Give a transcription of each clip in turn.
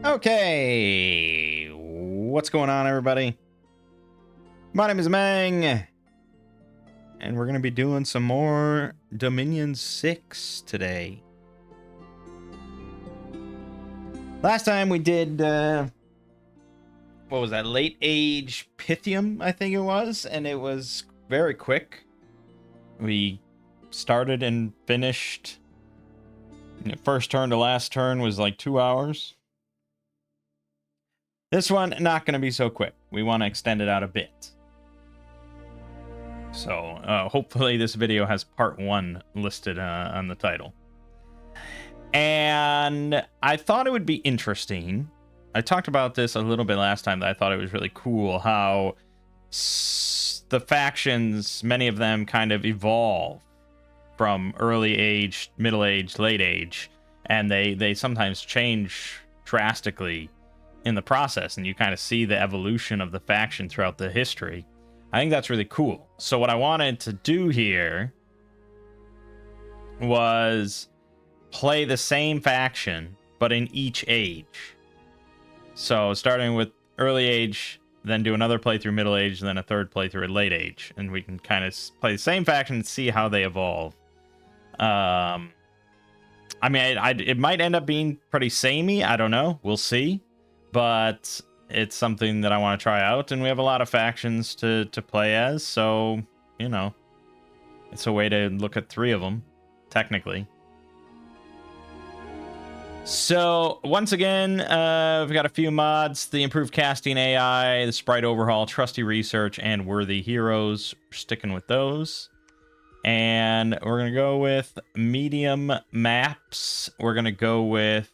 Okay, what's going on, everybody? My name is Mangg, and we're going to be doing some more Dominion 6 today. Last time we did, what was that, Late Age Pythium, I think it was, and it was very quick. We started and finished, first turn to last turn was like 2 hours. This one, not going to be so quick. We want to extend it out a bit. So, hopefully this video has part 1 listed on the title. And I thought it would be interesting. I talked about this a little bit last time, that I thought it was really cool how the factions, many of them kind of evolve from early age, middle age, late age. And they sometimes change drastically in the process, and you kind of see the evolution of the faction throughout the history. I think that's really cool. So what I wanted to do here was play the same faction, but in each age. So starting with early age, then do another playthrough middle age, and then a third playthrough at late age. And we can kind of play the same faction and see how they evolve. I mean, it might end up being pretty samey. I don't know. We'll see. But it's something that I want to try out, and we have a lot of factions to play as, so, you know, it's a way to look at 3 of them, technically. So, once again, we've got a few mods: the improved casting AI, the sprite overhaul, trusty research, and worthy heroes. We're sticking with those. And we're going to go with medium maps. We're going to go with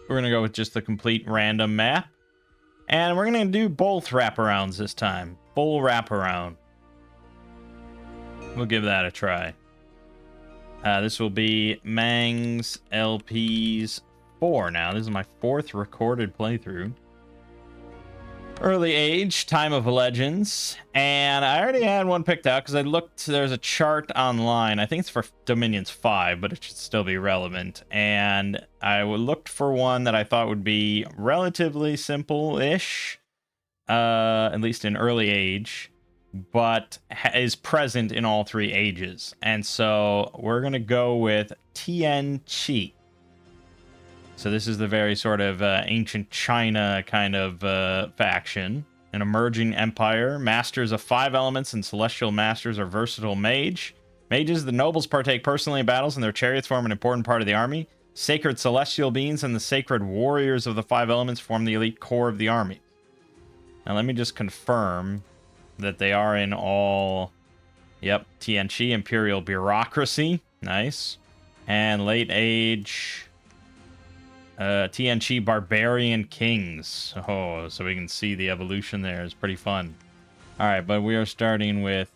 we're going to go with just the complete random map. And we're going to do both wraparounds this time. Full wraparound. We'll give that a try. This will be Mangg's LPs 4 now. This is my 4th recorded playthrough. Early age, Time of Legends. And I already had one picked out because I looked, there's a chart online. I think it's for Dominions 5, but it should still be relevant. And I looked for one that I thought would be relatively simple-ish, at least in early age, but is present in all 3 ages. And so we're going to go with Tianqi. So this is the very sort of ancient China kind of faction. An emerging empire. Masters of 5 elements and celestial masters are versatile mage. Mages, the nobles, partake personally in battles, and their chariots form an important part of the army. Sacred celestial beings and the sacred warriors of the 5 elements form the elite core of the army. Now let me just confirm that they are in all... Yep, Tianqi, imperial bureaucracy. Nice. And late age... Tianqi Barbarian Kings. Oh, so we can see the evolution there. It's pretty fun. Alright, but we are starting with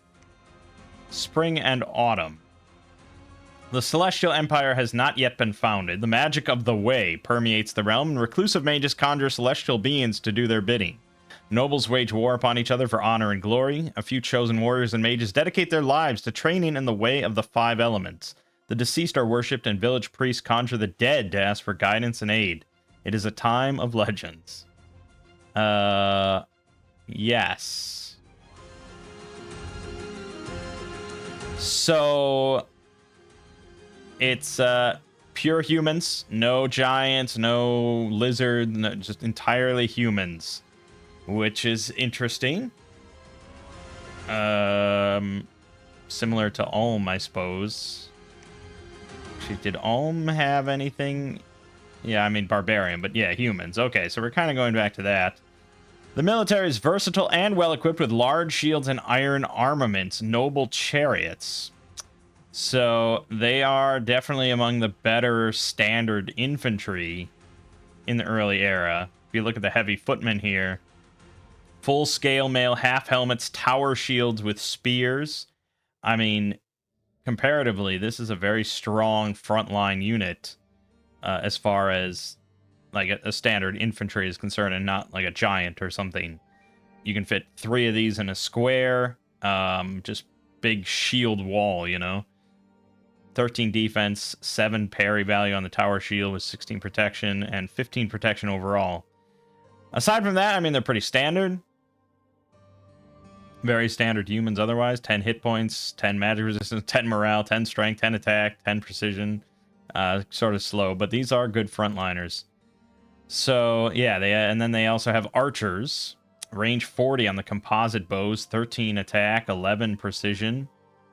Spring and Autumn. The Celestial Empire has not yet been founded. The magic of the Way permeates the realm, and reclusive mages conjure celestial beings to do their bidding. Nobles wage war upon each other for honor and glory. A few chosen warriors and mages dedicate their lives to training in the way of the 5 elements. The deceased are worshipped, and village priests conjure the dead to ask for guidance and aid. It is a time of legends. Yes. So, it's, pure humans. No giants, no lizards, no, just entirely humans. Which is interesting. Similar to Ulm, I suppose. Did Ulm have anything? Yeah, I mean barbarian, but yeah, humans. Okay, so we're kind of going back to that. The military is versatile and well-equipped with large shields and iron armaments, noble chariots. So they are definitely among the better standard infantry in the early era. If you look at the heavy footmen here, full-scale mail, half helmets, tower shields with spears. I mean... comparatively, this is a very strong frontline unit as far as like a standard infantry is concerned, and not like a giant or something. You can fit 3 of these in a square, just big shield wall, you know? 13 defense, 7 parry value on the tower shield with 16 protection, and 15 protection overall. Aside from that, I mean, they're pretty standard. Very standard humans otherwise. 10 hit points, 10 magic resistance, 10 morale, 10 strength, 10 attack, 10 precision. Sort of slow, but these are good frontliners. So, yeah, and then they also have archers. Range 40 on the composite bows, 13 attack, 11 precision.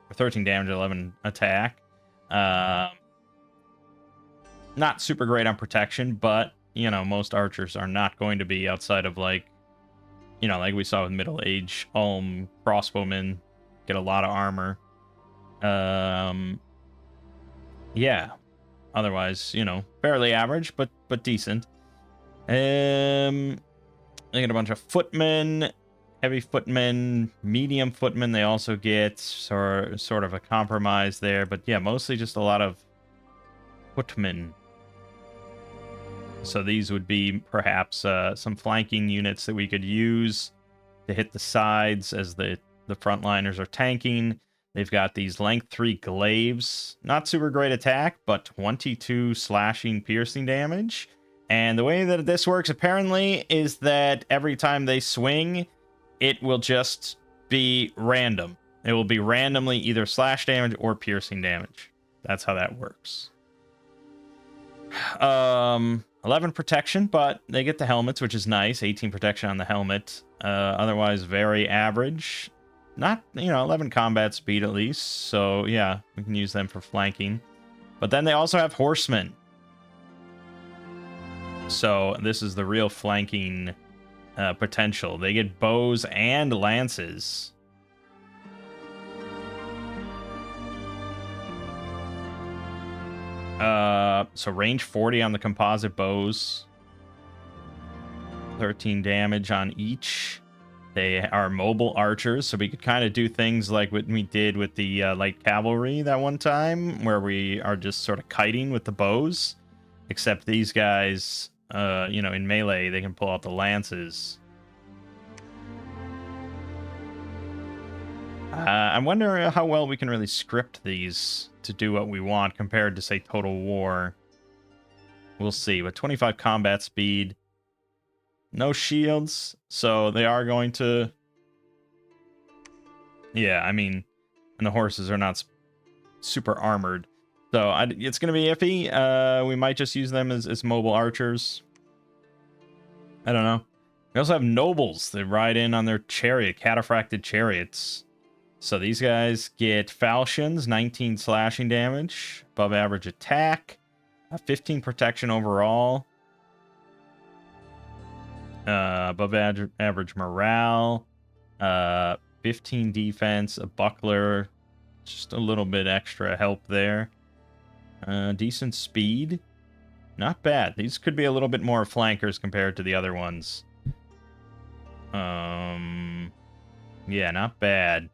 Or 13 damage, 11 attack. Not super great on protection, but, you know, most archers are not going to be outside of, like, you know, like we saw with middle-age crossbowmen. Get a lot of armor. Yeah. Otherwise, you know, fairly average, but decent. They get a bunch of footmen, heavy footmen, medium footmen. They also get sort of a compromise there, but yeah, mostly just a lot of footmen. So these would be perhaps some flanking units that we could use to hit the sides as the frontliners are tanking. They've got these length 3 glaives. Not super great attack, but 22 slashing piercing damage. And the way that this works, apparently, is that every time they swing, it will just be random. It will be randomly either slash damage or piercing damage. That's how that works. 11 protection, but they get the helmets, which is nice. 18 protection on the helmet. Otherwise, very average. Not, you know, 11 combat speed at least. So, yeah, we can use them for flanking. But then they also have horsemen. So, this is the real flanking potential. They get bows and lances. So range 40 on the composite bows. 13 damage on each. They are mobile archers, so we could kind of do things like what we did with the light cavalry that one time, where we are just sort of kiting with the bows. Except these guys, you know, in melee, they can pull out the lances. I wonder how well we can really script these to do what we want compared to, say, Total War. We'll see. With 25 combat speed, no shields, so they are going to... Yeah, I mean, and the horses are not super armored. So it's going to be iffy. We might just use them as mobile archers. I don't know. We also have nobles that ride in on their chariot, cataphracted chariots. So these guys get falchions, 19 slashing damage, above average attack, 15 protection overall, above average morale, 15 defense, a buckler, just a little bit extra help there. Decent speed, not bad. These could be a little bit more flankers compared to the other ones. Yeah, not bad.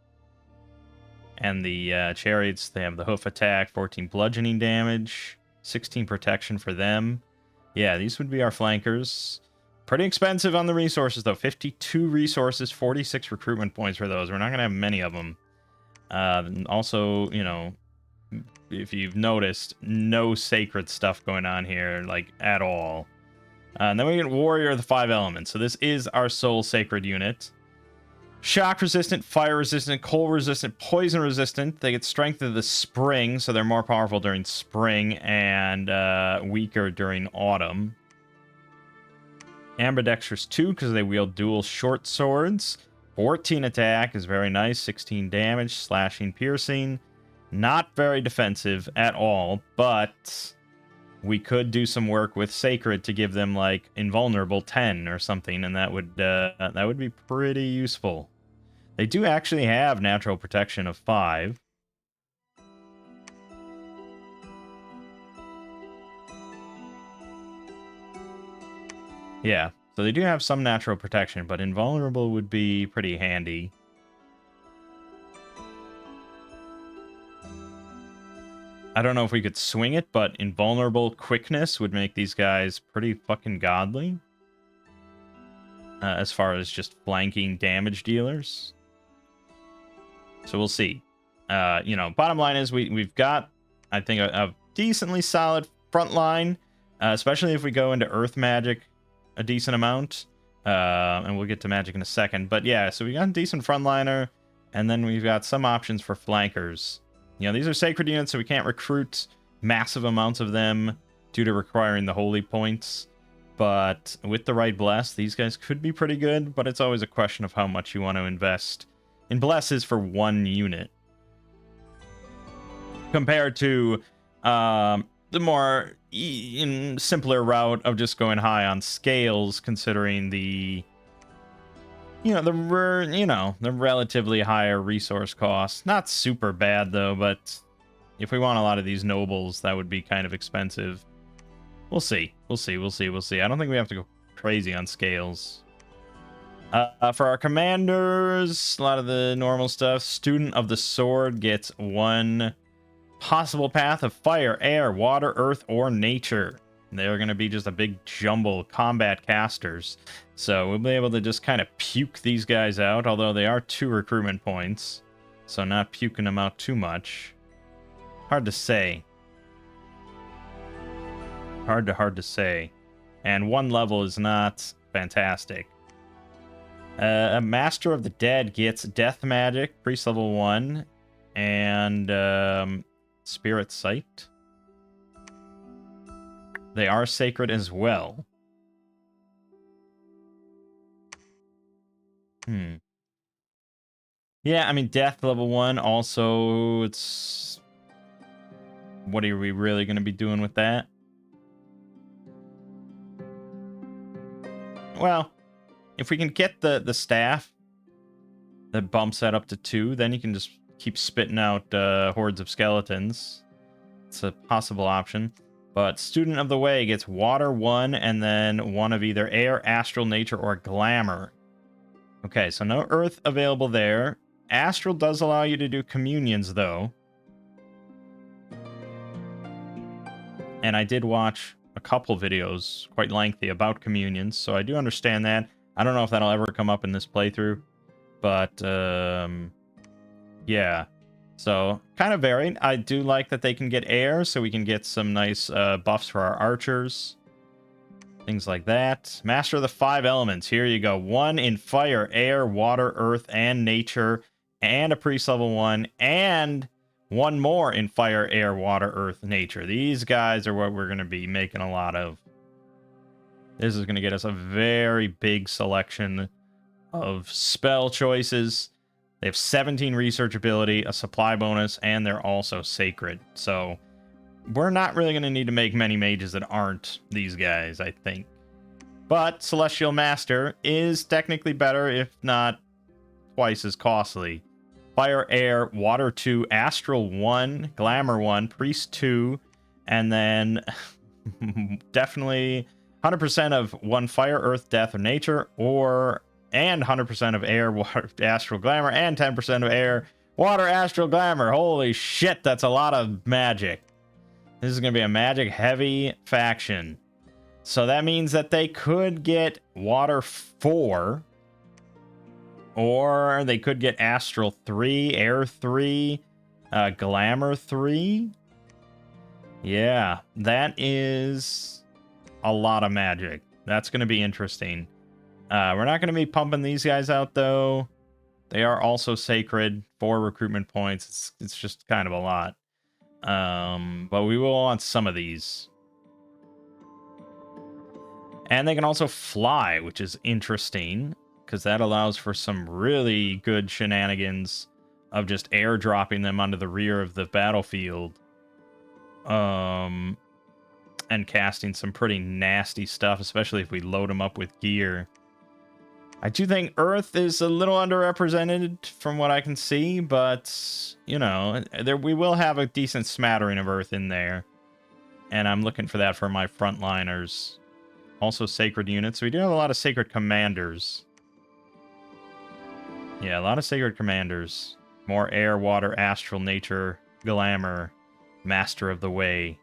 And the chariots, they have the hoof attack, 14 bludgeoning damage, 16 protection for them. Yeah, these would be our flankers. Pretty expensive on the resources, though. 52 resources, 46 recruitment points for those. We're not going to have many of them. Also, you know, if you've noticed, no sacred stuff going on here, like, at all. And then we get Warrior of the 5 Elements. So this is our sole sacred unit. Shock resistant, fire resistant, cold resistant, poison resistant. They get strength of the spring, so they're more powerful during spring and weaker during autumn. Ambidextrous 2 because they wield dual short swords. 14 attack is very nice. 16 damage, slashing, piercing. Not very defensive at all, but we could do some work with Sacred to give them like invulnerable 10 or something, and that would be pretty useful. They do actually have natural protection of 5. Yeah, so they do have some natural protection, but invulnerable would be pretty handy. I don't know if we could swing it, but invulnerable quickness would make these guys pretty fucking godly. As far as just flanking damage dealers. So we'll see. You know, bottom line is we've got I think, a decently solid front line, especially if we go into Earth Magic a decent amount. And we'll get to Magic in a second. But yeah, so we got a decent frontliner, and then we've got some options for flankers. You know, these are sacred units, so we can't recruit massive amounts of them due to requiring the holy points. But with the right bless, these guys could be pretty good, but it's always a question of how much you want to invest in blesses for one unit. Compared to the more simpler route of just going high on scales, considering the the relatively higher resource costs. Not super bad though, but if we want a lot of these nobles, that would be kind of expensive. We'll see. We'll see. I don't think we have to go crazy on scales. For our commanders, a lot of the normal stuff. Student of the Sword gets one possible path of fire, air, water, earth, or nature. They're going to be just a big jumble combat casters. So we'll be able to just kind of puke these guys out, although they are 2 recruitment points. So not puking them out too much. Hard to say. Hard to say. And 1 level is not fantastic. A Master of the Dead gets Death Magic, Priest level 1, and Spirit Sight. They are sacred as well. Yeah, I mean, Death level 1 also, it's... What are we really going to be doing with that? Well, if we can get the staff that bumps that up to 2, then you can just keep spitting out hordes of skeletons. It's a possible option. But Student of the Way gets Water 1, and then 1 of either Air, Astral, Nature, or Glamour. Okay, so no Earth available there. Astral does allow you to do communions, though. And I did watch a couple videos, quite lengthy, about communions, so I do understand that. I don't know if that'll ever come up in this playthrough, but yeah. So, kind of varied. I do like that they can get air, so we can get some nice buffs for our archers. Things like that. Master of the 5 elements. Here you go. 1 in fire, air, water, earth, and nature, and a priest level 1, and 1 more in fire, air, water, earth, nature. These guys are what we're going to be making a lot of. This is going to get us a very big selection of spell choices. They have 17 research ability, a supply bonus, and they're also sacred. So we're not really going to need to make many mages that aren't these guys, I think. But Celestial Master is technically better, if not twice as costly. Fire, air, water 2, astral 1, glamour 1, priest 2, and then definitely 100% of 1 fire, earth, death, or nature, and 100% of air, water, astral, glamour, and 10% of air, water, astral, glamour. Holy shit, that's a lot of magic. This is going to be a magic-heavy faction. So that means that they could get water 4, or they could get astral 3, air 3, glamour 3. Yeah, that is a lot of magic. That's going to be interesting. We're not going to be pumping these guys out, though. They are also sacred, 4 recruitment points. It's just kind of a lot. But we will want some of these. And they can also fly, which is interesting, because that allows for some really good shenanigans of just airdropping them onto the rear of the battlefield. And casting some pretty nasty stuff, especially if we load them up with gear. I do think Earth is a little underrepresented from what I can see, but, you know, we will have a decent smattering of Earth in there. And I'm looking for that for my frontliners. Also sacred units. We do have a lot of sacred commanders. Yeah, a lot of sacred commanders. More air, water, astral, nature, glamour, master of the way.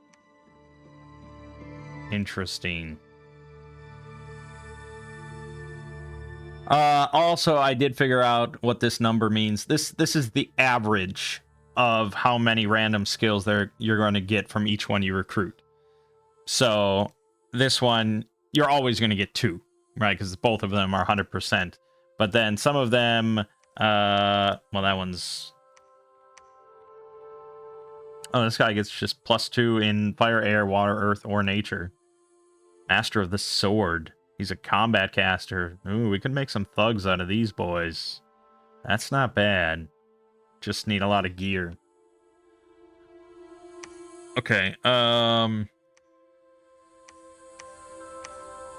Interesting. Also, I did figure out what this number means. This is the average of how many random skills you're going to get from each one you recruit. So this one, you're always going to get 2, right? Because both of them are 100%. But then some of them, well, that one's... Oh, this guy gets just +2 in fire, air, water, earth, or nature. Master of the sword. He's a combat caster. Ooh, we could make some thugs out of these boys. That's not bad. Just need a lot of gear. Okay,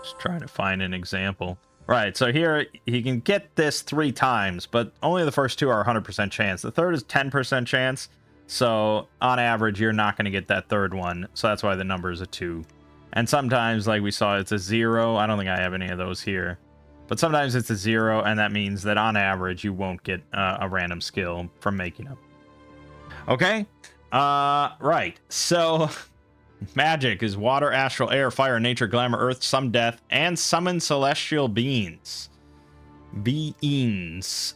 just trying to find an example. Right, so here he can get this 3 times, but only the first 2 are 100% chance. The third is 10% chance, so on average, you're not going to get that third one. So that's why the number is a 2. And sometimes, like we saw, it's a 0. I don't think I have any of those here. But sometimes it's a 0, and that means that on average, you won't get a random skill from making them. Okay, right, so... Magic is water, astral, air, fire, nature, glamour, earth, some death, and summon celestial beings. Beings.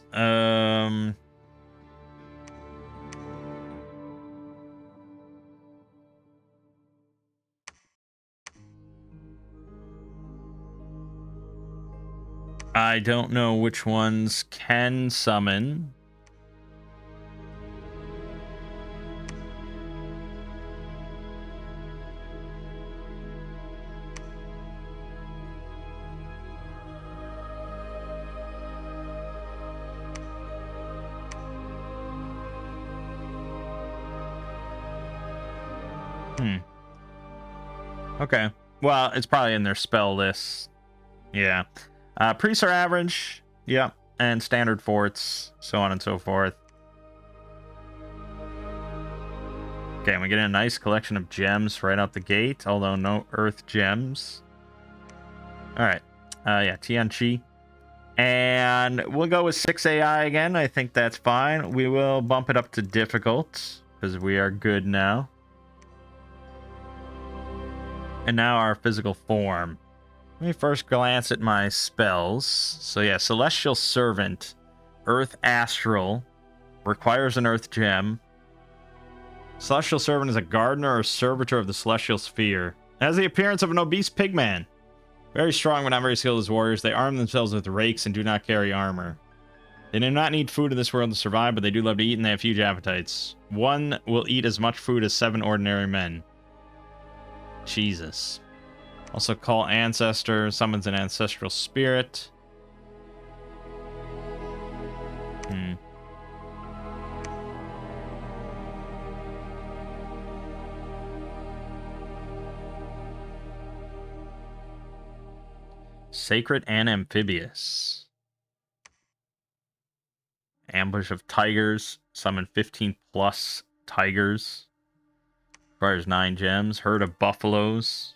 I don't know which ones can summon. Okay. Well, it's probably in their spell list. Yeah. Priests are average. Yep. And standard forts. So on and so forth. Okay, and we get a nice collection of gems right out the gate. Although no earth gems. Alright. Yeah, Tianchi. And we'll go with 6 AI again. I think that's fine. We will bump it up to difficult. Because we are good now. And now our physical form. Let me first glance at my spells. So yeah, Celestial Servant, Earth Astral, requires an Earth Gem. Celestial Servant is a gardener or servitor of the Celestial Sphere. It has the appearance of an obese pigman. Very strong but not very skilled as warriors. They arm themselves with rakes and do not carry armor. They do not need food in this world to survive, but they do love to eat and they have huge appetites. One will eat as much food as 7 ordinary men. Jesus. Also call ancestor, summons an ancestral spirit. Sacred and amphibious. Ambush of tigers, summon 15 plus tigers. Requires 9 gems. Herd of buffaloes.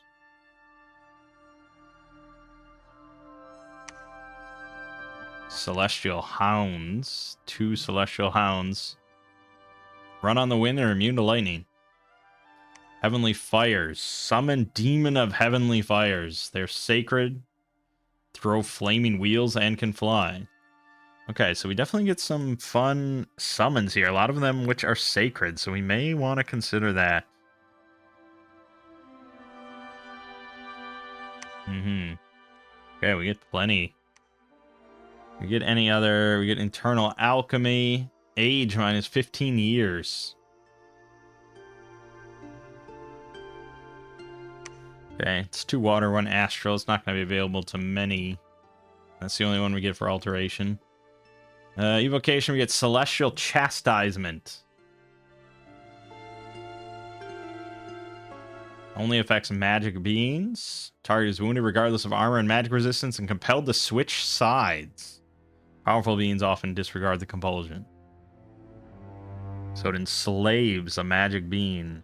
Celestial hounds. 2 celestial hounds. Run on the wind and are immune to lightning. Heavenly fires. Summon demon of heavenly fires. They're sacred. Throw flaming wheels and can fly. Okay, so we definitely get some fun summons here. A lot of them which are sacred, so we may want to consider that. Okay, we get plenty. We get any other... We get internal alchemy. Age minus 15 years. Okay, it's 2 water, 1 astral. It's not going to be available to many. That's the only one we get for alteration. Evocation, we get celestial chastisement. Only affects magic beings. Target is wounded regardless of armor and magic resistance and compelled to switch sides. Powerful beings often disregard the compulsion. So it enslaves a magic being.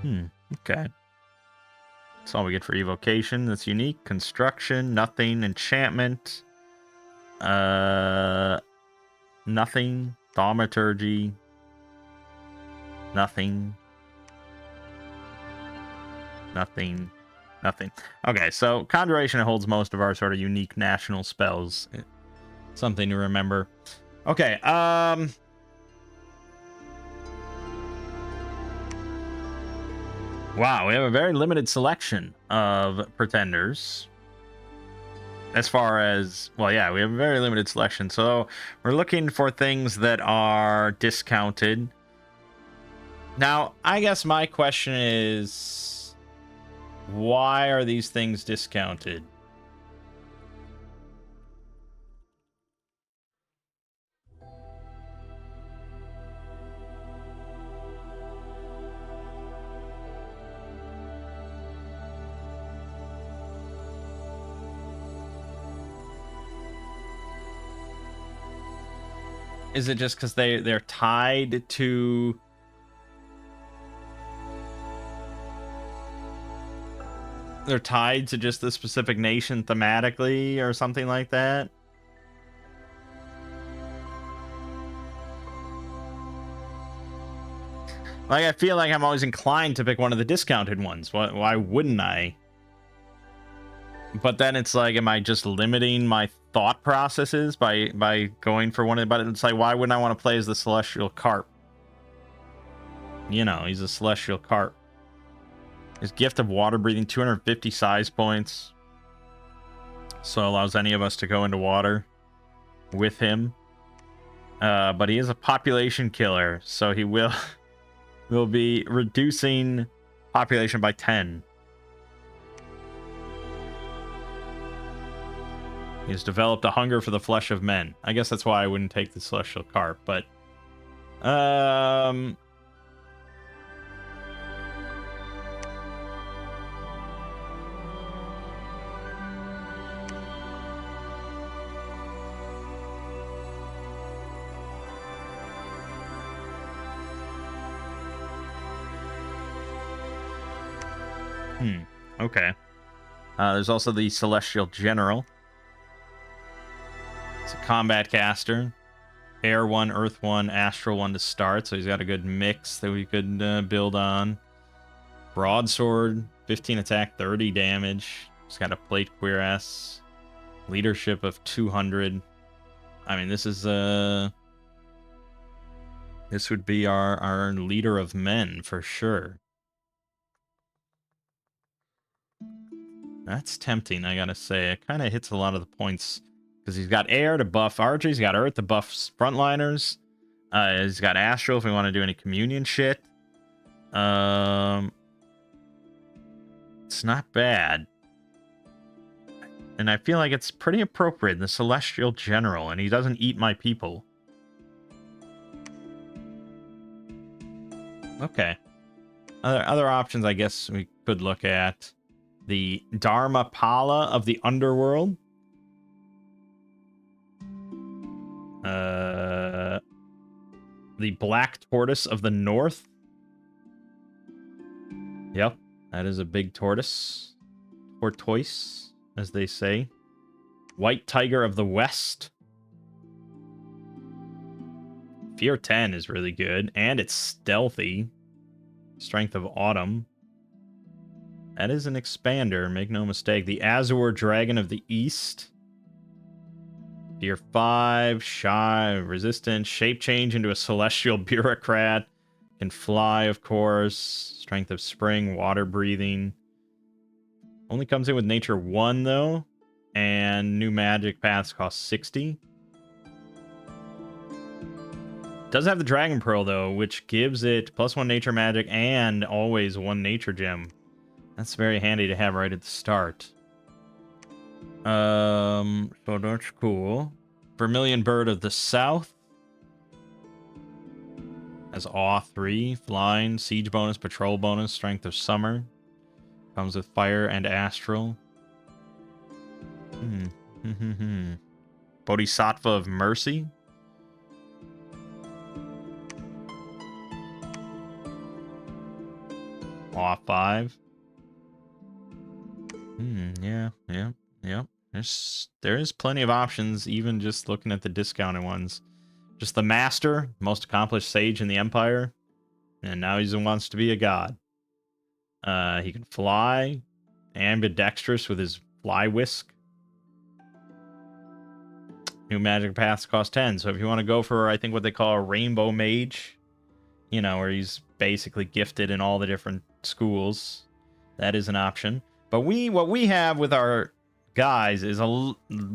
Okay. That's all we get for evocation. That's unique. Construction, nothing. Enchantment. Nothing. Thaumaturgy. Nothing. Nothing. Nothing. Okay, so Conjuration holds most of our sort of unique national spells. Something to remember. Okay, Wow, we have a very limited selection of pretenders. As far as, well, yeah, we have a very limited selection. So we're looking for things that are discounted. Now, I guess my question is, why are these things discounted? Is it just because they're tied to... They're tied to just the specific nation thematically or something like that? Like, I feel like I'm always inclined to pick one of the discounted ones. Why wouldn't I? But then it's like, am I just limiting my thought processes by going for one of... But it's like, why wouldn't I want to play as the Celestial Carp? You know, he's a Celestial Carp. His Gift of Water Breathing, 250 size points. So allows any of us to go into water with him. But he is a population killer, so he will be reducing population by 10. He's developed a hunger for the flesh of men. I guess that's why I wouldn't take the Celestial Carp, but okay. There's also the Celestial General. It's a combat caster. Air 1, Earth 1, Astral 1 to start, so he's got a good mix that we could build on. Broadsword, 15 attack, 30 damage. He's got a plate cuirass. Leadership of 200. I mean, this is this would be our leader of men for sure. That's tempting, I gotta say. It kind of hits a lot of the points because he's got air to buff archers, he's got earth to buff frontliners. He's got astral if we want to do any communion shit. It's not bad. And I feel like it's pretty appropriate, the Celestial General, and he doesn't eat my people. Okay. Other options I guess we could look at. The Dharmapala of the Underworld. The Black Tortoise of the North. Yep, that is a big tortoise. Tortoise, as they say. White Tiger of the West. Fear 10 is really good, and it's stealthy. Strength of Autumn. That is an expander, make no mistake. The Azure Dragon of the East. Fear 5, shy, resistant, shape change into a celestial bureaucrat. Can fly, of course. Strength of Spring, water breathing. Only comes in with Nature 1, though. And new magic paths cost 60. Does have the Dragon Pearl, though, which gives it +1 nature magic and always 1 nature gem. That's very handy to have right at the start. So that's cool. Vermilion Bird of the South. Has Awe 3, Flying, Siege bonus, Patrol bonus, Strength of Summer. Comes with Fire and Astral. Bodhisattva of Mercy. Awe 5. Yeah. There is plenty of options, even just looking at the discounted ones. Just the Master, most accomplished sage in the Empire. And now he wants to be a god. He can fly. Ambidextrous with his fly whisk. New magic paths cost 10. So if you want to go for, I think, what they call a rainbow mage, you know, where he's basically gifted in all the different schools. That is an option. But what we have with our guys is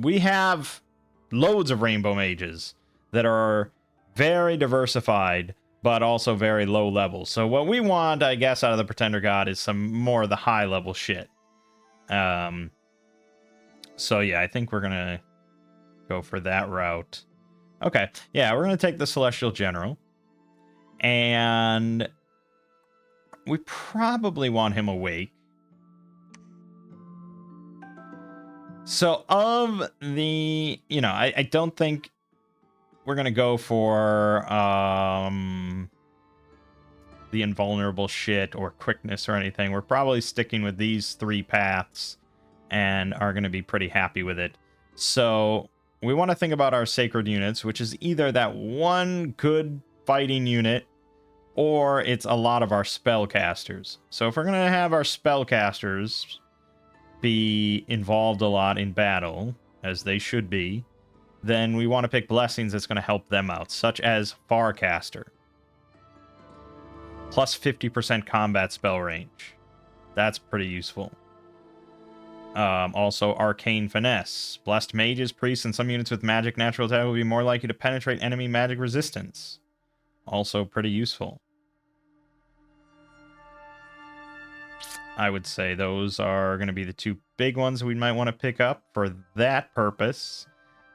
we have loads of rainbow mages that are very diversified, but also very low level. So what we want, I guess, out of the Pretender God is some more of the high level shit. So yeah, I think we're gonna go for that route. Okay, yeah, we're gonna take the Celestial General, and we probably want him awake. So of the, you know, I don't think we're gonna go for the invulnerable shit or quickness or anything. We're probably sticking with these 3 paths and are gonna be pretty happy with it. So we want to think about our sacred units, which is either that one good fighting unit or it's a lot of our spellcasters. So if we're gonna have our spellcasters be involved a lot in battle, as they should be, then we want to pick blessings that's going to help them out, such as Farcaster. Plus 50% combat spell range. That's pretty useful. Also, Arcane Finesse. Blessed mages, priests, and some units with magic natural attack will be more likely to penetrate enemy magic resistance. Also pretty useful. I would say those are going to be the 2 big ones we might want to pick up for that purpose.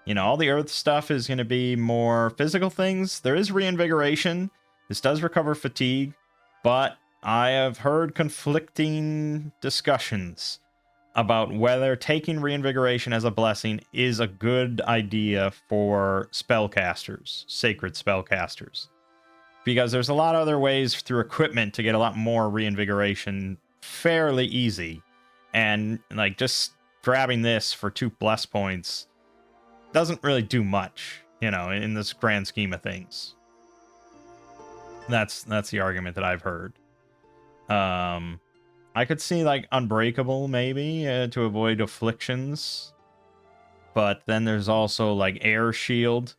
You know, all the earth stuff is going to be more physical things. There is reinvigoration. This does recover fatigue, but I have heard conflicting discussions about whether taking reinvigoration as a blessing is a good idea for spellcasters, sacred spellcasters. Because there's a lot of other ways through equipment to get a lot more reinvigoration fairly easy, and like just grabbing this for 2 bless points doesn't really do much, you know, in this grand scheme of things. That's the argument that I've heard. I could see like Unbreakable maybe to avoid afflictions, but then there's also like Air Shield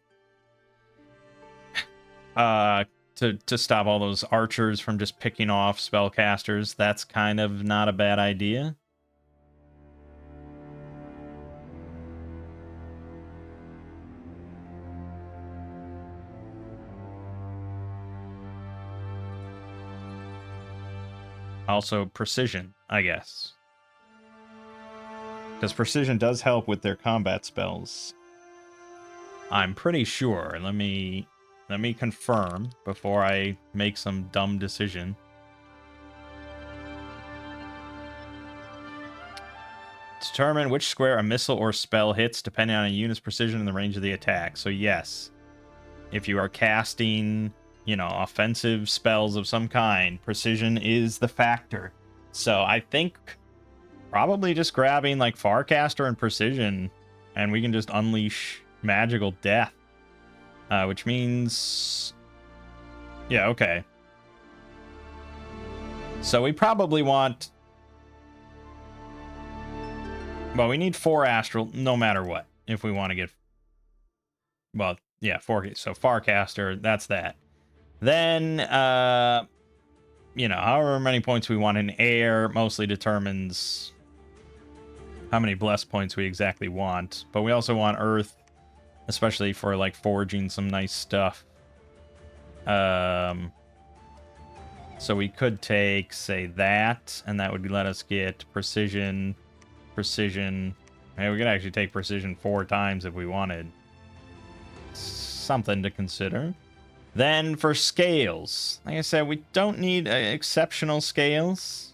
to stop all those archers from just picking off spellcasters. That's kind of not a bad idea. Also, precision, I guess. Because precision does help with their combat spells. I'm pretty sure. Let me confirm before I make some dumb decision. Determine which square a missile or spell hits depending on a unit's precision and the range of the attack. So yes, if you are casting, you know, offensive spells of some kind, precision is the factor. So I think probably just grabbing like Farcaster and precision, and we can just unleash magical death. Which means... yeah, okay. So we probably want... well, we need 4 Astral, no matter what, if we want to get... well, yeah, 4. So Farcaster, that's that. Then, you know, however many points we want in air mostly determines how many bless points we exactly want. But we also want earth, especially for like forging some nice stuff. So we could take, say, that, and that would let us get precision. Maybe we could actually take precision 4 times if we wanted. Something to consider. Then for scales, like I said, we don't need exceptional scales.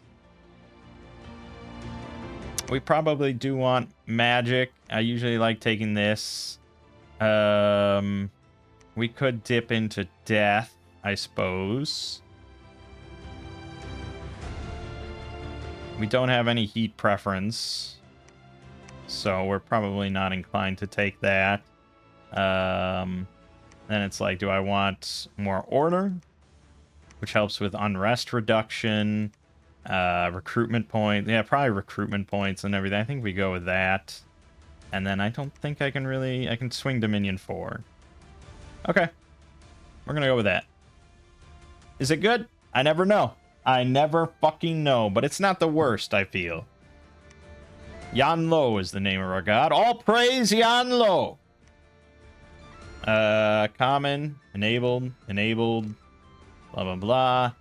We probably do want magic. I usually like taking this. We could dip into death, I suppose. We don't have any heat preference, so we're probably not inclined to take that. Then it's like, do I want more order? Which helps with unrest reduction, recruitment point. Yeah, probably recruitment points and everything. I think we go with that. And then I don't think I can swing Dominion 4. Okay. We're going to go with that. Is it good? I never know. I never fucking know, but it's not the worst, I feel. Yan Lo is the name of our god. All praise Yan Lo. Common, enabled, blah, blah,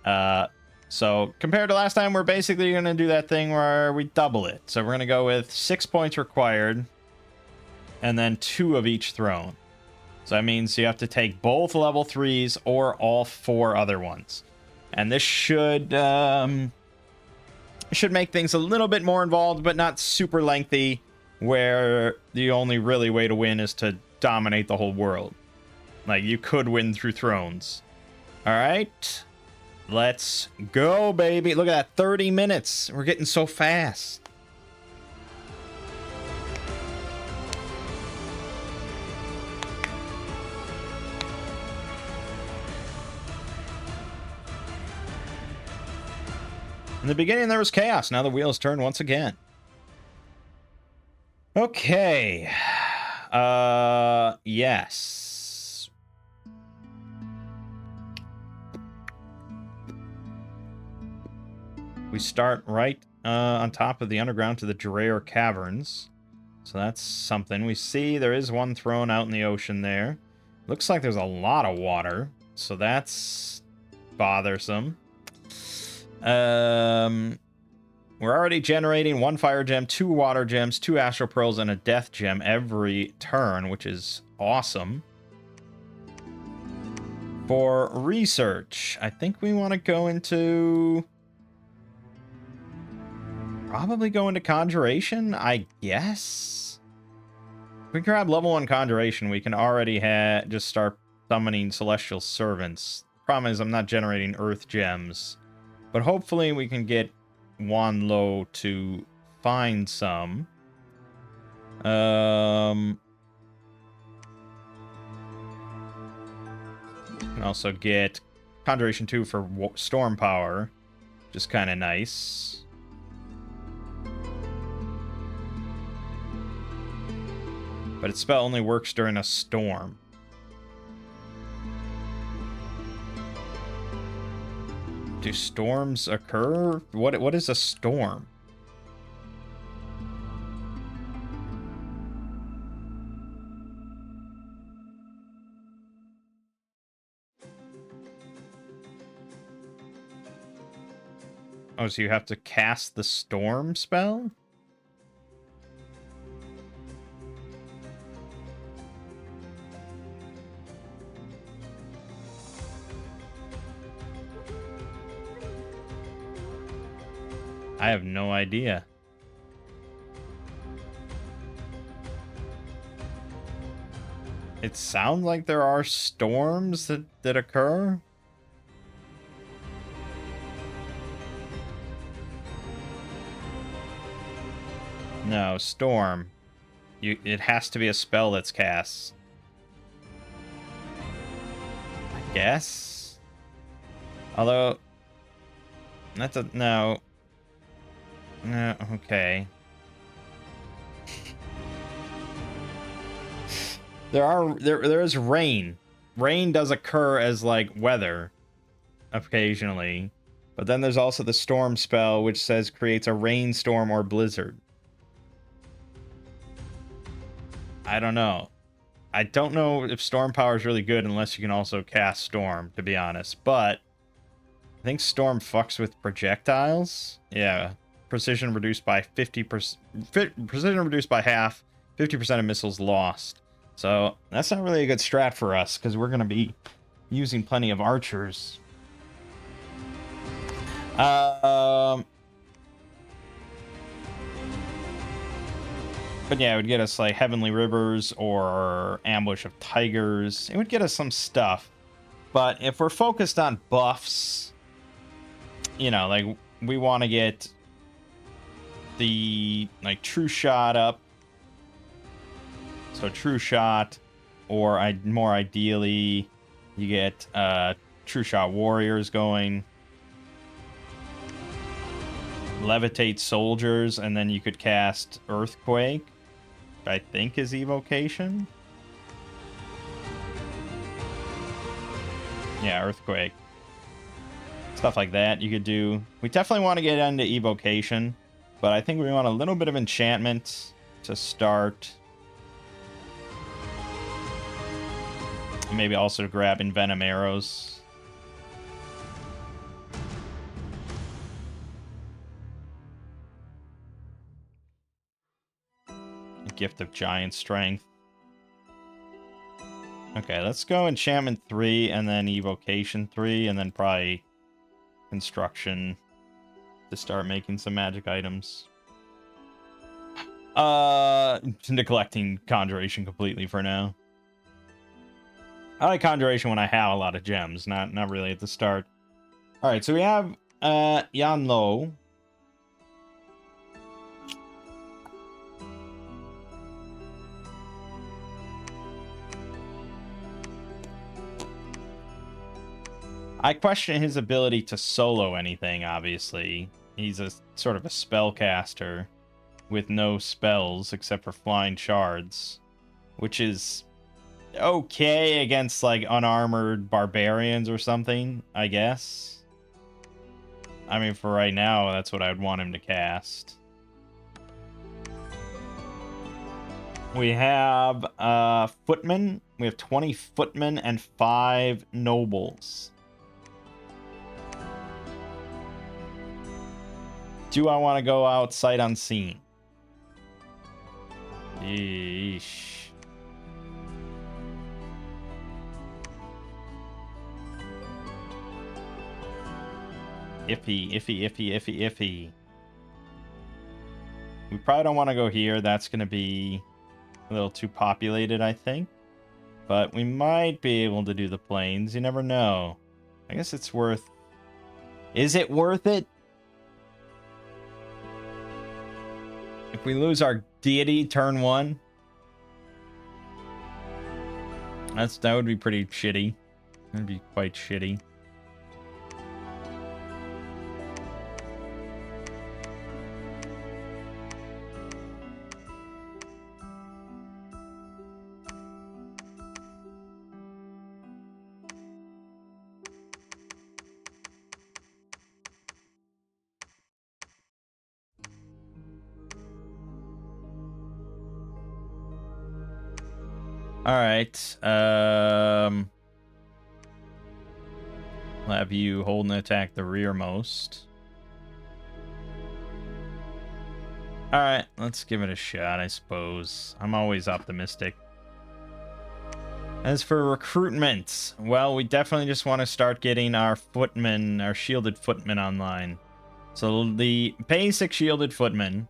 blah. So compared to last time, we're basically going to do that thing where we double it. So we're going to go with 6 points required and then 2 of each throne. So that means you have to take both level 3s or all 4 other ones. And this should make things a little bit more involved, but not super lengthy, where the only really way to win is to dominate the whole world. Like, you could win through thrones. All right. Let's go, baby. Look at that, 30 minutes. We're getting so fast. In the beginning, there was chaos. Now the wheels turn once again. Okay. Yes. We start right on top of the underground to the Dreyer Caverns. So that's something. We see there is one thrown out in the ocean there. Looks like there's a lot of water. So that's bothersome. We're already generating 1 fire gem, 2 water gems, 2 astral pearls, and a death gem every turn, which is awesome. For research, I think we want to go into... probably go into conjuration, I guess? If we grab level 1 conjuration, we can already just start summoning celestial servants. Problem is, I'm not generating earth gems. But hopefully we can get Wan Lo to find some. We can also get Conjuration 2 for storm power, which is kind of nice. But its spell only works during a storm. Do storms occur? What is a storm? Oh, so you have to cast the storm spell? I have no idea. It sounds like there are storms that occur. No, storm. It has to be a spell that's cast. I guess. Although that's a no. No, okay. There is rain. Rain does occur as like weather occasionally. But then there's also the storm spell, which says creates a rainstorm or blizzard. I don't know. I don't know if storm power is really good unless you can also cast storm, to be honest. But I think storm fucks with projectiles. Yeah. Precision reduced by 50%. Precision reduced by half. 50% of missiles lost. So that's not really a good strat for us because we're going to be using plenty of archers. But yeah, it would get us like Heavenly Rivers or Ambush of Tigers. It would get us some stuff. But if we're focused on buffs, you know, like we want to get the like True Shot up. So True Shot, or more ideally, you get True Shot Warriors going. Levitate Soldiers, and then you could cast Earthquake, which I think is Evocation. Yeah, Earthquake. Stuff like that you could do. We definitely want to get into evocation, but I think we want a little bit of enchantment to start. Maybe also grab Envenom arrows. Gift of Giant Strength. Okay, let's go Enchantment 3 and then Evocation 3 and then probably Construction to start making some magic items. Neglecting Conjuration completely for now. I like Conjuration when I have a lot of gems, not really at the start. Alright, so we have Yanlo. I question his ability to solo anything, obviously. He's a sort of a spellcaster with no spells except for flying shards, which is okay against like unarmored barbarians or something, I guess. I mean, for right now, that's what I would want him to cast. We have footmen. We have 20 footmen and 5 nobles. Do I want to go out sight unseen? Yeesh. Iffy. We probably don't want to go here. That's going to be a little too populated, I think. But we might be able to do the plains. You never know. I guess it's worth... Is it worth it? If we lose our deity turn 1? That would be pretty shitty. That'd be quite shitty. All right. We'll have you hold and attack the rearmost. All right, let's give it a shot, I suppose. I'm always optimistic. As for recruitment, well, we definitely just want to start getting our footmen, our shielded footmen online. So the basic shielded footman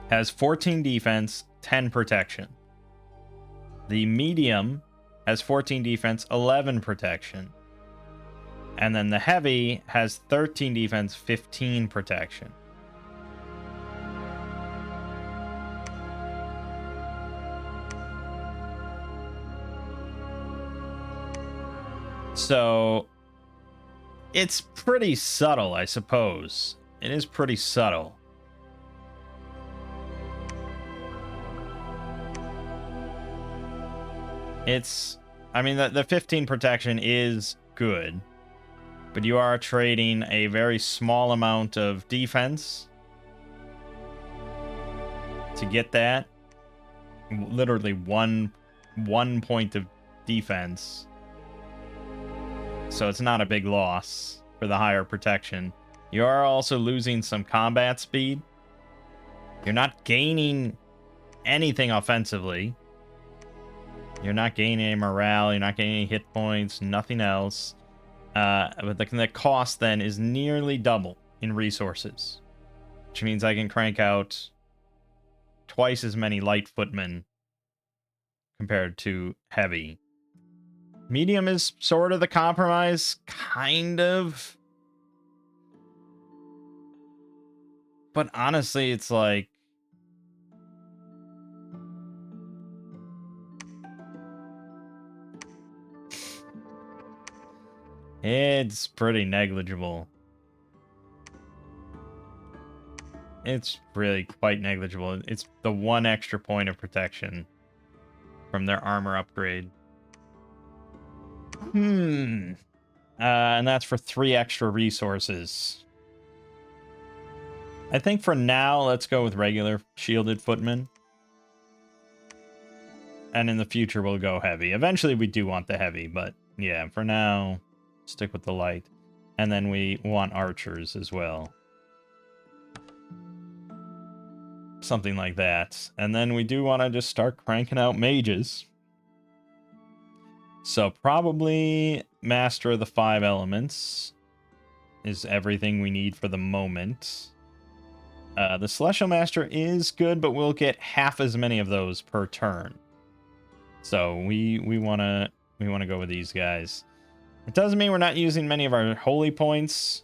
has 14 defense, 10 protection. The medium has 14 defense, 11 protection. And then the heavy has 13 defense, 15 protection. So it's pretty subtle, I suppose. It is pretty subtle. I mean, the 15 protection is good, but you are trading a very small amount of defense to get that. Literally one point of defense. So it's not a big loss for the higher protection. You are also losing some combat speed. You're not gaining anything offensively. You're not gaining any morale, you're not gaining any hit points, nothing else. But the cost then is nearly double in resources. Which means I can crank out twice as many light footmen compared to heavy. Medium is sort of the compromise, kind of. But honestly, it's like... It's pretty negligible. It's really quite negligible. It's the one extra point of protection from their armor upgrade. And that's for 3 extra resources. I think for now, let's go with regular shielded footmen. And in the future, we'll go heavy. Eventually, we do want the heavy, but yeah, for now, stick with the light. And then we want archers as well. Something like that. And then we do want to just start cranking out mages. So probably Master of the 5 Elements is everything we need for the moment. The Celestial Master is good, but we'll get half as many of those per turn. So we wanna go with these guys. It doesn't mean we're not using many of our holy points.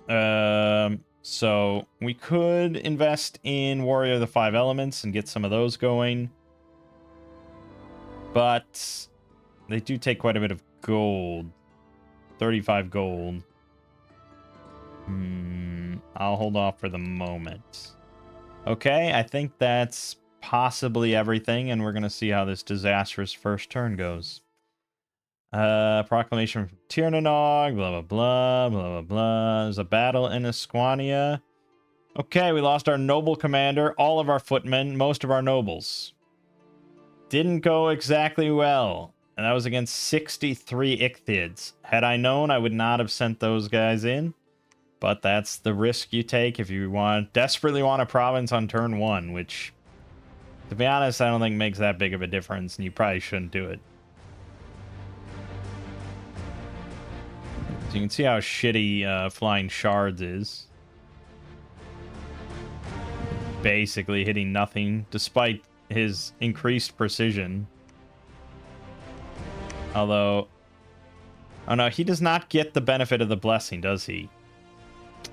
So we could invest in Warrior of the 5 Elements and get some of those going. But they do take quite a bit of gold. 35 gold. I'll hold off for the moment. Okay, I think that's possibly everything, and we're going to see how this disastrous first turn goes. Proclamation from Tirnanog, blah, blah, blah, blah, blah, blah. There's a battle in Esquania. Okay, we lost our noble commander, all of our footmen, most of our nobles. Didn't go exactly well. And that was against 63 Ichthids. Had I known, I would not have sent those guys in. But that's the risk you take if you desperately want a province on turn 1, which, to be honest, I don't think makes that big of a difference, and you probably shouldn't do it. So you can see how shitty Flying Shards is. Basically hitting nothing, despite his increased precision. Although, oh no, he does not get the benefit of the blessing, does he?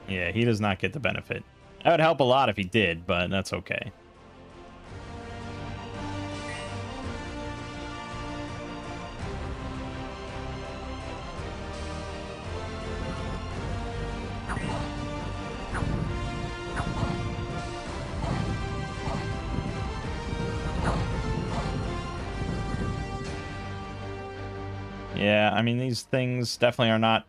Yeah, he does not get the benefit. That would help a lot if he did, but that's okay. Yeah, I mean, these things definitely are not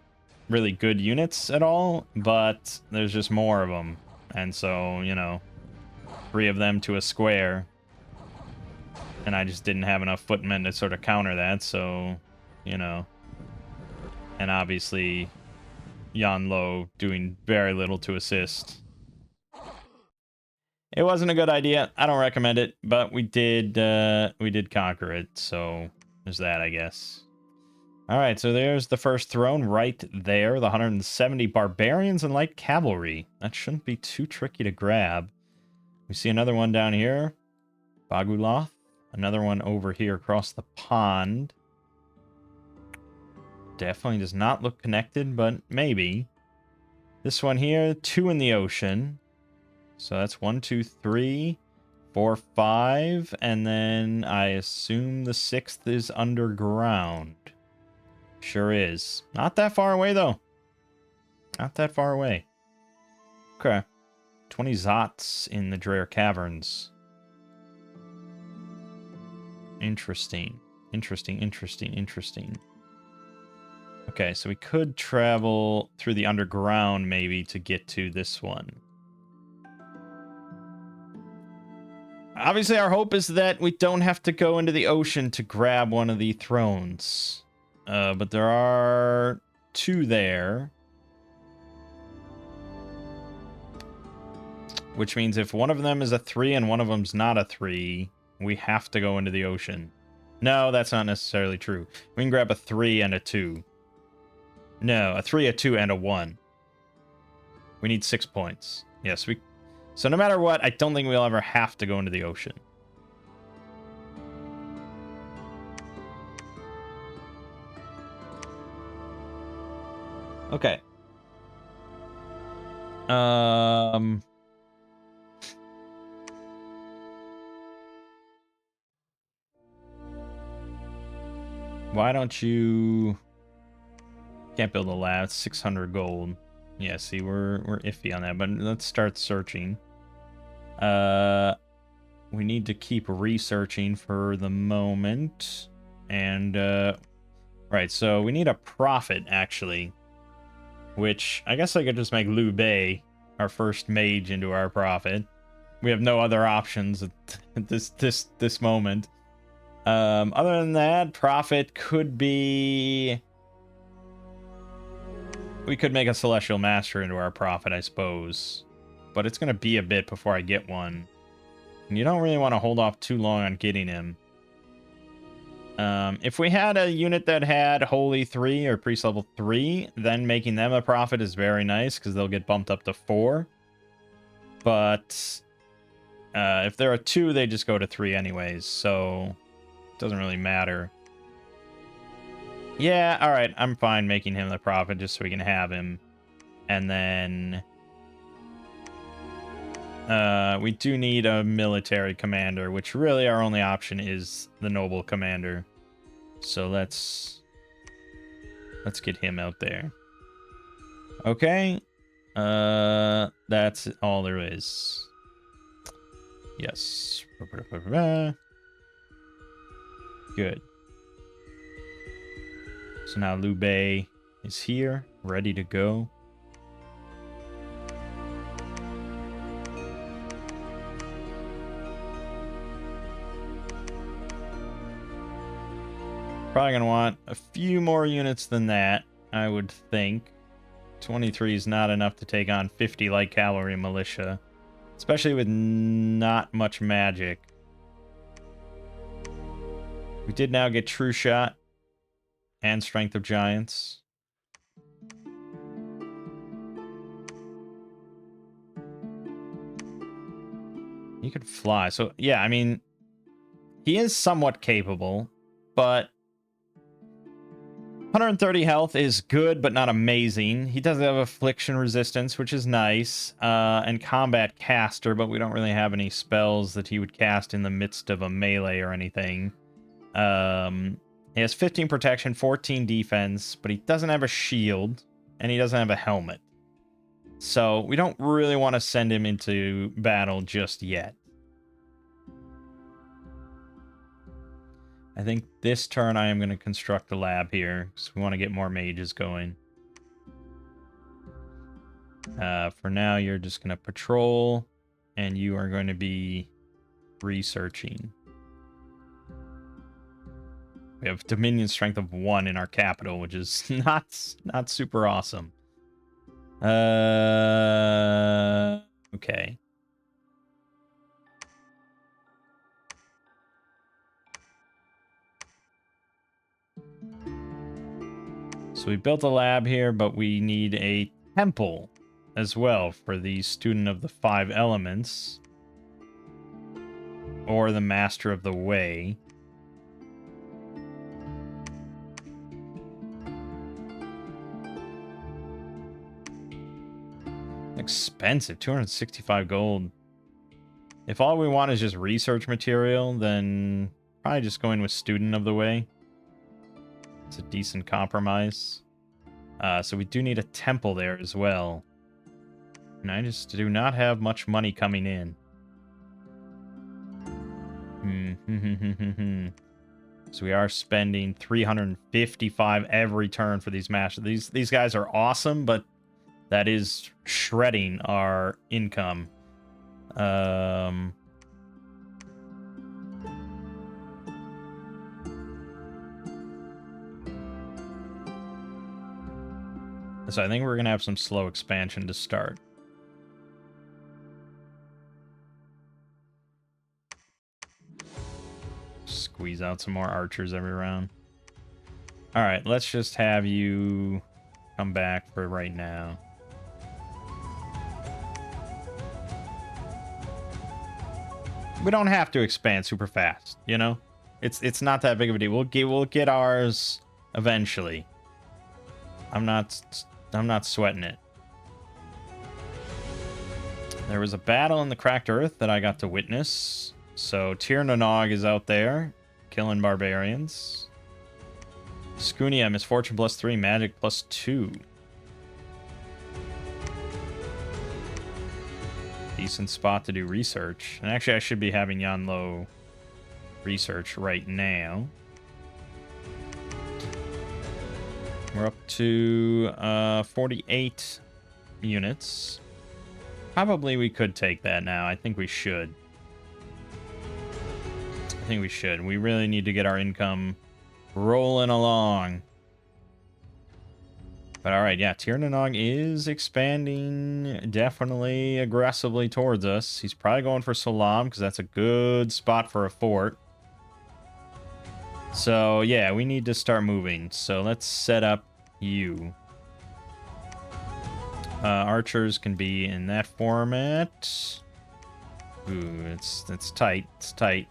really good units at all, but there's just more of them. And so, you know, 3 of them to a square. And I just didn't have enough footmen to sort of counter that, so, you know. And obviously, Yan Lo doing very little to assist. It wasn't a good idea. I don't recommend it, but we did conquer it, so there's that, I guess. All right, so there's the first throne right there. The 170 barbarians and light cavalry. That shouldn't be too tricky to grab. We see another one down here. Baguloth. Another one over here across the pond. Definitely does not look connected, but maybe. This one here, 2 in the ocean. So that's 1, 2, 3, 4, 5. And then I assume the 6th is underground. Sure is. Not that far away, though. Not that far away. Okay. 20 Zots in the Dreher Caverns. Interesting. Interesting. Okay, so we could travel through the underground, maybe, to get to this one. Obviously, our hope is that we don't have to go into the ocean to grab one of the thrones. But there are 2 there. Which means if one of them is a 3 and one of them's not a 3, we have to go into the ocean. No, that's not necessarily true. We can grab a 3 and a 2. No, a 3, a 2, and a 1. We need 6 points. Yes, we... So no matter what, I don't think we'll ever have to go into the ocean. Okay. Why don't you... Can't build a lab. It's 600 gold. Yeah, see, we're iffy on that, but let's start searching. We need to keep researching for the moment. And Right, so we need a prophet, actually. Which, I guess I could just make Liu Bei our first mage into our prophet. We have no other options at this moment. Other than that, prophet could be... We could make a Celestial Master into our prophet, I suppose. But it's going to be a bit before I get one. And you don't really want to hold off too long on getting him. If we had a unit that had Holy 3 or Priest level 3, then making them a prophet is very nice, because they'll get bumped up to 4. But if there are 2, they just go to 3 anyways, so it doesn't really matter. Yeah, alright, I'm fine making him the prophet just so we can have him. And then... we do need a military commander, which really our only option is the noble commander. So let's get him out there. Okay. That's all there is. Yes. Good. So now Liu Bei is here, ready to go. Probably going to want a few more units than that, I would think. 23 is not enough to take on 50 light cavalry militia, especially with not much magic. We did now get True Shot and Strength of Giants. He could fly. So, yeah, I mean, he is somewhat capable, but 130 health is good, but not amazing. He does have affliction resistance, which is nice, and combat caster, but we don't really have any spells that he would cast in the midst of a melee or anything. He has 15 protection, 14 defense, but he doesn't have a shield, and he doesn't have a helmet. So we don't really want to send him into battle just yet. I think this turn I am going to construct a lab here, because we want to get more mages going. For now, you're just going to patrol, and you are going to be researching. We have Dominion strength of 1 in our capital, which is not super awesome. Okay. So we built a lab here, but we need a temple as well for the student of the 5 elements. Or the master of the way. Expensive, 265 gold. If all we want is just research material, then probably just going with student of the way. It's a decent compromise. So we do need a temple there as well. And I just do not have much money coming in. So we are spending 355 every turn for these masters. These guys are awesome, but that is shredding our income. So I think we're going to have some slow expansion to start. Squeeze out some more archers every round. Alright, let's just have you come back for right now. We don't have to expand super fast, you know? It's not that big of a deal. We'll get ours eventually. I'm not sweating it. There was a battle in the Cracked Earth that I got to witness. So Tir Nanog is out there killing barbarians. Skunia, misfortune +3, magic +2. Decent spot to do research. And actually I should be having Yanlo research right now. We're up to 48 units. Probably we could take that now. I think we should. I think we should. We really need to get our income rolling along. But all right, yeah, Tirnanog is expanding definitely aggressively towards us. He's probably going for Salam because that's a good spot for a fort. So, yeah, we need to start moving. So let's set up you. Archers can be in that format. Ooh, it's tight. It's tight.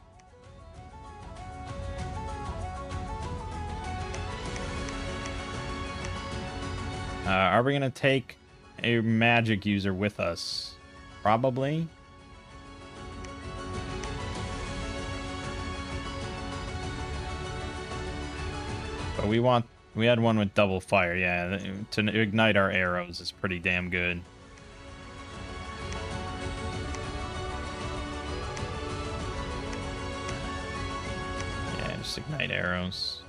Are we going to take a magic user with us? Probably. But we had one with double fire. Yeah, to ignite our arrows is pretty damn good. Yeah, just ignite arrows.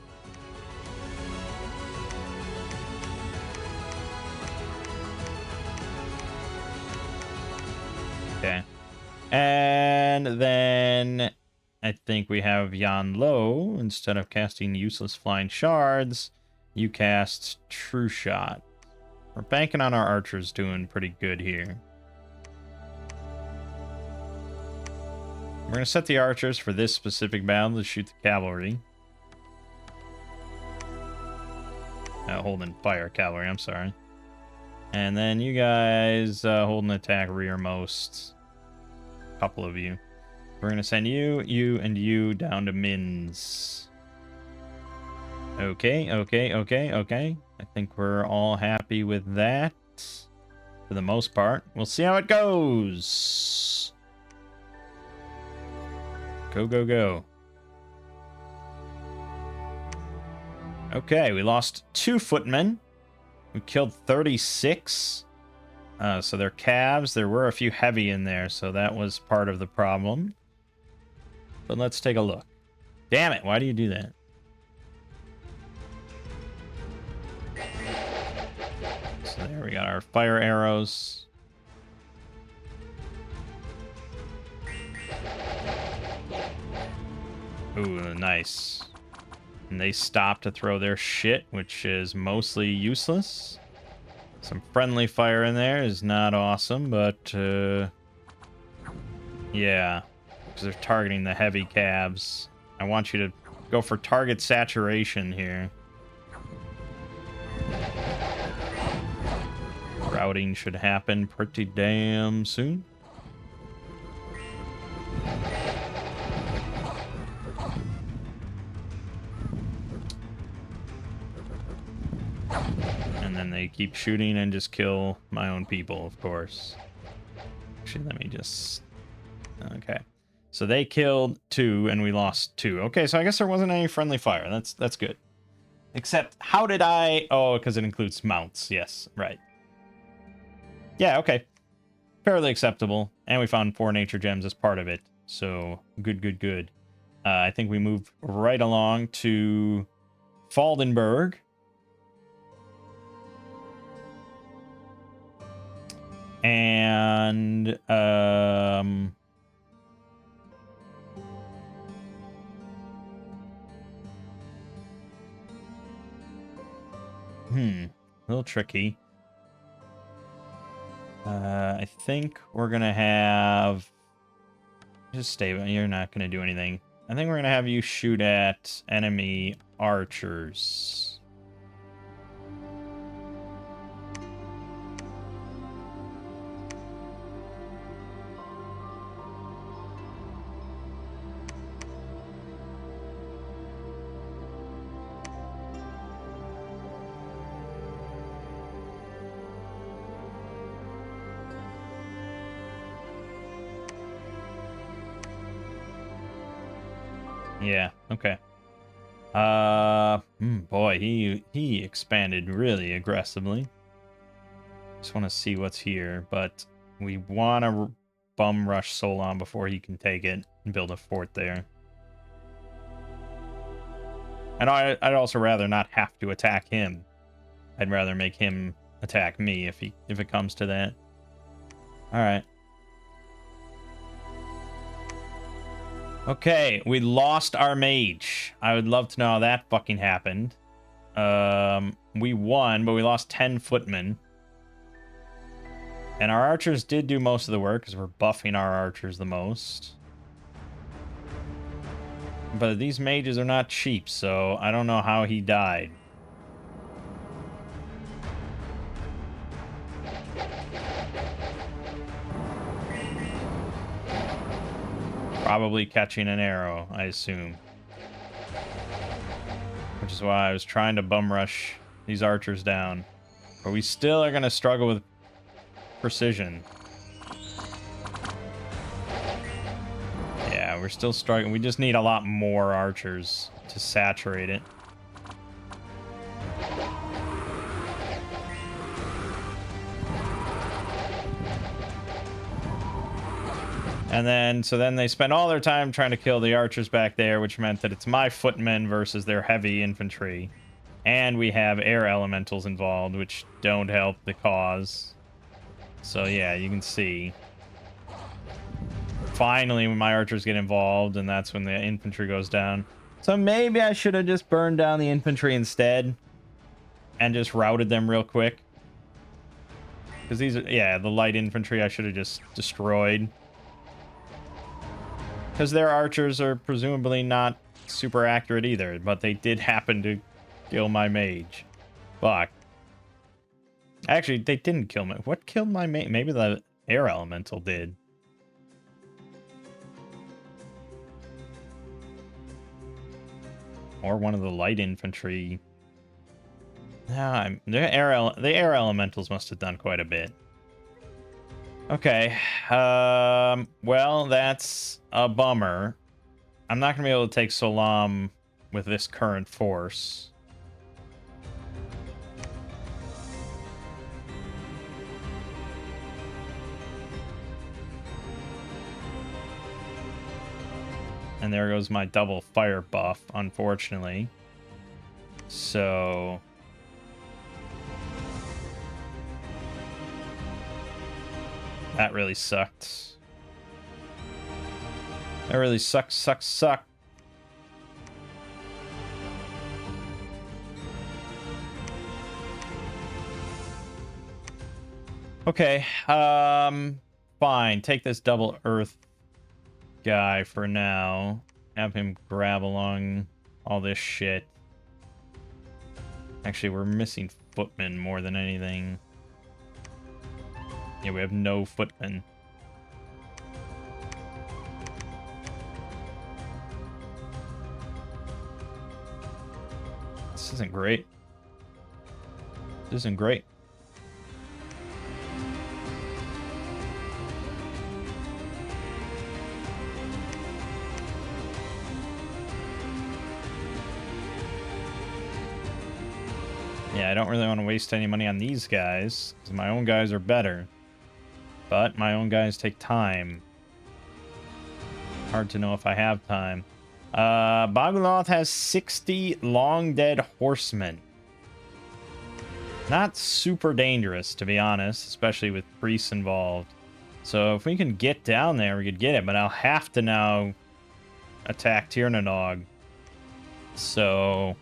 Okay. And then I think we have Yan Lo. Instead of casting useless flying shards, you cast True Shot. We're banking on our archers doing pretty good here. We're going to set the archers for this specific battle to shoot the cavalry. Holding fire cavalry, I'm sorry. And then you guys hold an attack rearmost. A couple of you. We're going to send you, and you down to Mins. Okay. I think we're all happy with that. For the most part. We'll see how it goes. Go, go, go. Okay, we lost 2 footmen. We killed 36. So they're calves. There were a few heavy in there, so that was part of the problem. But let's take a look. Damn it, why do you do that? So there we got our fire arrows. Ooh, nice. And they stop to throw their shit, which is mostly useless. Some friendly fire in there is not awesome, but yeah, because they're targeting the heavy calves. I want you to go for target saturation here. Routing should happen pretty damn soon. And then they keep shooting and just kill my own people, of course. Actually, let me just... Okay. So they killed 2 and we lost 2. Okay, so I guess there wasn't any friendly fire. That's good. Except, how did I... Oh, because it includes mounts. Yes, right. Yeah, okay. Fairly acceptable. And we found 4 nature gems as part of it. So, good. I think we move right along to Faldenberg. And a little tricky. I think we're gonna have just stay. You're not gonna do anything. I think we're gonna have you shoot at enemy archers. Yeah, okay. Boy, he expanded really aggressively. Just want to see what's here, but we want to bum rush Solon before he can take it and build a fort there. And I'd also rather not have to attack him. I'd rather make him attack me if it comes to that. All right. Okay, we lost our mage. I would love to know how that fucking happened. We won, but we lost 10 footmen. And our archers did do most of the work, because we're buffing our archers the most. But these mages are not cheap, so I don't know how he died. Probably catching an arrow, I assume. Which is why I was trying to bum rush these archers down. But we still are going to struggle with precision. Yeah, we're still struggling. We just need a lot more archers to saturate it. And then, so then they spend all their time trying to kill the archers back there, which meant that it's my footmen versus their heavy infantry. And we have air elementals involved, which don't help the cause. So yeah, you can see. Finally, when my archers get involved, and that's when the infantry goes down. So maybe I should have just burned down the infantry instead. And just routed them real quick. Because these are, yeah, the light infantry I should have just destroyed. Because their archers are presumably not super accurate either, but they did happen to kill my mage. Fuck. Actually, they didn't kill me. What killed my mage? Maybe the air elemental did. Or one of the light infantry. The air elementals must have done quite a bit. Okay. Well, that's a bummer. I'm not going to be able to take Solam with this current force. And there goes my double fire buff, unfortunately. So... that really sucked. That really sucks. Okay, fine. Take this double earth guy for now. Have him grab along all this shit. Actually, we're missing footmen more than anything. Yeah, we have no footmen. This isn't great. This isn't great. Yeah, I don't really want to waste any money on these guys, because my own guys are better. But my own guys take time. Hard to know if I have time. Baguloth has 60 long dead horsemen. Not super dangerous, to be honest, especially with priests involved. So if we can get down there, we could get it, but I'll have to now attack Tirnanog. So,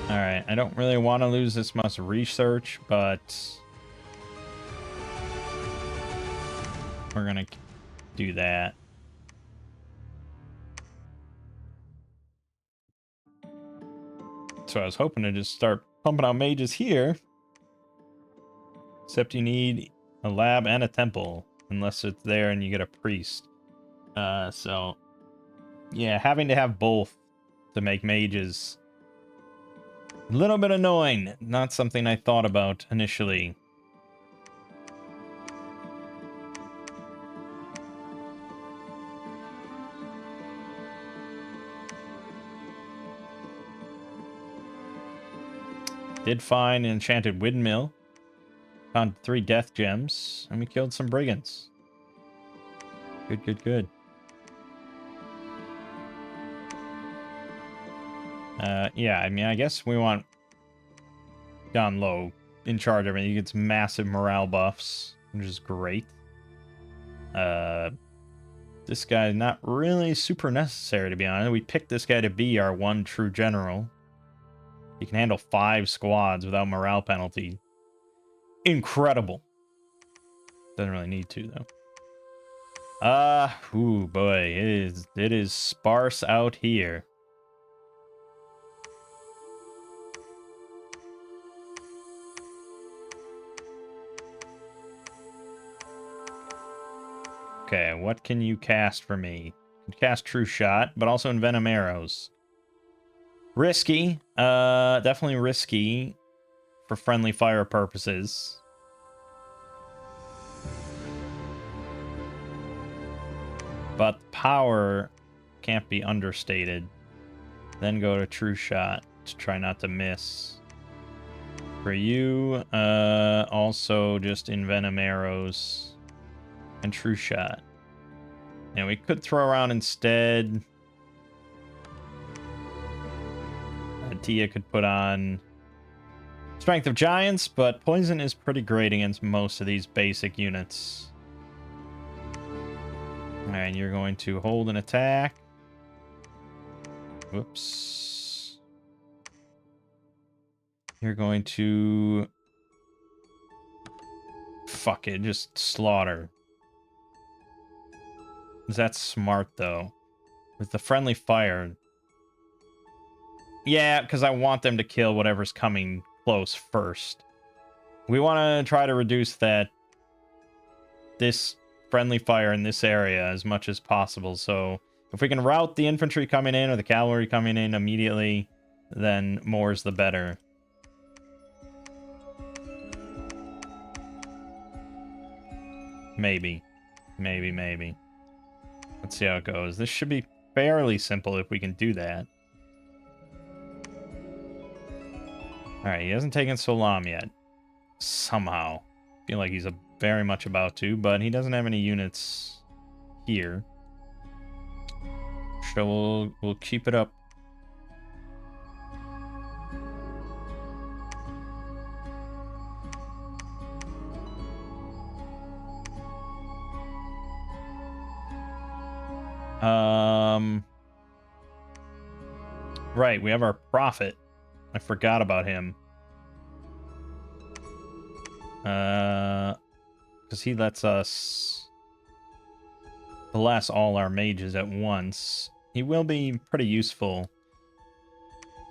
Alright, I don't really want to lose this much research, but we're gonna do that. So I was hoping to just start pumping out mages here. Except you need a lab and a temple, unless it's there and you get a priest. So yeah, having to have both to make mages. A little bit annoying. Not something I thought about initially. Did find an enchanted windmill. Found 3 death gems, and we killed some brigands. Good, good, good. Yeah, I mean, I guess we want Don Low in charge of it. He gets massive morale buffs, which is great. This guy's not really super necessary, to be honest. We picked this guy to be our one true general. He can handle 5 squads without morale penalty. Incredible. Doesn't really need to, though. Ooh, boy. It is sparse out here. Okay, what can you cast for me? You can cast True Shot, but also Envenom Arrows. Risky. Definitely risky for friendly fire purposes. But power can't be understated. Then go to True Shot to try not to miss. For you, also just Envenom Arrows and True Shot. And we could throw around instead. Tia could put on Strength of Giants, but Poison is pretty great against most of these basic units. Alright, you're going to hold an attack. Whoops. You're going to... Fuck it, just slaughter. That's smart, though. With the friendly fire... Yeah, because I want them to kill whatever's coming close first. We want to try to reduce this friendly fire in this area as much as possible. So if we can rout the infantry coming in or the cavalry coming in immediately, then more's the better. Maybe. Maybe. Let's see how it goes. This should be fairly simple if we can do that. Alright, he hasn't taken Solam yet. Somehow. Feel like he's very much about to, but he doesn't have any units here. So we'll keep it up. Right, we have our prophet. I forgot about him. Because he lets us bless all our mages at once. He will be pretty useful.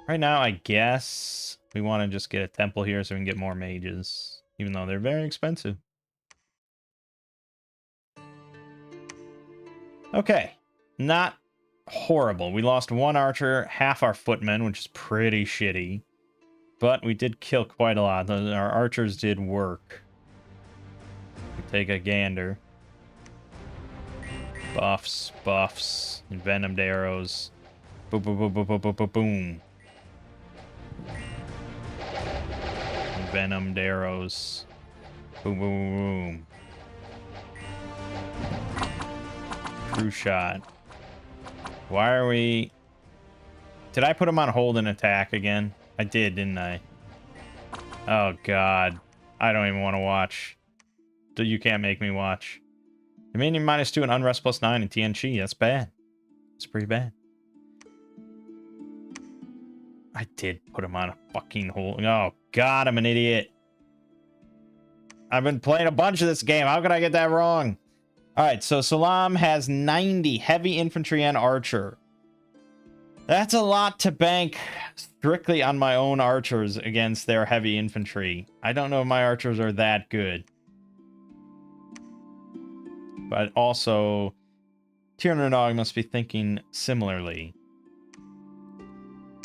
Right now, I guess we want to just get a temple here so we can get more mages, even though they're very expensive. Okay, not horrible. We lost 1 archer, half our footmen, which is pretty shitty. But we did kill quite a lot. Our archers did work. Take a gander. Buffs, envenomed arrows. Boom, boom, boom, boom, boom, boom, boom, boom. Envenomed arrows. Boom, boom, boom, boom. True shot. Why are we... Did I put him on hold and attack again? I did, didn't I? Oh, God. I don't even want to watch. You can't make me watch. Dominion -2 and Unrest +9 and TNG. That's bad. It's pretty bad. I did put him on a fucking hold. Oh, God, I'm an idiot. I've been playing a bunch of this game. How could I get that wrong? All right, so Salam has 90 heavy infantry and archer. That's a lot to bank strictly on my own archers against their heavy infantry. I don't know if my archers are that good. But also, Tyrannodog must be thinking similarly.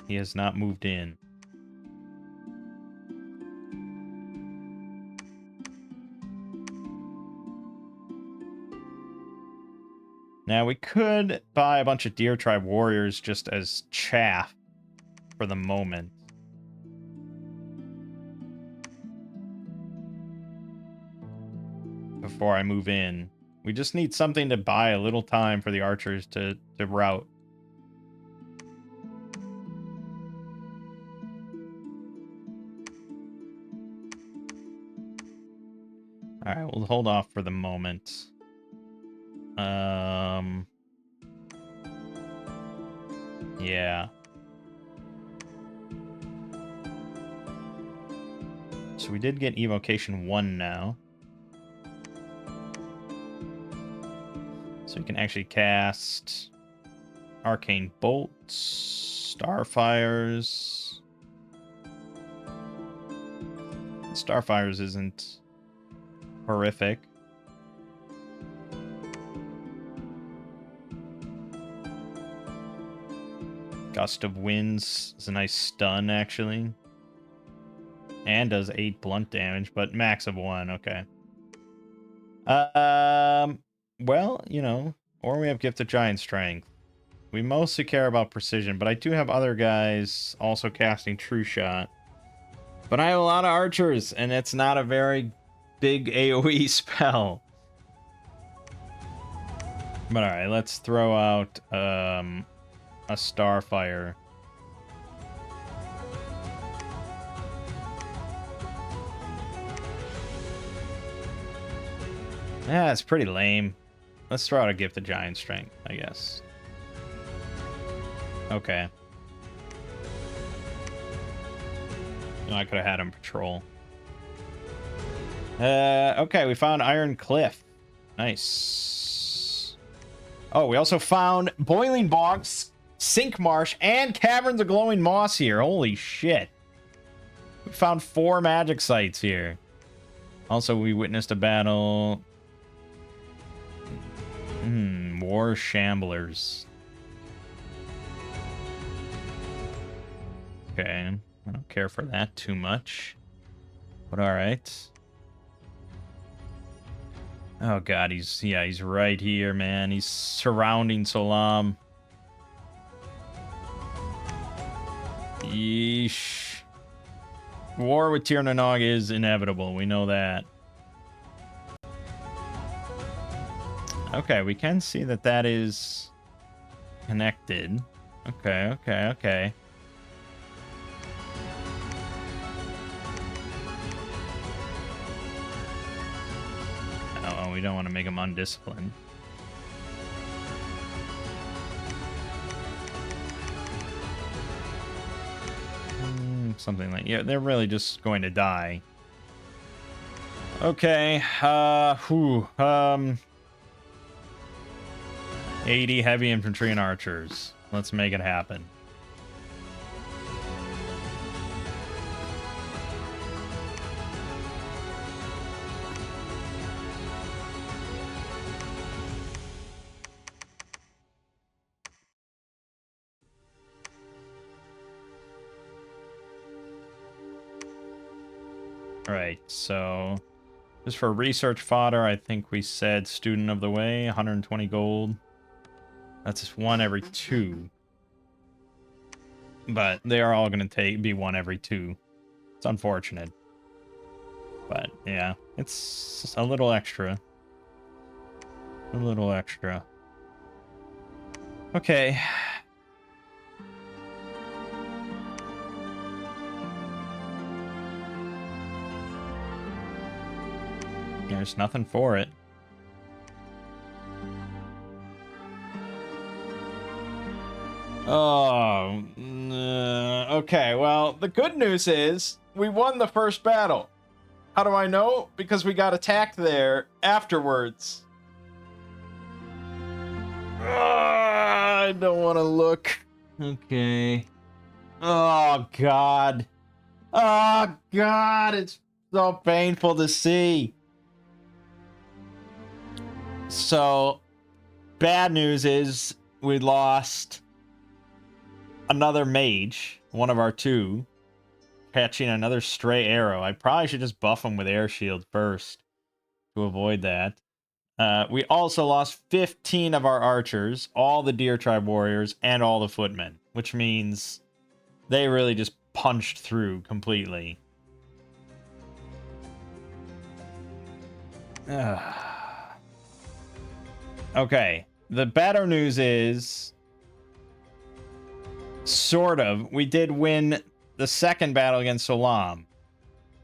He has not moved in. Now, we could buy a bunch of Deer Tribe warriors just as chaff for the moment. before I move in. We just need something to buy a little time for the archers to route. All right, we'll hold off for the moment. Yeah. So we did get evocation 1 now. So we can actually cast arcane bolts, starfires. Starfires isn't horrific. Gust of Winds is a nice stun, actually. And does 8 blunt damage, but max of 1, okay. Well, you know, or we have Gift of Giant Strength. We mostly care about precision, but I do have other guys also casting True Shot. But I have a lot of archers, and it's not a very big AoE spell. But alright, let's throw out a Starfire. Yeah, it's pretty lame. Let's throw out a Gift of Giant Strength, I guess. Okay. No, I could have had him patrol. Okay, we found Iron Cliff. Nice. Oh, we also found Boiling Bogs, Sink Marsh, and Caverns of Glowing Moss here. Holy shit. We found 4 magic sites here. Also, we witnessed a battle. War Shamblers. Okay. I don't care for that too much. But alright. Oh god, he's right here, man. He's surrounding Solam. Yeesh. War with Tir na Nog is inevitable. We know that. Okay, we can see that is connected. Okay. Oh, we don't want to make him undisciplined. Something like, yeah, they're really just going to die. Okay, 80 heavy infantry and archers. Let's make it happen. Alright, so just for research fodder, I think we said Student of the Way, 120 gold. That's just 1 every 2. But they are all going to be 1 every 2. It's unfortunate. But, yeah, it's a little extra. A little extra. Okay. There's nothing for it. Oh, okay. Well, the good news is we won the first battle. How do I know? Because we got attacked there afterwards. I don't want to look. Okay. Oh, God. Oh, God. It's so painful to see. So, bad news is we lost another mage, one of our 2, catching another stray arrow. I probably should just buff him with air shield first to avoid that. We also lost 15 of our archers, all the Deer Tribe warriors, and all the footmen, which means they really just punched through completely. Okay. The better news is, sort of, we did win the second battle against Solam.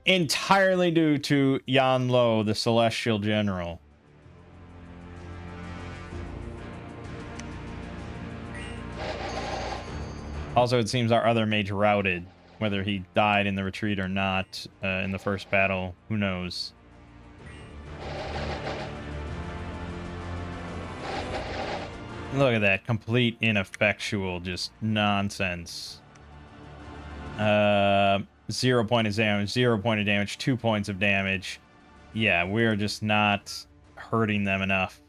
Entirely due to Yan Lo, the Celestial General. Also, it seems our other mage routed. Whether he died in the retreat or not in the first battle, who knows? Look at that. Complete ineffectual, just nonsense. 0 point of damage, 0 point of damage, 2 points of damage. Yeah, we're just not hurting them enough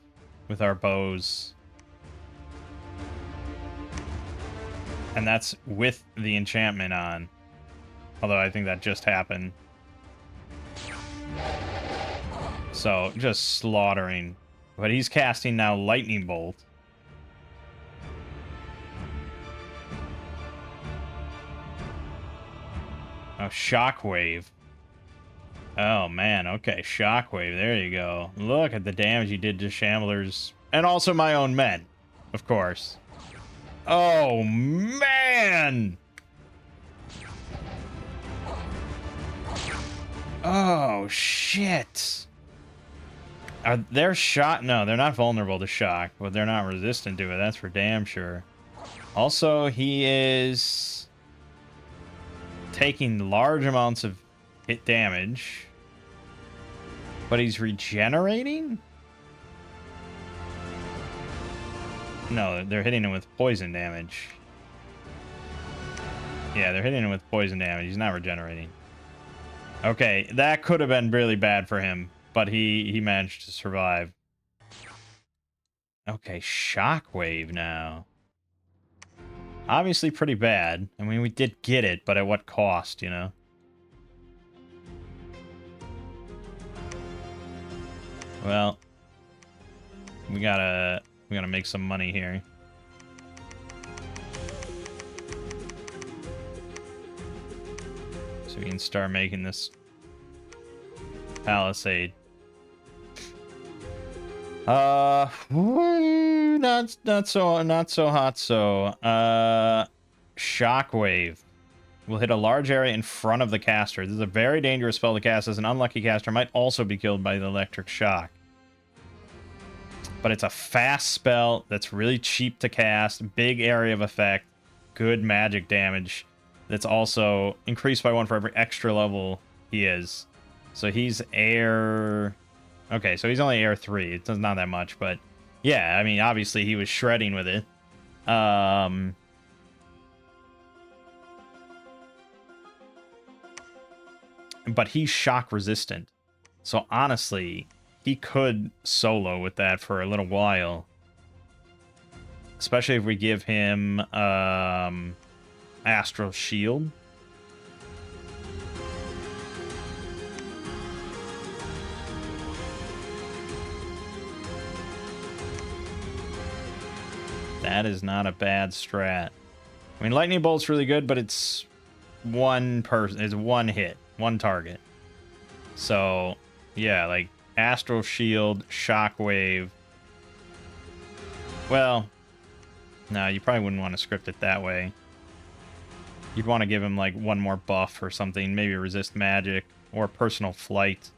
with our bows. And that's with the enchantment on. Although I think that just happened. So, just slaughtering. But he's casting now Lightning Bolt. Oh, Shockwave. Oh, man. Okay, Shockwave. There you go. Look at the damage he did to Shamblers. And also my own men, of course. Oh, man! Oh, shit. Are they shot? No, they're not vulnerable to shock, but they're not resistant to it. That's for damn sure. Also, he is taking large amounts of hit damage, but he's regenerating? No, they're hitting him with poison damage. Yeah, they're hitting him with poison damage. He's not regenerating. Okay, that could have been really bad for him, but he managed to survive. Okay, Shockwave now. Obviously pretty bad. I mean, we did get it, but at what cost, you know? Well, we gotta make some money here. So we can start making this palisade. Not so hot. So, Shockwave will hit a large area in front of the caster. This is a very dangerous spell to cast, as an unlucky caster might also be killed by the electric shock. But it's a fast spell that's really cheap to cast, big area of effect, good magic damage. That's also increased by 1 for every extra level he is. So he's air. Okay, so he's only air 3. It's not that much, but yeah, I mean, obviously he was shredding with it. But he's shock resistant. So honestly, he could solo with that for a little while. Especially if we give him Astral Shield. That is not a bad strat. I mean, Lightning Bolt's really good, but it's one hit, one target. So, yeah, like Astral Shield, Shockwave. Well, no, you probably wouldn't want to script it that way. You'd want to give him like one more buff or something, maybe resist magic or personal flight.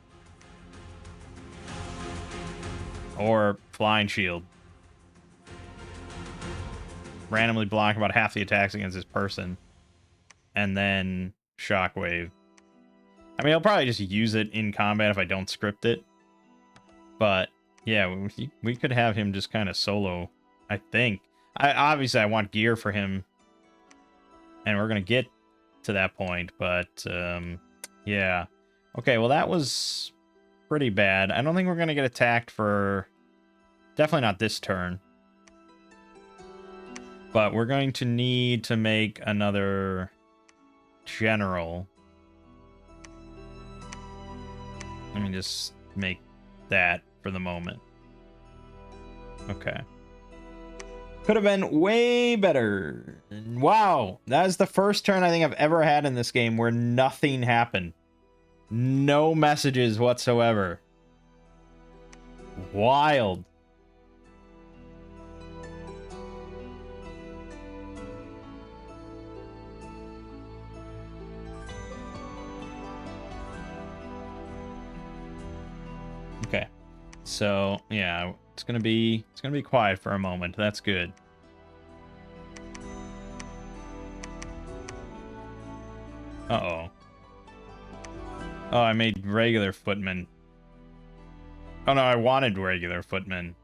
Or Flying Shield. Randomly block about half the attacks against this person. And then Shockwave. I mean, I'll probably just use it in combat if I don't script it. But, yeah, we could have him just kind of solo, I think. Obviously, I want gear for him. And we're going to get to that point, but, yeah. Okay, well, that was pretty bad. I don't think we're going to get attacked for... Definitely not this turn. But we're going to need to make another general. Let me just make that for the moment. Okay. Could have been way better. Wow. That is the first turn I think I've ever had in this game where nothing happened. No messages whatsoever. Wild. So yeah, it's gonna be quiet for a moment. That's good. Uh-oh. Oh, I made regular footmen. Oh no, I wanted regular footmen.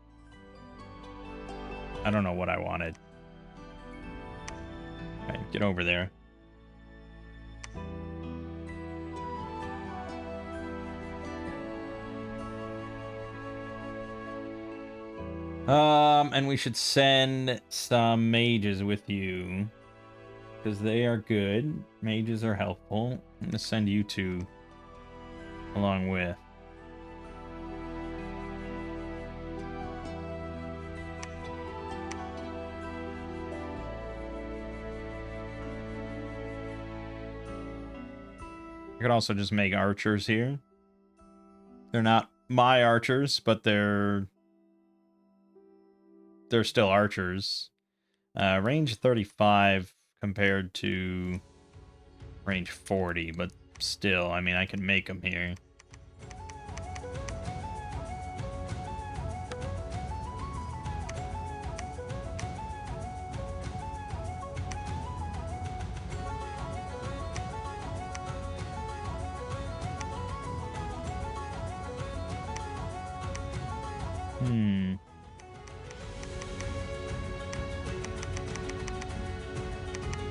I don't know what I wanted. Okay, get over there. And we should send some mages with you. Because they are good. Mages are helpful. I'm gonna send you two along with. I could also just make archers here. They're not my archers, but they're still archers. Range 35 compared to range 40, but still, I mean, I can make them here.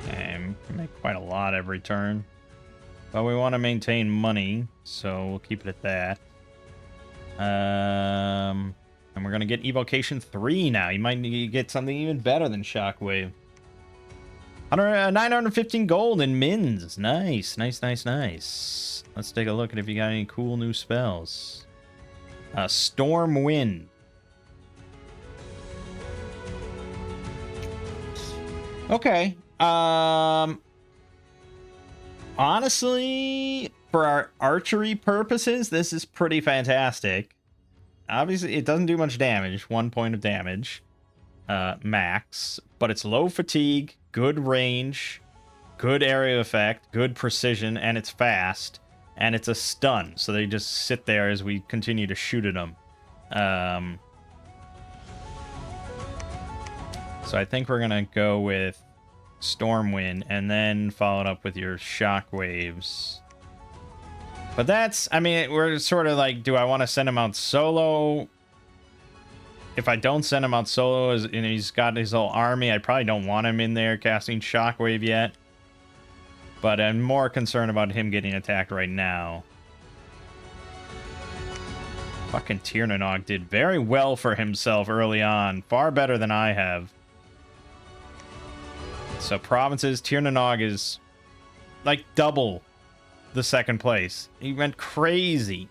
Okay, make quite a lot every turn. But we want to maintain money, so we'll keep it at that. And we're going to get Evocation 3 now. You might get something even better than Shockwave. 915 gold in mins. Nice, nice, nice, nice. Let's take a look at if you got any cool new spells. Storm Wind. Okay. Honestly, for our archery purposes, this is pretty fantastic. Obviously, it doesn't do much damage. 1 point of damage. Max. But it's low fatigue, good range, good area effect, good precision, and it's fast. And it's a stun, so they just sit there as we continue to shoot at them. So I think we're going to go with Stormwind, and then follow it up with your Shockwaves. But that's, I mean, we're sort of like, do I want to send him out solo? If I don't send him out solo, and he's got his whole army, I probably don't want him in there casting Shockwave yet. But I'm more concerned about him getting attacked right now. Fucking Tiernanog did very well for himself early on. Far better than I have. So provinces, Tiernanog is like double the second place. He went crazy.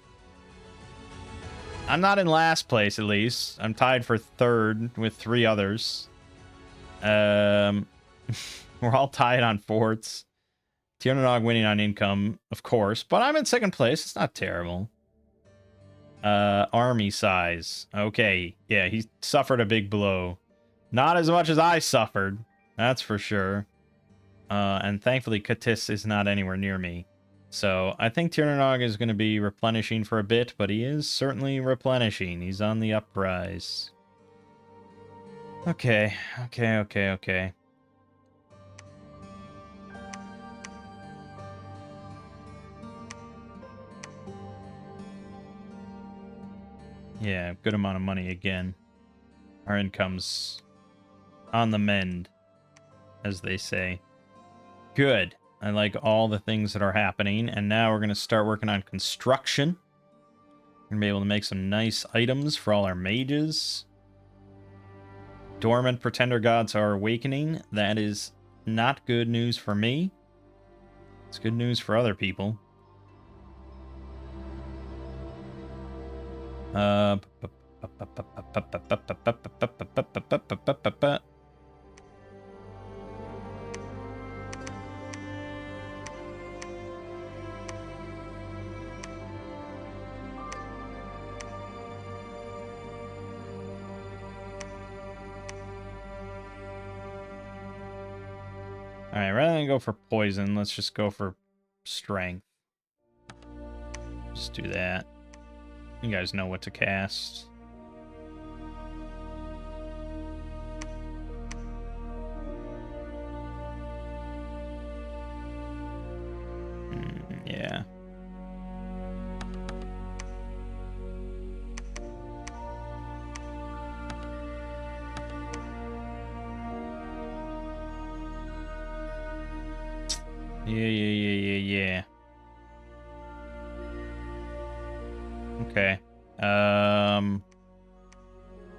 I'm not in last place, at least. I'm tied for third with 3 others. We're all tied on forts. Tiernanog winning on income, of course. But I'm in second place. It's not terrible. Army size. Okay. Yeah, he suffered a big blow. Not as much as I suffered. That's for sure. And thankfully, Katis is not anywhere near me. So I think Tiernanog is going to be replenishing for a bit, but he is certainly replenishing. He's on the uprise. Okay. Yeah, good amount of money again. Our income's on the mend, as they say. Good. I like all the things that are happening. And now we're going to start working on construction. We're going to be able to make some nice items for all our mages. Dormant pretender gods are awakening. That is not good news for me. It's good news for other people. Alright, rather than go for poison, let's just go for strength. Just do that. You guys know what to cast. Yeah. Yeah. Okay. I'll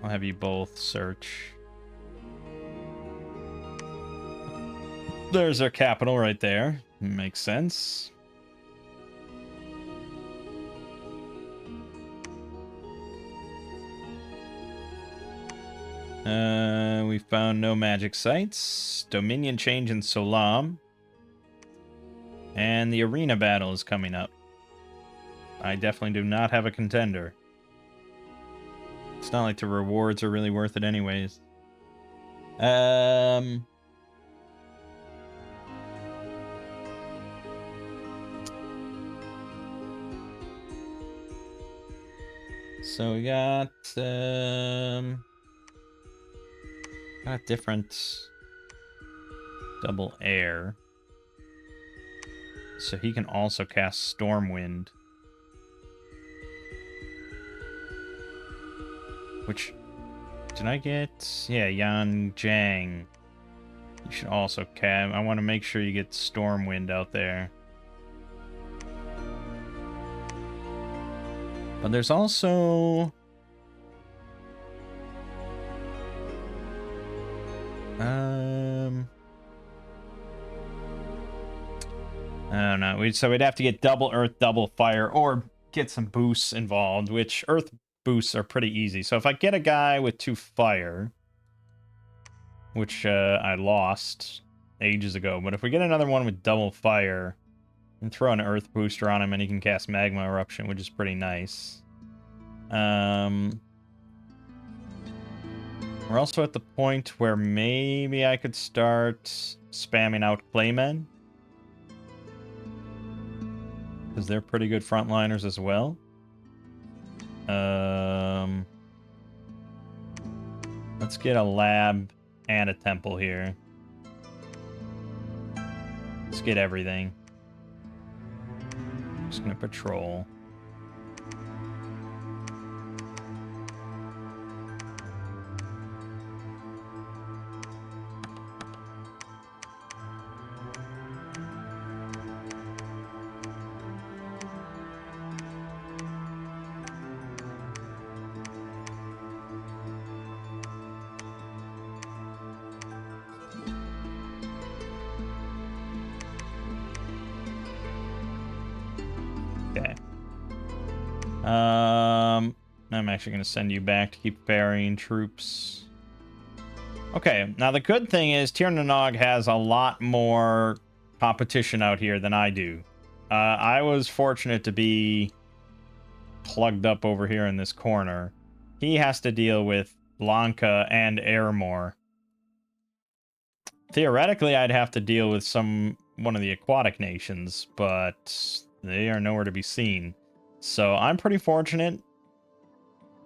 have you both search. There's our capital right there. Makes sense. We found no magic sites. Dominion change in Solam. And the arena battle is coming up. I definitely do not have a contender. It's not like the rewards are really worth it anyways. So we got different double air. So he can also cast Stormwind. Which, did I get? Yeah, Yan Jang. You should also cast. I want to make sure you get Stormwind out there. But there's also... I don't know. So we'd have to get double earth, double fire, or get some boosts involved, which earth boosts are pretty easy. So if I get a guy with 2 fire, which I lost ages ago, but if we get another one with double fire and throw an earth booster on him and he can cast magma eruption, which is pretty nice. We're also at the point where maybe I could start spamming out Claymen, because they're pretty good frontliners as well. Let's get a lab and a temple here. Let's get everything. Just gonna patrol. I'm actually going to send you back to keep ferrying troops. Okay, now the good thing is Tir na Nog has a lot more competition out here than I do. I was fortunate to be plugged up over here in this corner. He has to deal with Lanka and Airmore. Theoretically, I'd have to deal with one of the aquatic nations, but they are nowhere to be seen. So I'm pretty fortunate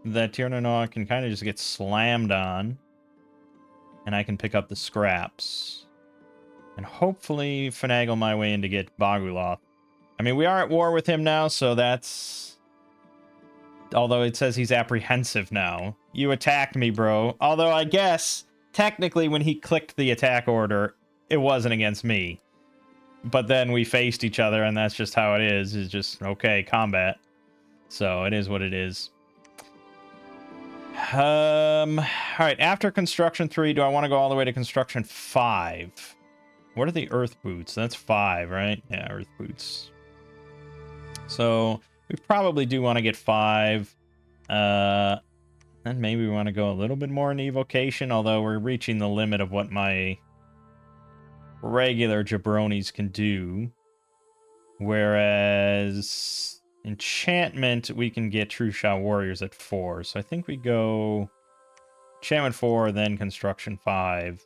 that Tir na Nog can kind of just get slammed on, and I can pick up the scraps. And hopefully finagle my way in to get Baguloth. I mean, we are at war with him now, so that's... Although it says he's apprehensive now. You attacked me, bro. Although I guess, technically, when he clicked the attack order, it wasn't against me. But then we faced each other, and that's just how it is. It's just, okay, combat. So it is what it is. Alright, after construction 3, do I want to go all the way to construction 5? What are the earth boots? That's 5, right? Yeah, earth boots. So we probably do want to get 5. And maybe we want to go a little bit more in evocation, although we're reaching the limit of what my regular jabronis can do. Whereas enchantment, we can get True Shot Warriors at 4. So I think we go enchantment 4, then construction 5,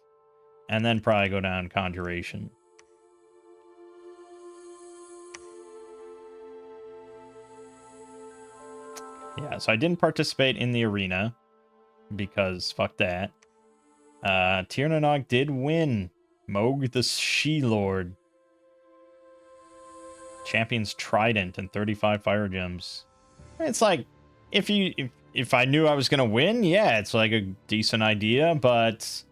and then probably go down conjuration. Yeah, so I didn't participate in the arena because fuck that. Tiernanog did win. Mangg the She-Lord. Champion's Trident and 35 fire gems. It's like, if I knew I was gonna win, yeah, it's like a decent idea, but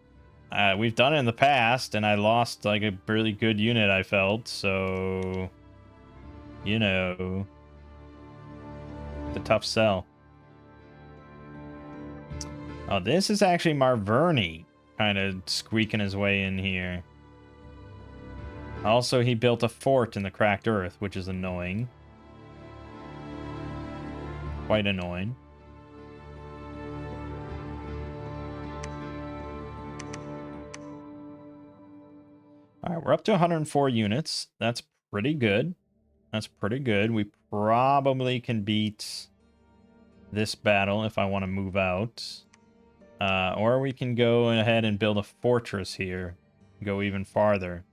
we've done it in the past, and I lost like a really good unit, I felt, so you know, it's a tough sell. Oh, this is actually Marverni kind of squeaking his way in here. Also, he built a fort in the cracked earth, which is annoying. Quite annoying. All right, we're up to 104 units. That's pretty good. That's pretty good. We probably can beat this battle if I want to move out. Or we can go ahead and build a fortress here. Go even farther.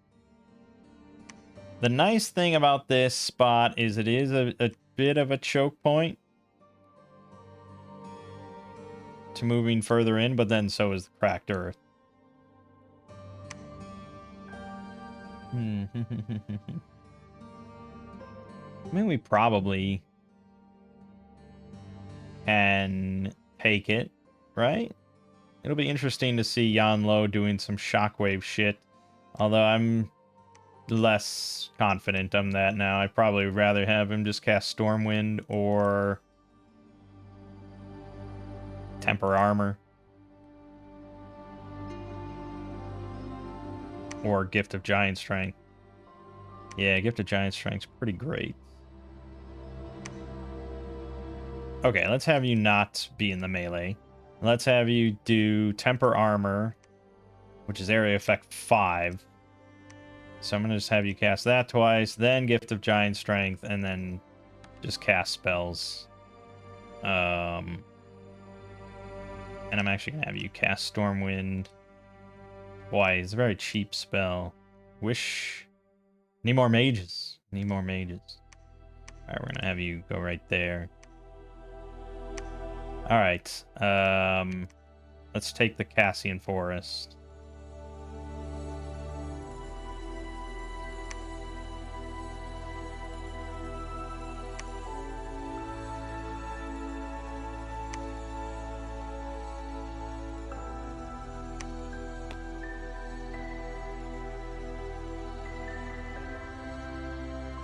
The nice thing about this spot is it is a bit of a choke point to moving further in, but then so is the cracked earth. I mean, we probably can take it, right? It'll be interesting to see Yan Lo doing some shockwave shit. Although I'm less confident on that now. I'd probably rather have him just cast Stormwind or Temper Armor. Or Gift of Giant Strength. Yeah, Gift of Giant Strength's pretty great. Okay, let's have you not be in the melee. Let's have you do Temper Armor, which is area effect 5. So I'm going to just have you cast that twice, then Gift of Giant Strength, and then just cast spells. And I'm actually going to have you cast Stormwind. Boy, it's a very cheap spell. Wish... Need more mages. Need more mages. Alright, we're going to have you go right there. Alright. Let's take the Cassian Forest.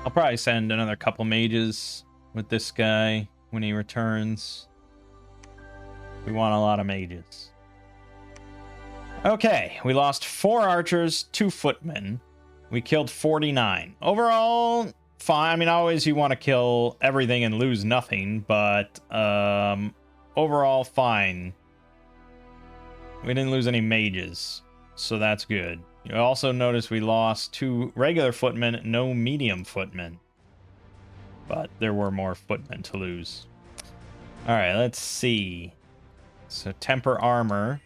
I'll probably send another couple mages with this guy when he returns. We want a lot of mages. Okay, we lost 4 archers, 2 footmen. We killed 49. Overall, fine. I mean, always you want to kill everything and lose nothing, but overall, fine. We didn't lose any mages, so that's good. You also notice we lost 2 regular footmen, no medium footmen. But there were more footmen to lose. Alright, let's see. So, Temper Armor.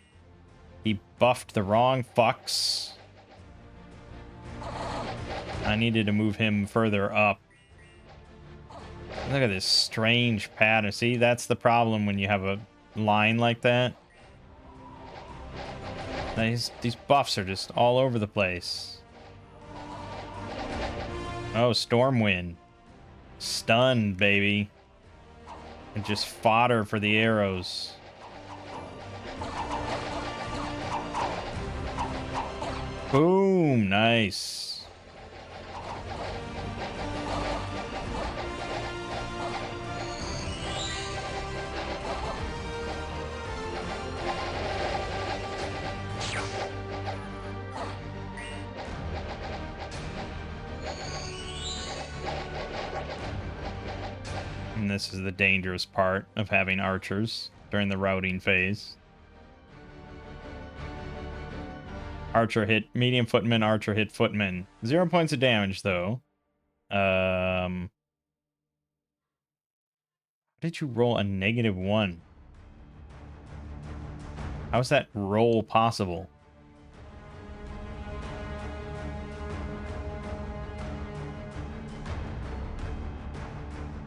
He buffed the wrong fucks. I needed to move him further up. Look at this strange pattern. See, that's the problem when you have a line like that. These buffs are just all over the place. Oh, Stormwind. Stunned, baby. And just fodder for the arrows. Boom! Nice. And this is the dangerous part of having archers during the routing phase. Archer hit medium footman, archer hit footman. 0 points of damage, though. How did you roll a -1? How is that roll possible?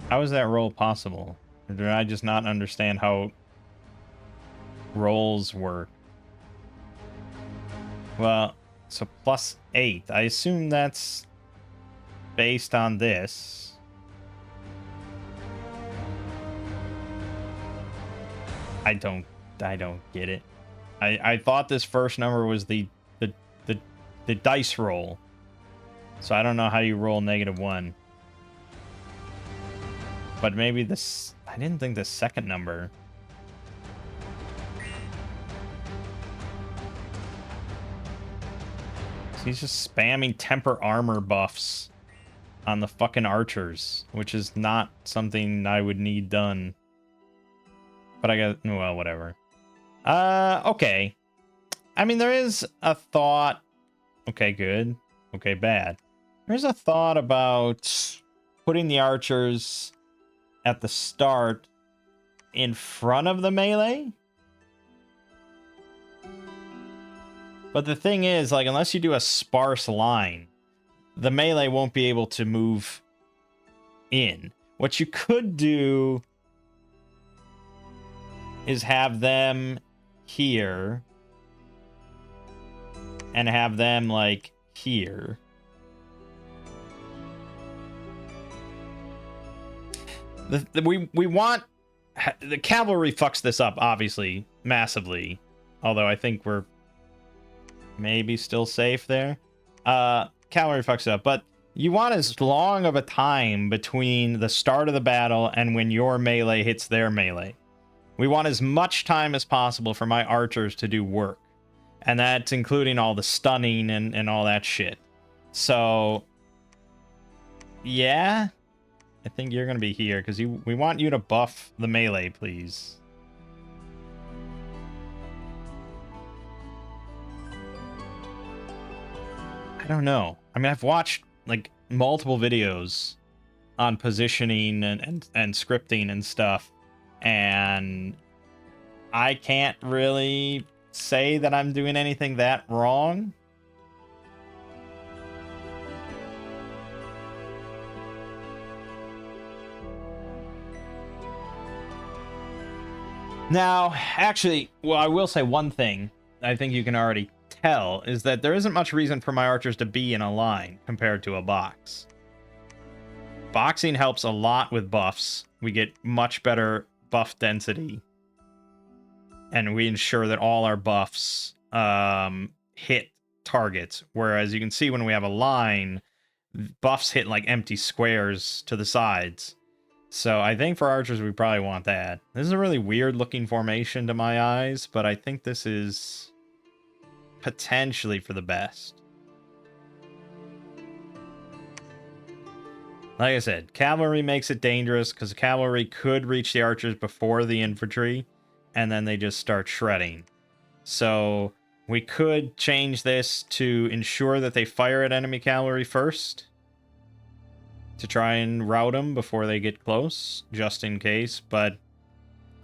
How is that roll possible? Or do I just not understand how rolls work? Well, so +8. I assume that's based on this. I don't get it. I thought this first number was the dice roll. So I don't know how you roll -1. But maybe this... I didn't think the second number... So he's just spamming temper armor buffs on the fucking archers, which is not something I would need done. But I got... Well, whatever. Okay. I mean, there is a thought... Okay, good. Okay, bad. There's a thought about putting the archers at the start in front of the melee. But the thing is, like, unless you do a sparse line, the melee won't be able to move in. What you could do is have them here and have them, like, here. We want... The cavalry fucks this up, obviously, massively. Although I think we're maybe still safe there. Cavalry fucks it up, but you want as long of a time between the start of the battle and when your melee hits their melee. We want as much time as possible for my archers to do work. And that's including all the stunning and all that shit. So, yeah, I think you're going to be here because we want you to buff the melee, please. I don't know. I mean, I've watched like multiple videos on positioning and scripting and stuff, and I can't really say that I'm doing anything that wrong. Now, actually, well, I will say one thing I think you can already tell is that there isn't much reason for my archers to be in a line compared to a box. Boxing helps a lot with buffs. We get much better buff density. And we ensure that all our buffs hit targets. Whereas you can see when we have a line, buffs hit like empty squares to the sides. So I think for archers, we probably want that. This is a really weird looking formation to my eyes, but I think this is potentially for the best. Like I said, cavalry makes it dangerous because cavalry could reach the archers before the infantry, and then they just start shredding. So we could change this to ensure that they fire at enemy cavalry first, to try and rout them before they get close, just in case. But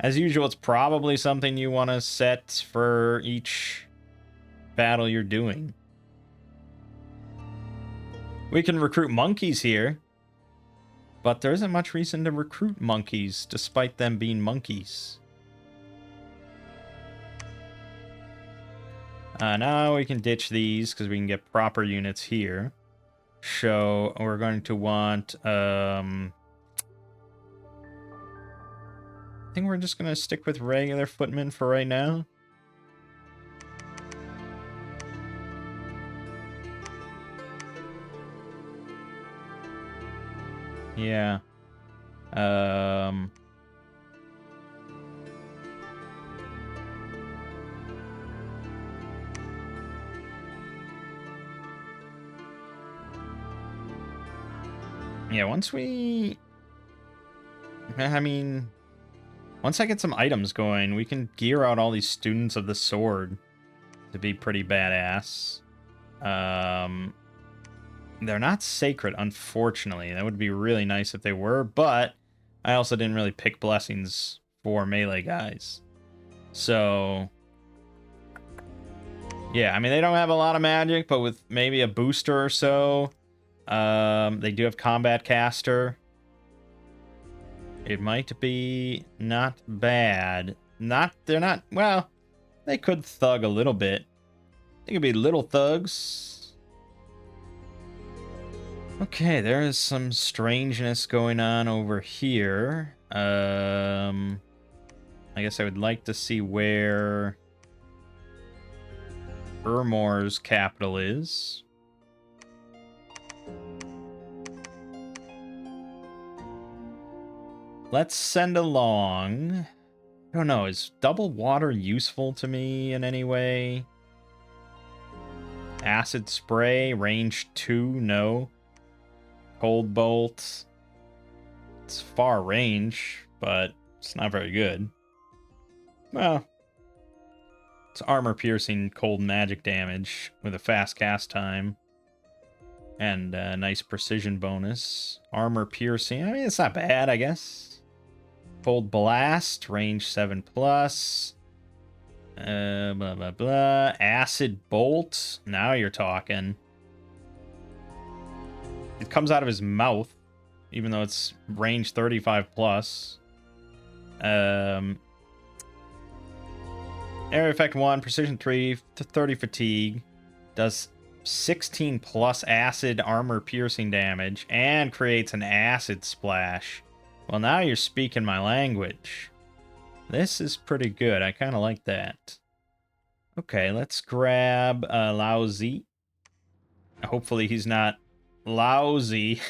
as usual, it's probably something you want to set for each battle you're doing. We can recruit monkeys here, but there isn't much reason to recruit monkeys, despite them being monkeys. Now we can ditch these, because we can get proper units here. So we're going to want... I think we're just going to stick with regular footmen for right now. Yeah. Yeah, once we... I mean... Once I get some items going, we can gear out all these students of the sword to be pretty badass. They're not sacred, unfortunately. That would be really nice if they were, but I also didn't really pick blessings for melee guys. So... yeah, I mean, they don't have a lot of magic, but with maybe a booster or so... they do have combat caster. It might be not bad. They're not, well, they could thug a little bit. They could be little thugs. Okay, there is some strangeness going on over here. I guess I would like to see where Ermor's capital is. Let's send along. I don't know, is double water useful to me in any way? Acid spray, range 2, no. Cold bolt. It's far range, but it's not very good. Well, it's armor piercing cold magic damage with a fast cast time. And a nice precision bonus. Armor piercing, I mean, it's not bad, I guess. Cold blast, range 7 plus. Blah, blah, blah. Acid bolt. Now you're talking. It comes out of his mouth, even though it's range 35 plus. Area effect 1, precision 3, to 30 fatigue. Does 16 plus acid armor piercing damage and creates an acid splash. Well, now you're speaking my language. This is pretty good. I kind of like that. Okay, let's grab Lousy. Hopefully he's not lousy.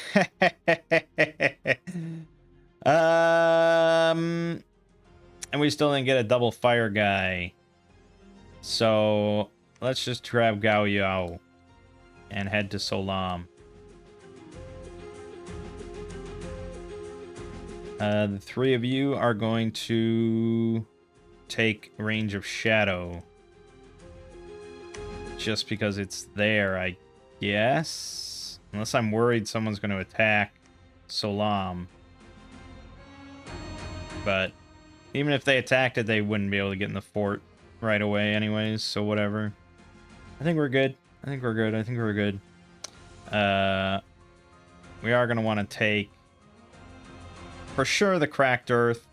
And we still didn't get a double fire guy. So let's just grab Gao Yao and head to Solam. The three of you are going to take range of shadow. Just because it's there, I guess. Unless I'm worried someone's going to attack Solam. But even if they attacked it, they wouldn't be able to get in the fort right away anyways, so whatever. I think we're good. I think we're good. We are going to want to take, for sure, the Cracked Earth.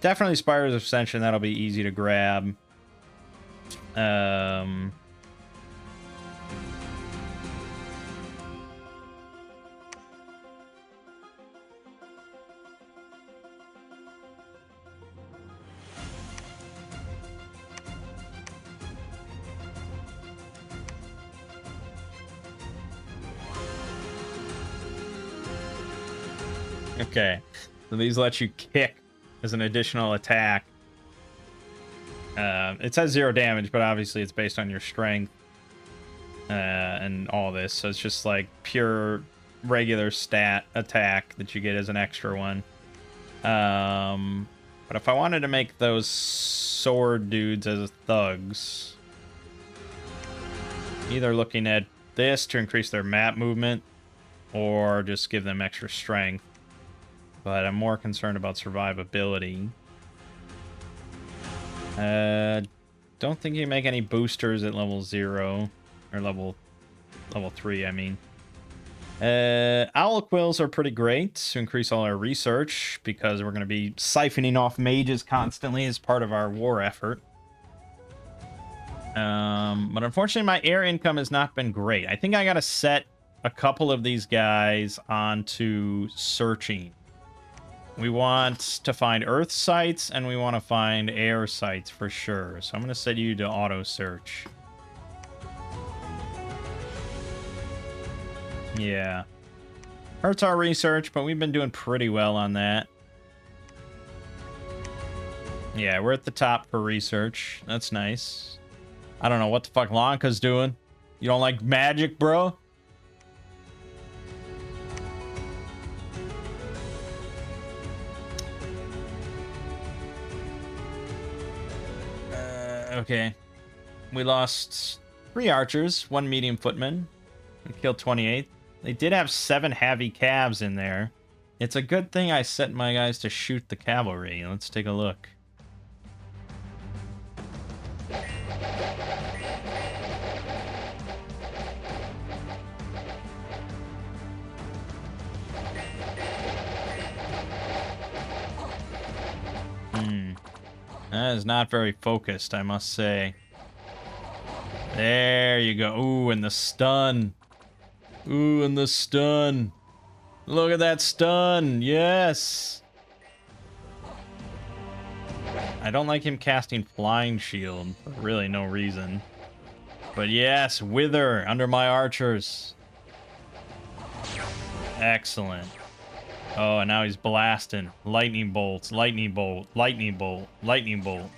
Definitely Spires of Ascension. That'll be easy to grab. Okay, so these let you kick as an additional attack. It says 0 damage, but obviously it's based on your strength and all this. So it's just like pure regular stat attack that you get as an extra one. But if I wanted to make those sword dudes as thugs, either looking at this to increase their map movement or just give them extra strength. But I'm more concerned about survivability. Don't think you can make any boosters at level 0. Or level 3, I mean. Owl Quills are pretty great to increase all our research, because we're going to be siphoning off mages constantly as part of our war effort. But unfortunately, my air income has not been great. I think I got to set a couple of these guys onto searching. We want to find earth sites, and we want to find air sites for sure. So I'm going to set you to auto search. Yeah. Hurts our research, but we've been doing pretty well on that. Yeah, we're at the top for research. That's nice. I don't know what the fuck Lanka's doing. You don't like magic, bro? Okay. We lost 3 archers, 1 medium footman. We killed 28. They did have 7 heavy calves in there. It's a good thing I set my guys to shoot the cavalry. Let's take a look. That is not very focused, I must say. There you go. Ooh, and the stun. Ooh, and the stun. Look at that stun. Yes. I don't like him casting Flying Shield for really no reason. But yes, Wither under my archers. Excellent. Oh, and now he's blasting. Lightning bolts, lightning bolt, lightning bolt, lightning bolt.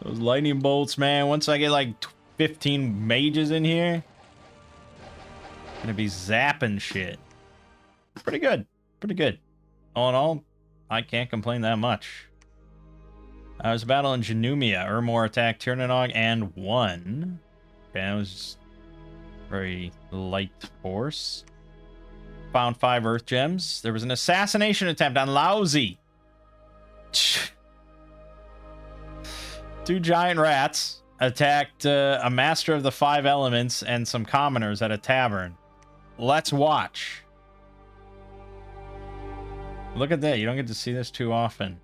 Those lightning bolts, man. Once I get like 15 mages in here, I'm gonna be zapping shit. Pretty good. Pretty good. All in all, I can't complain that much. I was battling Janumia. Urmor attacked Tiernanog and won. Okay, that was very light force. Found 5 Earth Gems. There was an assassination attempt on Lousy. 2 giant rats attacked a master of the 5 elements and some commoners at a tavern. Let's watch. Look at that. You don't get to see this too often.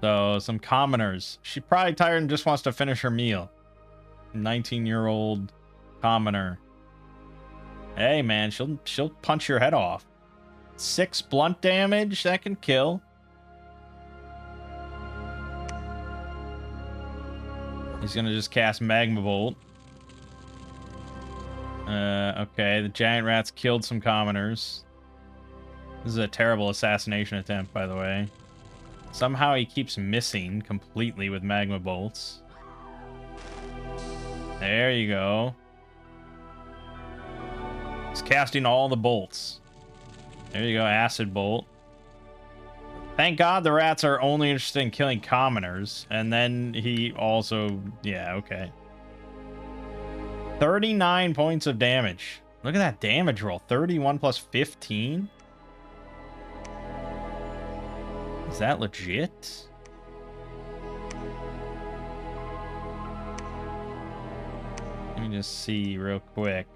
So, some commoners. She's probably tired and just wants to finish her meal. 19-year-old commoner. Hey, man, she'll punch your head off. 6 blunt damage. That can kill. He's gonna just cast Magma Bolt. Okay, the giant rats killed some commoners. This is a terrible assassination attempt, by the way. Somehow he keeps missing completely with Magma Bolts. There you go. He's casting all the bolts. There you go, Acid Bolt. Thank God the rats are only interested in killing commoners. And then he also... Yeah, okay. 39 points of damage. Look at that damage roll. 31 plus 15? Is that legit? Let me just see real quick.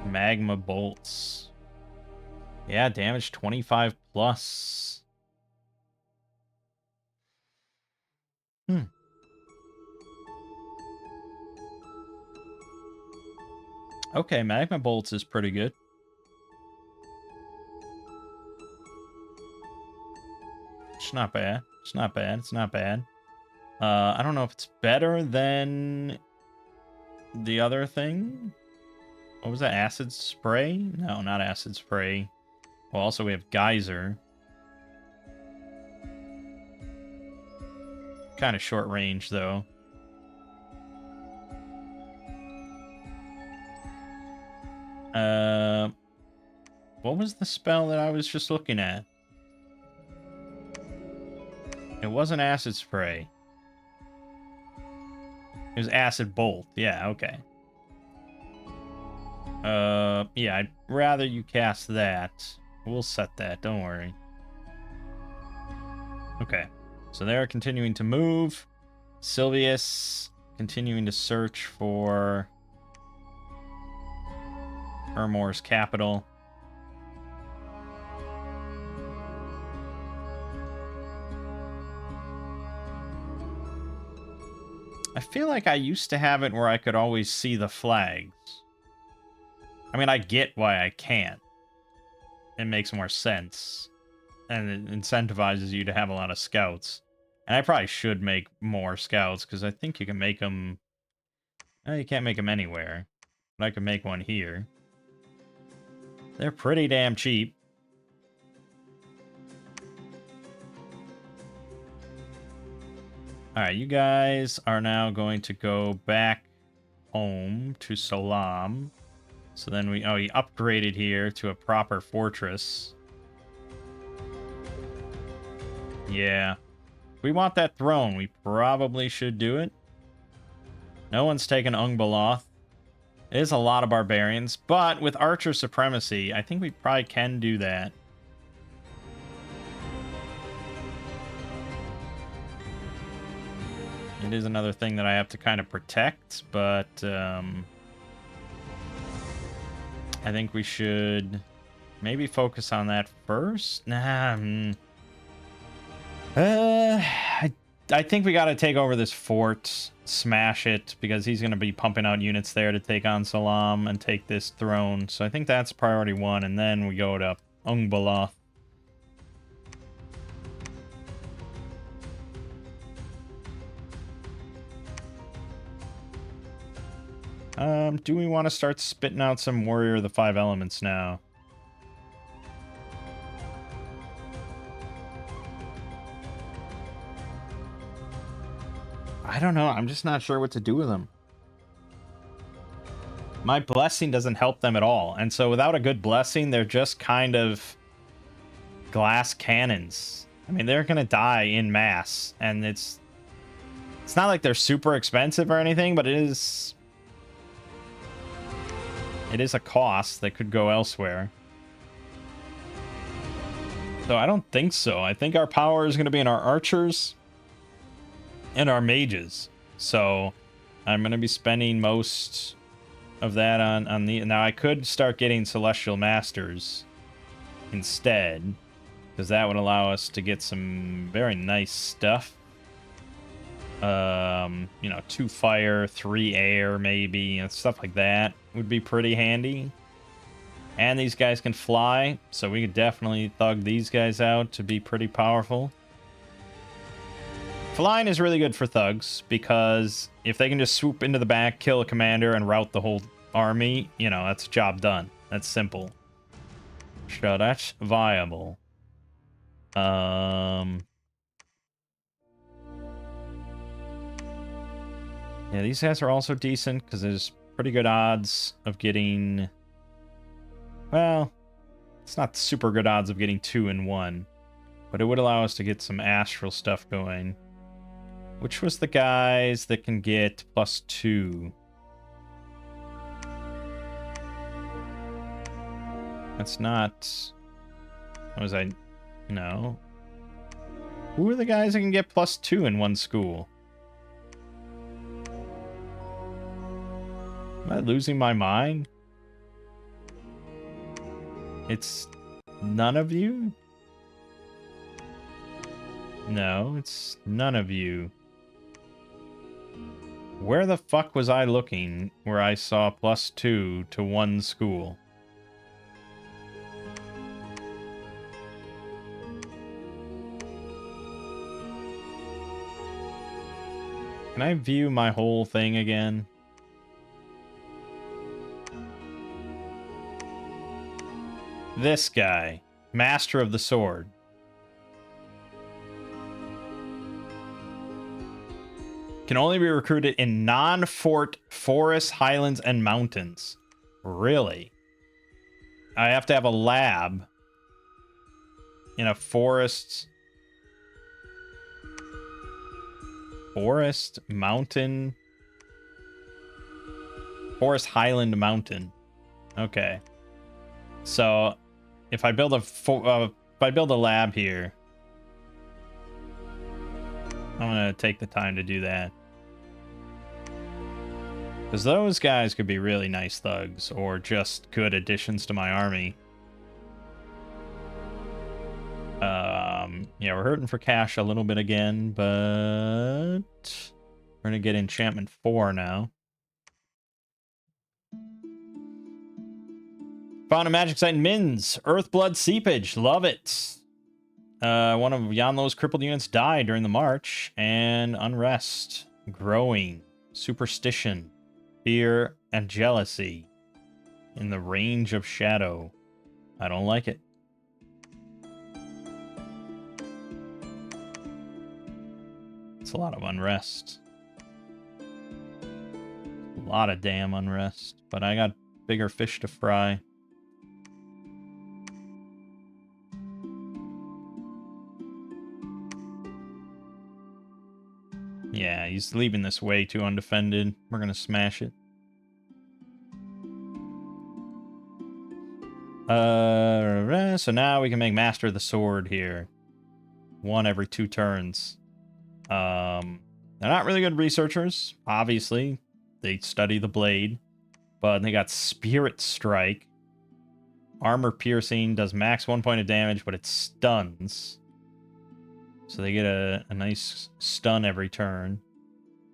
Magma bolts. Yeah, damage 25 plus. Okay, magma bolts is pretty good. It's not bad. It's not bad. It's not bad. I don't know if it's better than the other thing. What was that? Acid spray? No, not acid spray. Well, also we have geyser. Kind of short range, though. What was the spell that I was just looking at? It wasn't acid spray. It was acid bolt. Yeah, okay. Yeah, I'd rather you cast that. We'll set that, don't worry. Okay. So they're continuing to move. Sylvius continuing to search for Urmor's capital. I feel like I used to have it where I could always see the flags. I mean, I get why I can't. It makes more sense. And it incentivizes you to have a lot of scouts. And I probably should make more scouts, because I think you can make them... you can't make them anywhere. But I could make one here. They're pretty damn cheap. Alright, you guys are now going to go back home to Salam. So then we... Oh, he upgraded here to a proper fortress. Yeah. If we want that throne, we probably should do it. No one's taken Ungbaloth. It is a lot of barbarians, but with archer supremacy, I think we probably can do that. It is another thing that I have to kind of protect, but I think we should maybe focus on that first. Nah. I think we got to take over this fort, smash it, because he's going to be pumping out units there to take on Salam and take this throne. So I think that's priority 1, and then we go to Ungbaloth. Do we want to start spitting out some Warrior of the 5 Elements now? I don't know. I'm just not sure what to do with them. My blessing doesn't help them at all. And so without a good blessing, they're just kind of glass cannons. I mean, they're going to die in mass. And it's not like they're super expensive or anything, but it is a cost that could go elsewhere. So I don't think so. I think our power is going to be in our archers and our mages. So I'm going to be spending most of that on the... Now, I could start getting Celestial Masters instead, because that would allow us to get some very nice stuff. You know, 2 fire, 3 air, maybe, you know, stuff like that would be pretty handy. And these guys can fly, so we could definitely thug these guys out to be pretty powerful. Flying is really good for thugs, because if they can just swoop into the back, kill a commander, and rout the whole army, you know, that's a job done. That's simple. So that's viable. Yeah, these guys are also decent, because there's pretty good odds of getting... Well, it's not super good odds of getting 2 in 1. But it would allow us to get some astral stuff going. Which was the guys that can get +2? That's not... What was I... No. Who are the guys that can get +2 in one school? Am I losing my mind? It's none of you? No, it's none of you. Where the fuck was I looking where I saw +2 to one school? Can I view my whole thing again? This guy, Master of the Sword. Can only be recruited in non-fort forests, highlands, and mountains. Really? I have to have a lab in a forest, mountain, forest, highland, mountain. Okay. So if I build a lab here, I'm gonna take the time to do that. Because those guys could be really nice thugs, or just good additions to my army. Yeah, we're hurting for cash a little bit again, but we're gonna get enchantment 4 now. Found a magic site in Mins. Earthblood Seepage. Love it. One of Yanlo's crippled units died during the march. And unrest. Growing. Superstition. Fear and jealousy. In the range of shadow. I don't like it. It's a lot of unrest. A lot of damn unrest. But I got bigger fish to fry. Yeah, he's leaving this way too undefended. We're gonna smash it. So now we can make Master of the Sword here. 1 every 2 turns. They're not really good researchers, obviously. They study the blade. But they got Spirit Strike. Armor piercing, does max 1 point of damage, but it stuns. So they get a nice stun every turn.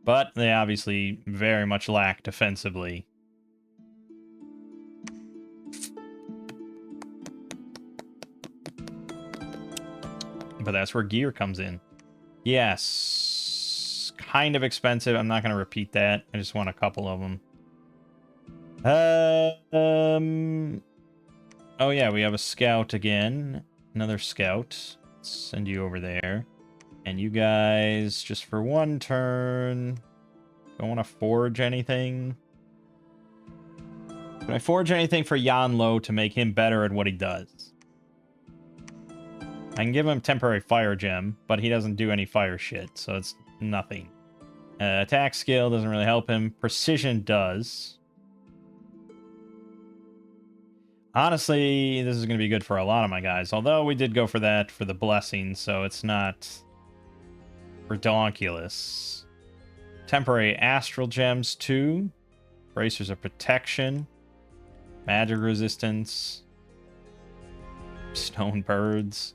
But they obviously very much lack defensively. But that's where gear comes in. Yes. Kind of expensive. I'm not going to repeat that. I just want a couple of them. Oh yeah, we have a scout again. Another scout. Let's send you over there. And you guys, just for one turn, don't want to forge anything. Can I forge anything for Yan Lo to make him better at what he does? I can give him temporary fire gem, but he doesn't do any fire shit, so it's nothing. Attack skill doesn't really help him. Precision does. Honestly, this is going to be good for a lot of my guys. Although we did go for that for the blessing, so it's not redonkulous. Temporary astral gems too. Bracers of protection. Magic resistance. Stone birds.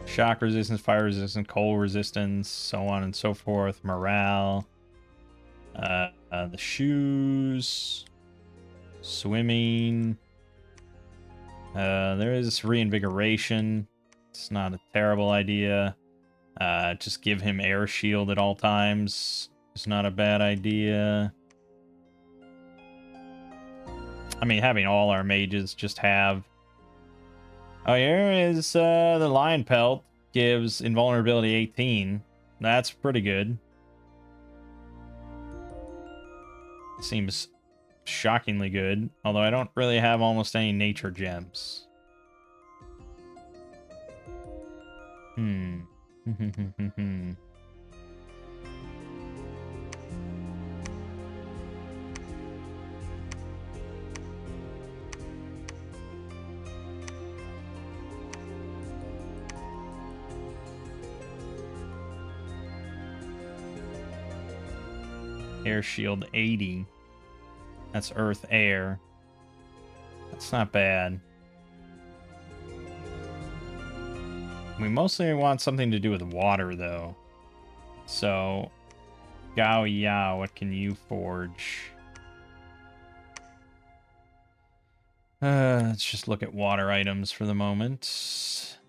Shock resistance, fire resistance, cold resistance, so on and so forth. Morale. The shoes. Swimming. There is reinvigoration. It's not a terrible idea. Just give him air shield at all times. It's not a bad idea. I mean, having all our mages just have... Oh, here is the lion pelt. Gives invulnerability 18. That's pretty good. Seems shockingly good. Although I don't really have almost any nature gems. Air shield 80. That's earth air. That's not bad. We mostly want something to do with water, though. So, Gao Ya, what can you forge? Let's just look at water items for the moment.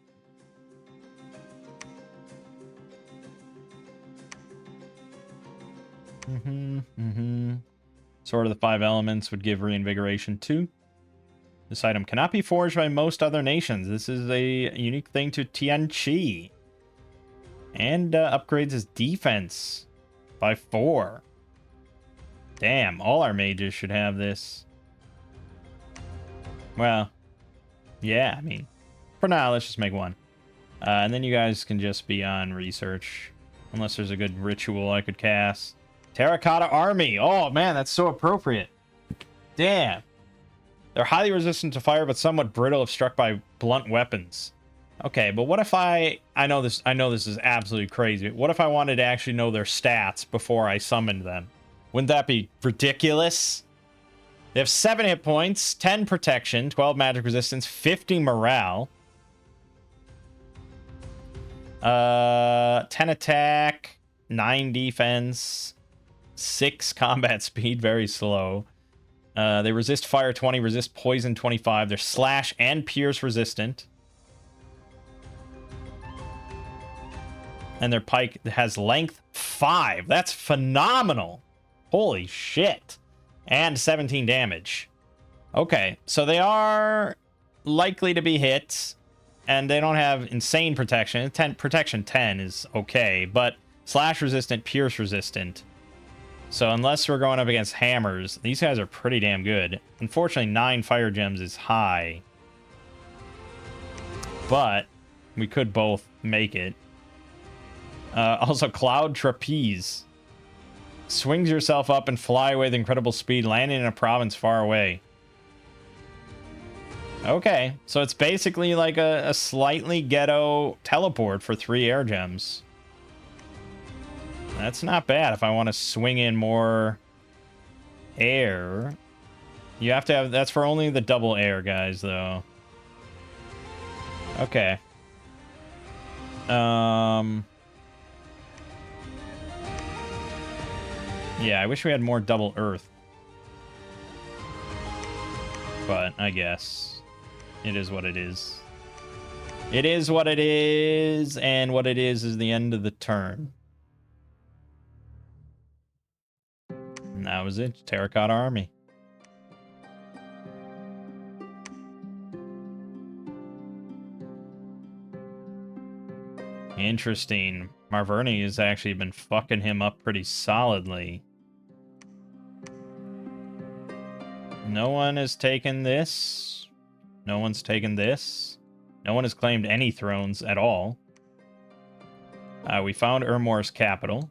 Sword of the Five Elements would give reinvigoration 2. This item cannot be forged by most other nations. This is a unique thing to Tianqi. And upgrades his defense by 4. Damn, all our mages should have this. Well, yeah, I mean, for now, let's just make one. And then you guys can just be on research. Unless there's a good ritual I could cast. Terracotta Army. Oh, man, that's so appropriate. Damn. They're highly resistant to fire, but somewhat brittle if struck by blunt weapons. Okay, but what if I know this is absolutely crazy. What if I wanted to actually know their stats before I summoned them? Wouldn't that be ridiculous? They have 7 hit points, 10 protection, 12 magic resistance, 50 morale. 10 attack, 9 defense, 6 combat speed, very slow. They resist fire 20, resist poison 25. They're slash and pierce resistant. And their pike has length 5. That's phenomenal. Holy shit. And 17 damage. Okay, so they are likely to be hit. And they don't have insane protection. Protection 10 is okay, but slash resistant, pierce resistant. So unless we're going up against hammers, these guys are pretty damn good. Unfortunately, 9 fire gems is high. But we could both make it. Also, Cloud Trapeze. Swings yourself up and fly away with incredible speed, landing in a province far away. Okay, so it's basically like a slightly ghetto teleport for 3 air gems. That's not bad if I want to swing in more Air. You have to have... That's for only the double air guys, though. Okay. Yeah, I wish we had more double earth. But I guess it is what it is. It is what it is, and what it is the end of the turn. And that was it. Terracotta Army. Interesting. Marverni has actually been fucking him up pretty solidly. No one has taken this. No one's taken this. No one has claimed any thrones at all. We found Ermor's capital.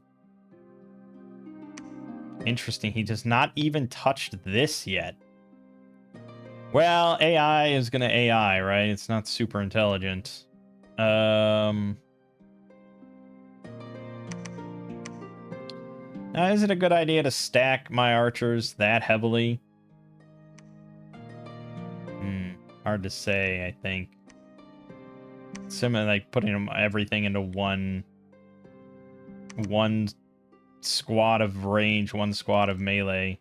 Interesting. He does not even touched this yet. Well, AI is gonna AI, right? It's not super intelligent. Now, is it a good idea to stack my archers that heavily? Hard to say, I think. Similar, like putting them everything into one squad of range, one squad of melee.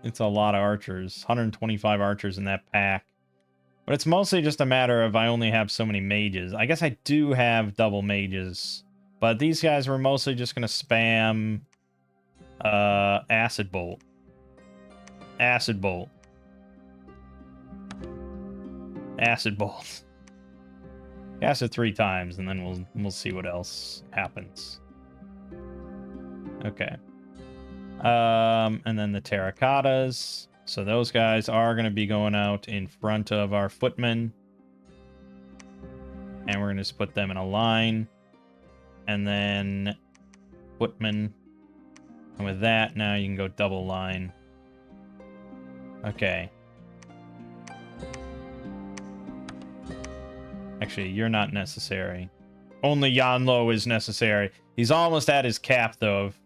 It's a lot of archers. 125 archers in that pack. But it's mostly just a matter of I only have so many mages. I guess I do have double mages. But these guys were mostly just going to spam Acid Bolt. Acid Bolt. Acid Bolt. Cast it 3 times, and then we'll see what else happens. Okay. And then the terracottas. So those guys are going to be going out in front of our footmen. And we're going to just put them in a line. And then footmen. And with that, now you can go double line. Okay. Actually, you're not necessary. Only Yanlo is necessary. He's almost at his cap, though, of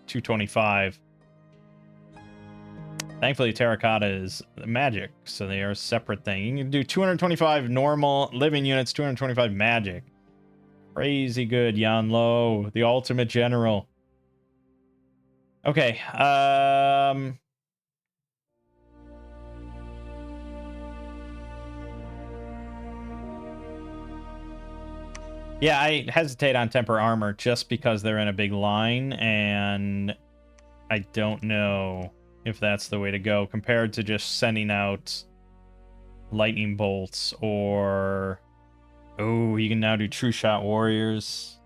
225. Thankfully, terracotta is magic, so they are a separate thing. You can do 225 normal living units, 225 magic. Crazy good, Yanlo, the ultimate general. Okay, yeah, I hesitate on temper armor just because they're in a big line, and I don't know if that's the way to go compared to just sending out lightning bolts or... Oh, you can now do true shot warriors.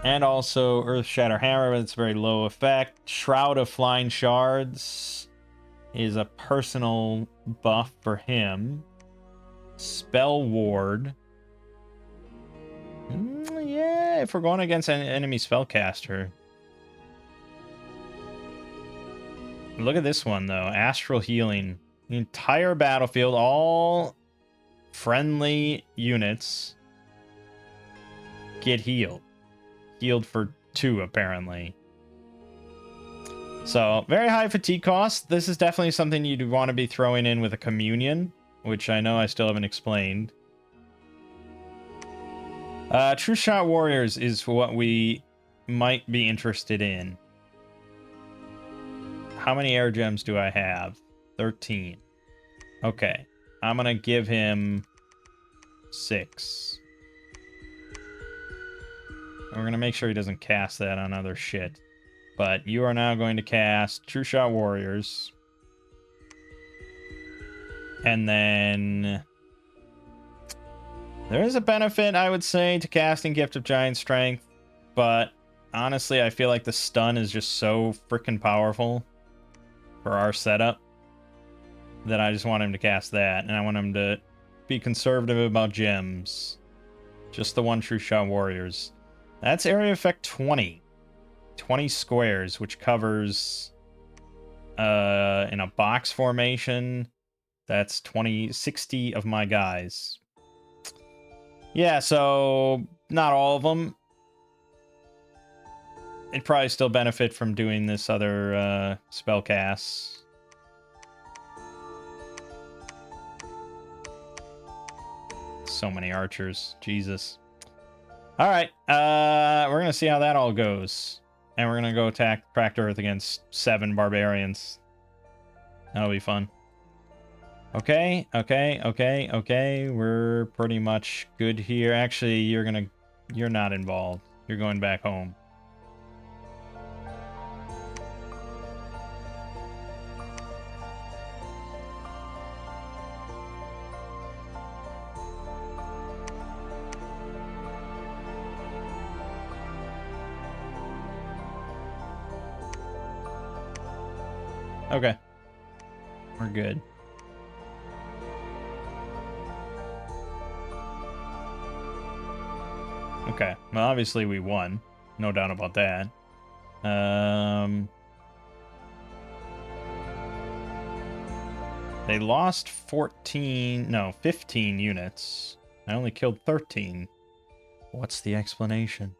And also Earth Shatter Hammer, but it's very low effect. Shroud of Flying Shards is a personal buff for him. Spell Ward. Yeah, if we're going against an enemy spellcaster. Look at this one, though. Astral Healing. The entire battlefield, all friendly units get healed. Healed for 2, apparently. So, very high fatigue cost. This is definitely something you'd want to be throwing in with a communion, which I know I still haven't explained. True Shot Warriors is what we might be interested in. How many air gems do I have? 13. Okay. I'm gonna give him 6. We're gonna make sure he doesn't cast that on other shit. But you are now going to cast True Shot Warriors. And then... there is a benefit, I would say, to casting Gift of Giant Strength. But honestly, I feel like the stun is just so freaking powerful for our setup that I just want him to cast that. And I want him to be conservative about gems. Just the one True Shot Warriors. That's area effect 20. 20 squares, which covers in a box formation. That's 60 of my guys. Yeah, so not all of them. It'd probably still benefit from doing this other spell cast. So many archers. Jesus. All right. We're going to see how that all goes. And we're going to go attack Cracked Earth against 7 barbarians. That'll be fun. Okay. We're pretty much good here. Actually, you're not involved. You're going back home. Okay. We're good. Okay. Well, obviously we won. No doubt about that. They lost 15 units. I only killed 13. What's the explanation?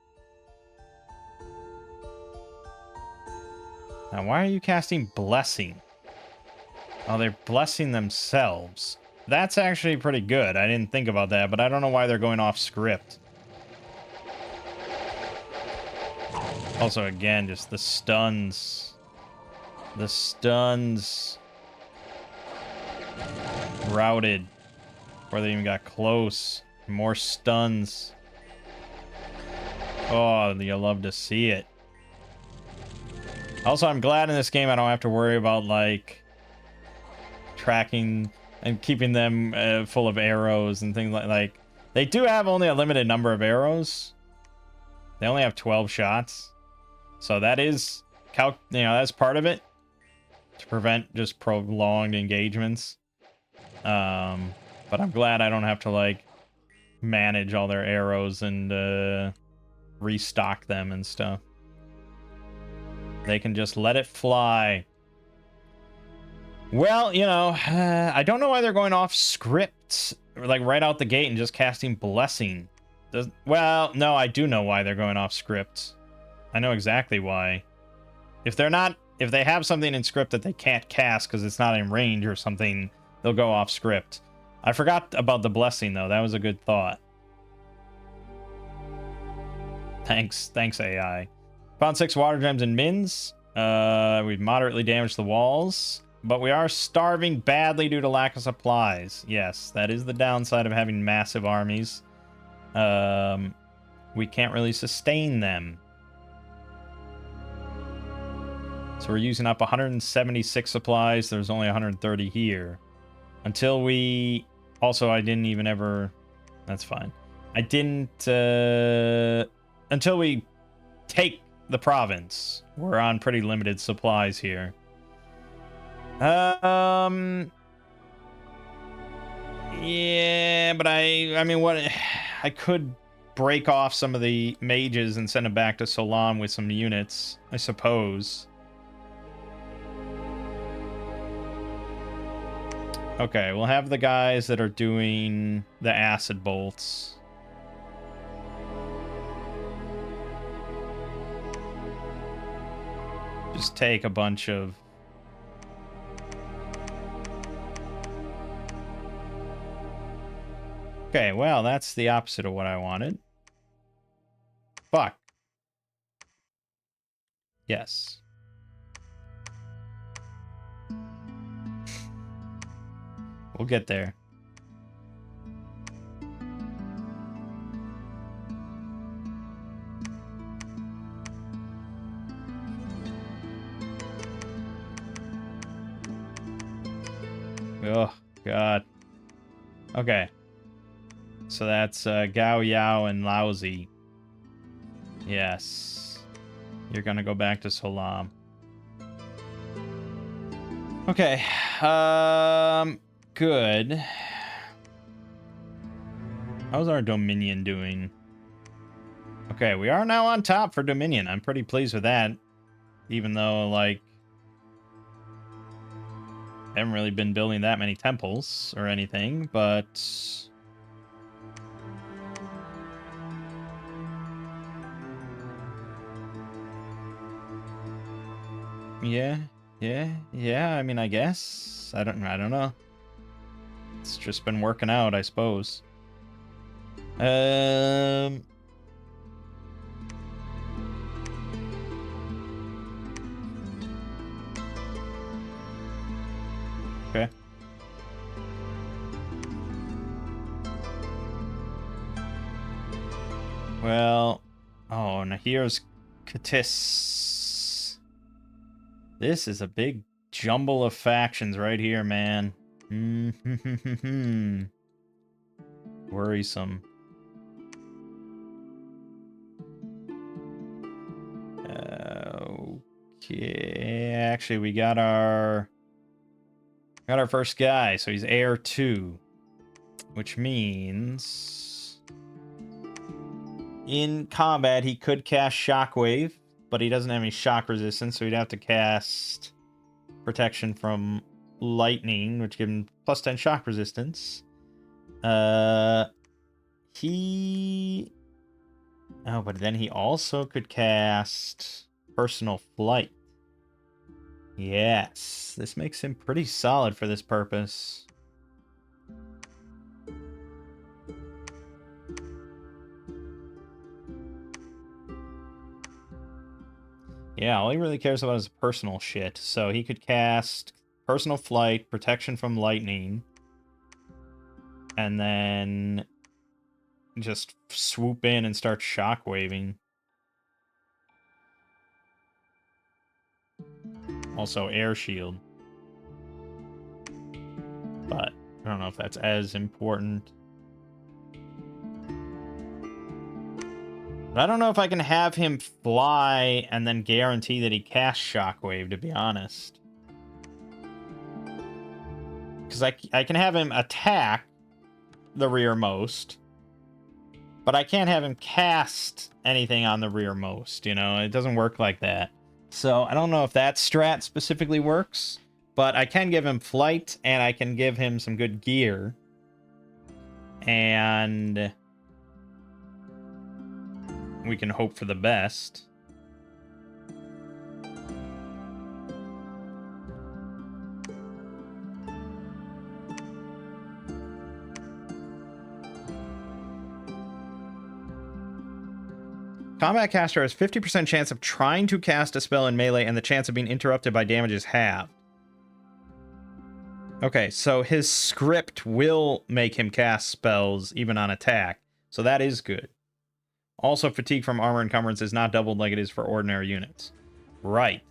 Now, why are you casting Blessing? Oh, they're blessing themselves. That's actually pretty good. I didn't think about that, but I don't know why they're going off script. Also, again, just the stuns. The stuns. Routed. Before they even got close. More stuns. Oh, you love to see it. Also, I'm glad in this game I don't have to worry about, like, tracking and keeping them full of arrows and things like. They do have only a limited number of arrows. They only have 12 shots. So that is, that's part of it. To prevent just prolonged engagements. But I'm glad I don't have to, like, manage all their arrows and restock them and stuff. They can just let it fly. Well, I don't know why they're going off script, like right out the gate and just casting Blessing. Well, no, I do know why they're going off script. I know exactly why. If they have something in script that they can't cast because it's not in range or something, they'll go off script. I forgot about the Blessing, though. That was a good thought. Thanks, AI. Found 6 water gems and mins. We've moderately damaged the walls, but we are starving badly due to lack of supplies. Yes, that is the downside of having massive armies. We can't really sustain them. So we're using up 176 supplies. There's only 130 here. Until we... Also, I didn't even ever... That's fine. I didn't... Until we take the province. We're on pretty limited supplies here. Yeah, but I mean, what... I could break off some of the mages and send them back to Solam with some units, I suppose. Okay, we'll have the guys that are doing the acid bolts. Just take a bunch of... Okay, well, that's the opposite of what I wanted. Fuck. Yes. We'll get there. Oh, God. Okay. So that's Gao Yao and Laozi. Yes. You're gonna go back to Solam. Okay. Good. How's our Dominion doing? Okay, we are now on top for Dominion. I'm pretty pleased with that. Even though, like, I haven't really been building that many temples or anything, but... Yeah, yeah. I mean, I guess. I don't know. It's just been working out, I suppose. Okay. Well, oh, now here's Katis. This is a big jumble of factions right here, man. Worrisome. Okay, actually, we got our first guy, so he's heir 2, which means in combat he could cast Shockwave, but he doesn't have any shock resistance, so he'd have to cast protection from lightning, which gives him plus 10 shock resistance. He... Oh, but then he also could cast personal flight. Yes, this makes him pretty solid for this purpose. Yeah, all he really cares about is personal shit. So he could cast personal flight, protection from lightning, and then just swoop in and start shockwaving. Also air shield. But I don't know if that's as important. But I don't know if I can have him fly and then guarantee that he casts Shockwave, to be honest. Because I can have him attack the rearmost, but I can't have him cast anything on the rearmost, you know? It doesn't work like that. So I don't know if that strat specifically works, but I can give him flight, and I can give him some good gear. And we can hope for the best. Combat caster has 50% chance of trying to cast a spell in melee, and the chance of being interrupted by damage is halved. Okay, so his script will make him cast spells even on attack, so that is good. Also, fatigue from armor encumbrance is not doubled like it is for ordinary units. Right.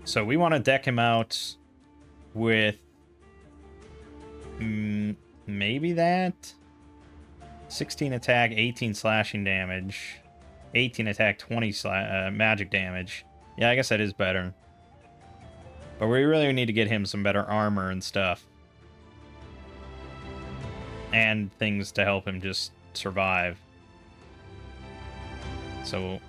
So we want to deck him out with... maybe that? 16 attack, 18 slashing damage. 18 attack, 20 magic damage. Yeah, I guess that is better. But we really need to get him some better armor and stuff. And things to help him just survive. So...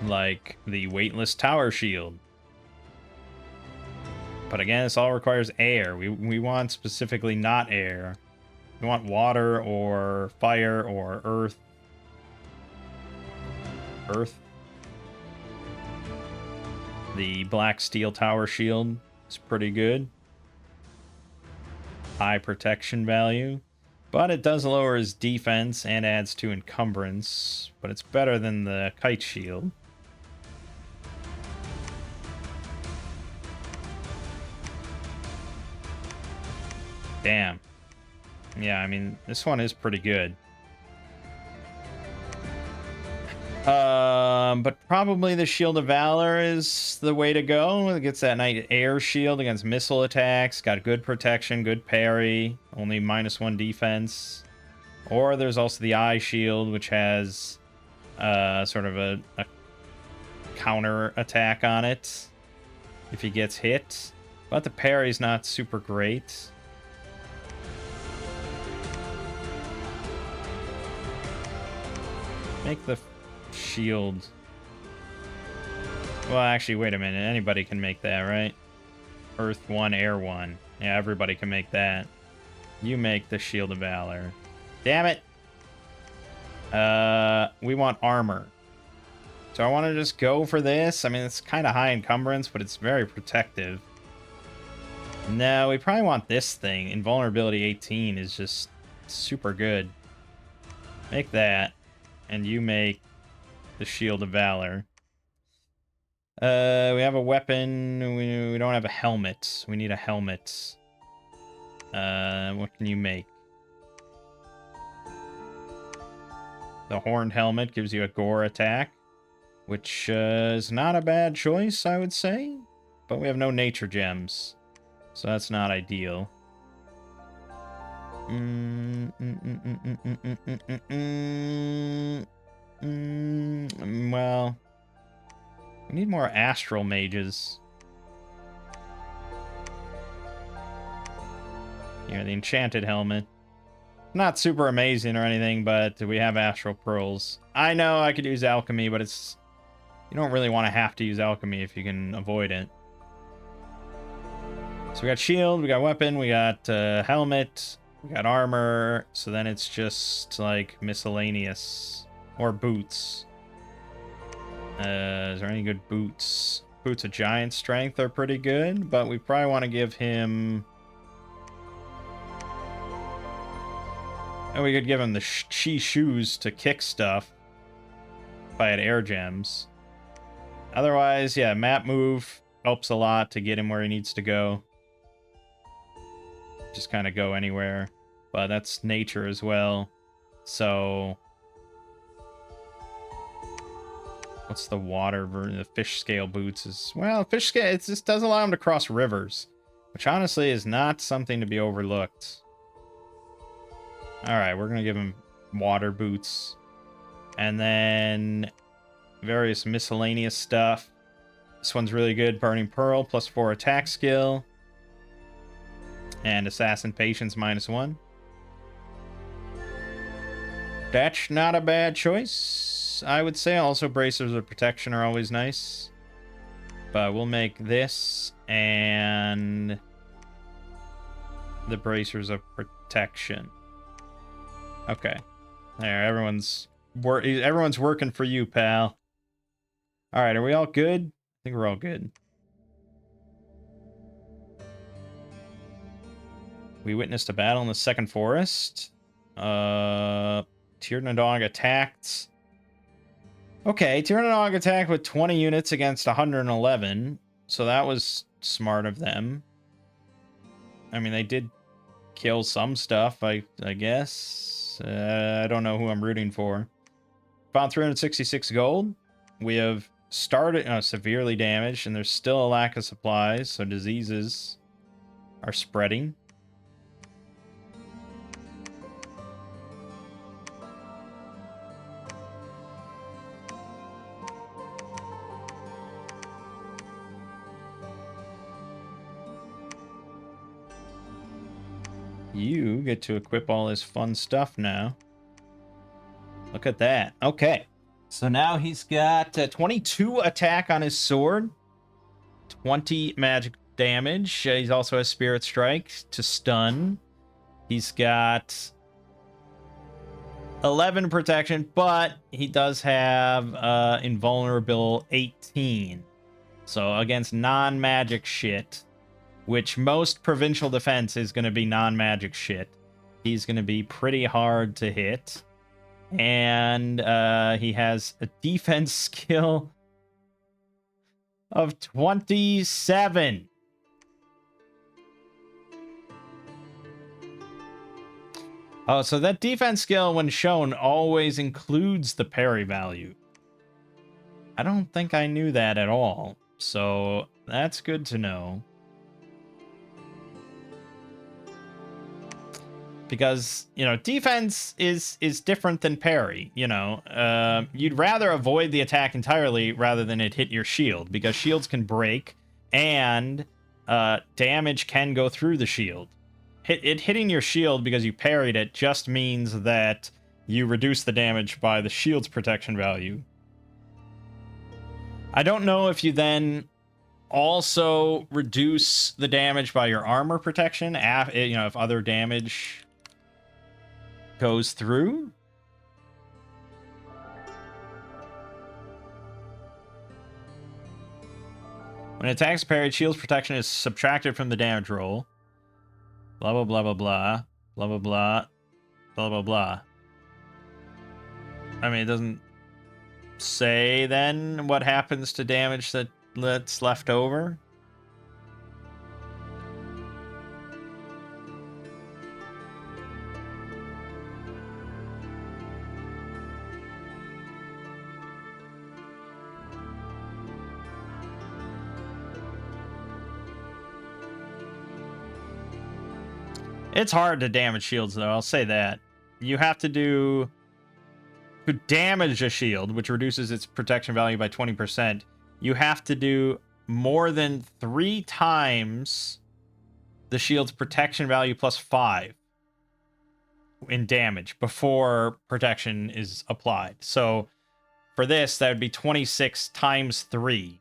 like the weightless tower shield. But again, this all requires air. We want specifically not air. We want water or fire or earth. Earth. The black steel tower shield is pretty good. High protection value. But it does lower his defense and adds to encumbrance. But it's better than the kite shield. Damn. Yeah, I mean, this one is pretty good. But probably the Shield of Valor is the way to go. It gets that nice air shield against missile attacks. Got good protection, good parry. Only -1 defense. Or there's also the Eye Shield, which has sort of a counter attack on it if he gets hit. But the parry's not super great. Make the shield... Well, actually, wait a minute. Anybody can make that, right? Earth 1, Air 1. Yeah, everybody can make that. You make the Shield of Valor. Damn it. We want armor. So I want to just go for this. I mean, it's kind of high encumbrance, but it's very protective. No, we probably want this thing. Invulnerability 18 is just super good. Make that. And you make the Shield of Valor. We have a weapon. We don't have a helmet. We need a helmet. What can you make? The Horned Helmet gives you a gore attack, which is not a bad choice, I would say. But we have no nature gems, so that's not ideal. Well, we need more astral mages. Here, the enchanted helmet. Not super amazing or anything, but we have astral pearls. I know I could use alchemy, but it's... You don't really want to have to use alchemy if you can avoid it. So we got shield, we got weapon, we got helmet, we got armor. So then it's just like miscellaneous. Or boots. Is there any good boots? Boots of giant strength are pretty good, but we probably want to give him... And we could give him the chi shoes to kick stuff. If I had air gems. Otherwise, yeah, map move helps a lot to get him where he needs to go. Just kind of go anywhere. But that's nature as well. So... What's the water version? The fish scale boots is... Well, fish scale, it just does allow him to cross rivers. Which honestly is not something to be overlooked. Alright, we're going to give him water boots. And then various miscellaneous stuff. This one's really good. Burning Pearl, +4 attack skill. And Assassin Patience, -1. That's not a bad choice, I would say. Also, Bracers of Protection are always nice. But we'll make this and the Bracers of Protection. Okay. There, everyone's working for you, pal. All right, are we all good? I think we're all good. We witnessed a battle in the Second Forest. Tyrnadog attacked. Okay, Tyrnadog attacked with 20 units against 111. So that was smart of them. I mean, they did kill some stuff, I guess. I don't know who I'm rooting for. Found 366 gold. We have started severely damaged, and there's still a lack of supplies, so diseases are spreading. You get to equip all his fun stuff now. Look at that. Okay. So now he's got 22 attack on his sword. 20 magic damage. He's also has Spirit Strike to stun. He's got 11 protection, but he does have invulnerable 18. So against non-magic shit, which most provincial defense is going to be non-magic shit, he's going to be pretty hard to hit. And he has a defense skill of 27. Oh, so that defense skill, when shown, always includes the parry value. I don't think I knew that at all. So that's good to know. Because, you know, defense is different than parry, you know. You'd rather avoid the attack entirely rather than it hit your shield, because shields can break, and damage can go through the shield. Hitting your shield because you parried it just means that you reduce the damage by the shield's protection value. I don't know if you then also reduce the damage by your armor protection, you know, if other damage goes through. When an attack is parried, shield's protection is subtracted from the damage roll. Blah, blah, blah, blah, blah. Blah, blah, blah. Blah, blah, blah. I mean, it doesn't say then what happens to damage that's left over. It's hard to damage shields, though. I'll say that. You have to do... To damage a shield, which reduces its protection value by 20%, you have to do more than 3 times the shield's protection value plus 5 in damage before protection is applied. So for this, that would be 26 times 3.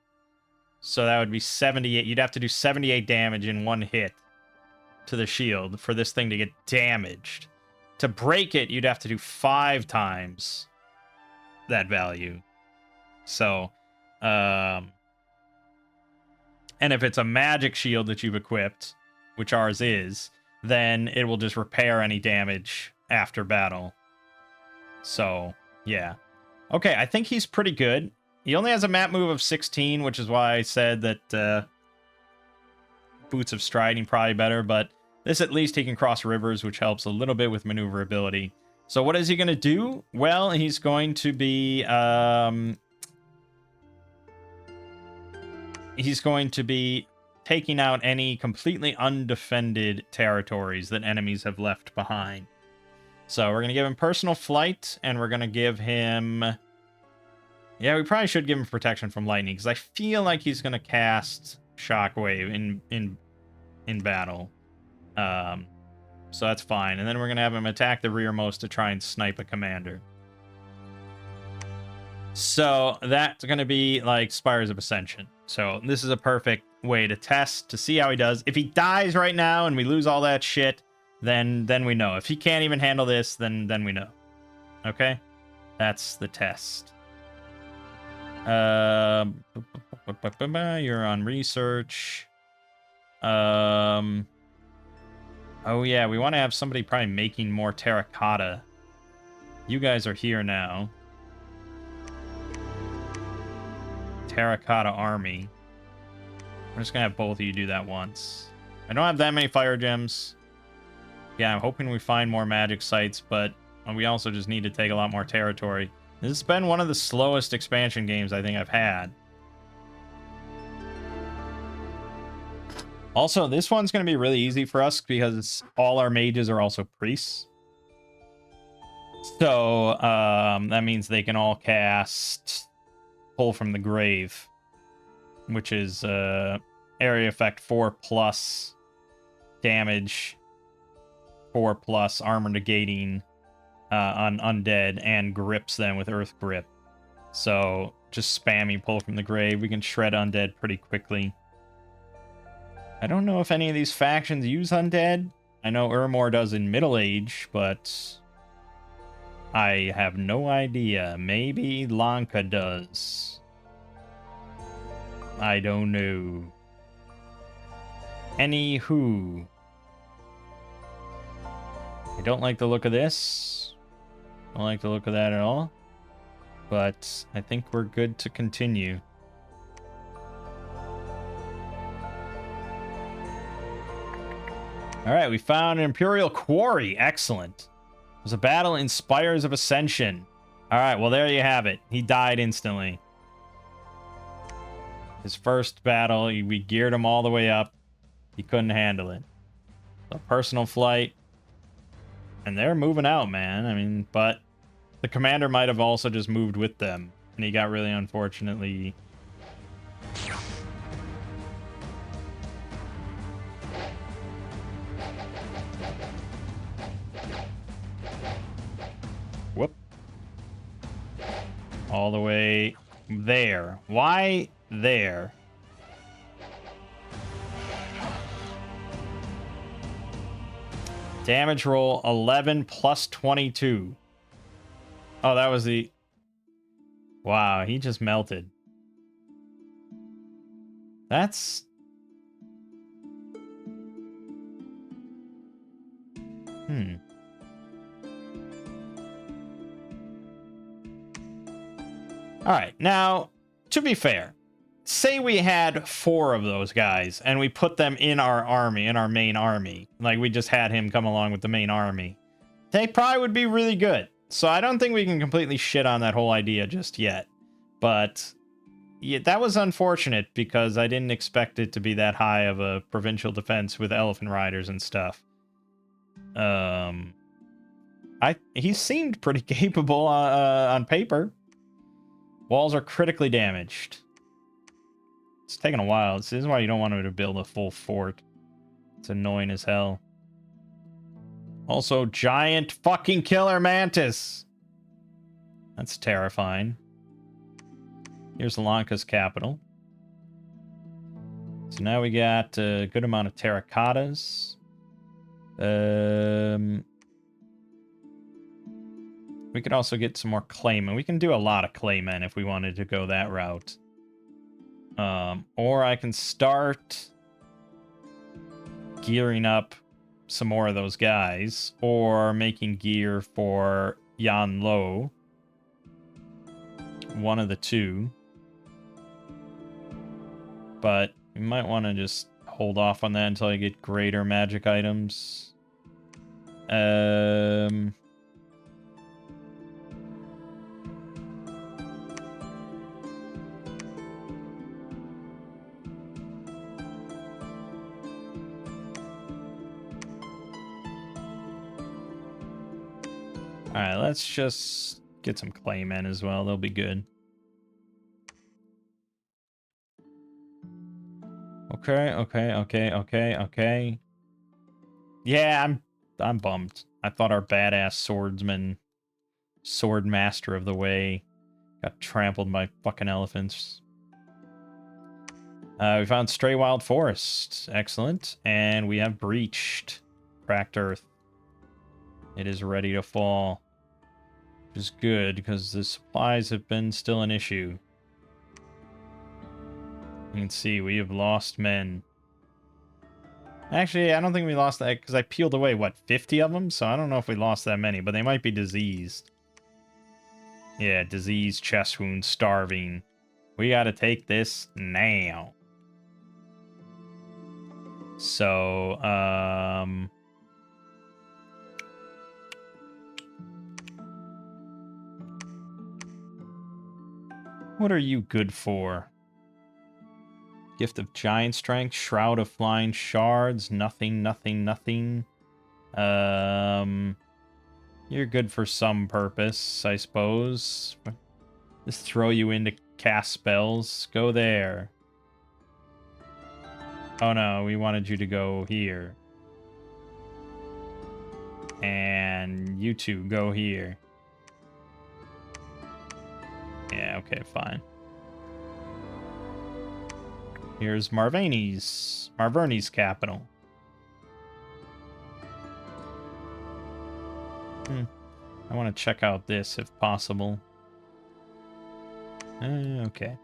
So that would be 78. You'd have to do 78 damage in one hit to the shield for this thing to get damaged. To break it, you'd have to do 5 times that value. So, and if it's a magic shield that you've equipped, which ours is, then it will just repair any damage after battle. So, yeah. Okay, I think he's pretty good. He only has a map move of 16, which is why I said that Boots of Striding probably better, but this at least he can cross rivers, which helps a little bit with maneuverability. So what is he going to do? Well, he's going to be... he's going to be taking out any completely undefended territories that enemies have left behind. So we're going to give him personal flight, and we're going to give him... Yeah, we probably should give him protection from lightning, because I feel like he's going to cast Shockwave in battle. So that's fine. And then we're going to have him attack the rearmost to try and snipe a commander. So that's going to be like Spires of Ascension. So this is a perfect way to test, to see how he does. If he dies right now and we lose all that shit, then we know. If he can't even handle this, then we know. Okay? That's the test. You're on research. Oh yeah, we want to have somebody probably making more terracotta. You guys are here now. Terracotta army. I'm just gonna have both of you do that once. I don't have that many fire gems. Yeah, I'm hoping we find more magic sites, but we also just need to take a lot more territory. This has been one of the slowest expansion games I think I've had. Also, this one's going to be really easy for us because all our mages are also priests. So, that means they can all cast Pull from the Grave, which is area effect 4+ damage, 4+ armor negating on undead, and grips them with Earth Grip. So, just spamming Pull from the Grave. We can shred undead pretty quickly. I don't know if any of these factions use undead. I know Urmor does in Middle Age, but I have no idea. Maybe Lanka does. I don't know. Anywho. I don't like the look of this. I don't like the look of that at all. But I think we're good to continue. All right, we found an Imperial Quarry. Excellent. There's a battle in Spires of Ascension. All right, well, there you have it. He died instantly. His first battle, we geared him all the way up. He couldn't handle it. So personal flight. And they're moving out, man. I mean, but the commander might have also just moved with them. And he got really unfortunately... Whoop. All the way there. Why there? Damage roll 11 plus 22. Oh, that was the... Wow, he just melted. That's... Alright, now, to be fair, say we had 4 of those guys, and we put them in our army, in our main army. Like, we just had him come along with the main army. They probably would be really good. So I don't think we can completely shit on that whole idea just yet. But yeah, that was unfortunate because I didn't expect it to be that high of a provincial defense with elephant riders and stuff. He seemed pretty capable on paper. Walls are critically damaged. It's taking a while. This is why you don't want him to build a full fort. It's annoying as hell. Also, giant fucking killer mantis. That's terrifying. Here's Lanka's capital. So now we got a good amount of terracottas. We could also get some more claymen. We can do a lot of claymen if we wanted to go that route. Or I can start gearing up some more of those guys, or making gear for Yan Lo. One of the two. But you might want to just hold off on that until I get greater magic items. Alright, let's just get some claymen as well. They'll be good. Okay. Yeah, I'm bummed. I thought our badass swordsman, sword master of the way, got trampled by fucking elephants. We found Stray Wild Forest. Excellent. And we have breached cracked earth. It is ready to fall. Which is good, because the supplies have been still an issue. You can see we have lost men. Actually, I don't think we lost that, because I peeled away, what, 50 of them? So I don't know if we lost that many, but they might be diseased. Yeah, disease, chest wound, starving. We gotta take this now. So, what are you good for? Gift of Giant Strength, Shroud of Flying Shards, nothing. You're good for some purpose, I suppose. Just throw you into cast spells. Go there. Oh no, we wanted you to go here. And you two go here. Yeah, okay, fine. Here's Marverni's capital. I want to check out this if possible. Okay.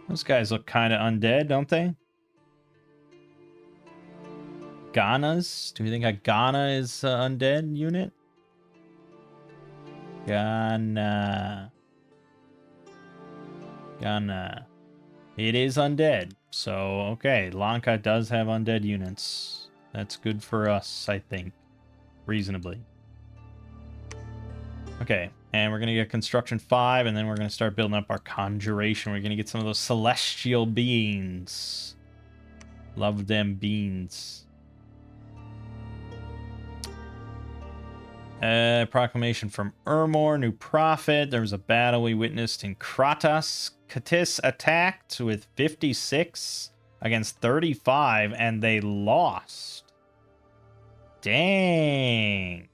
Those guys look kind of undead, don't they? Ghana's? Do we think a Ghana is an undead unit? Ghana. It is undead. So, okay. Lanka does have undead units. That's good for us, I think. Reasonably. Okay. And we're going to get Construction 5, and then we're going to start building up our Conjuration. We're going to get some of those celestial beings. Love them beans. Proclamation from Ermor, new prophet. There was a battle we witnessed in Kratos. Katis attacked with 56 against 35, and they lost. Dang.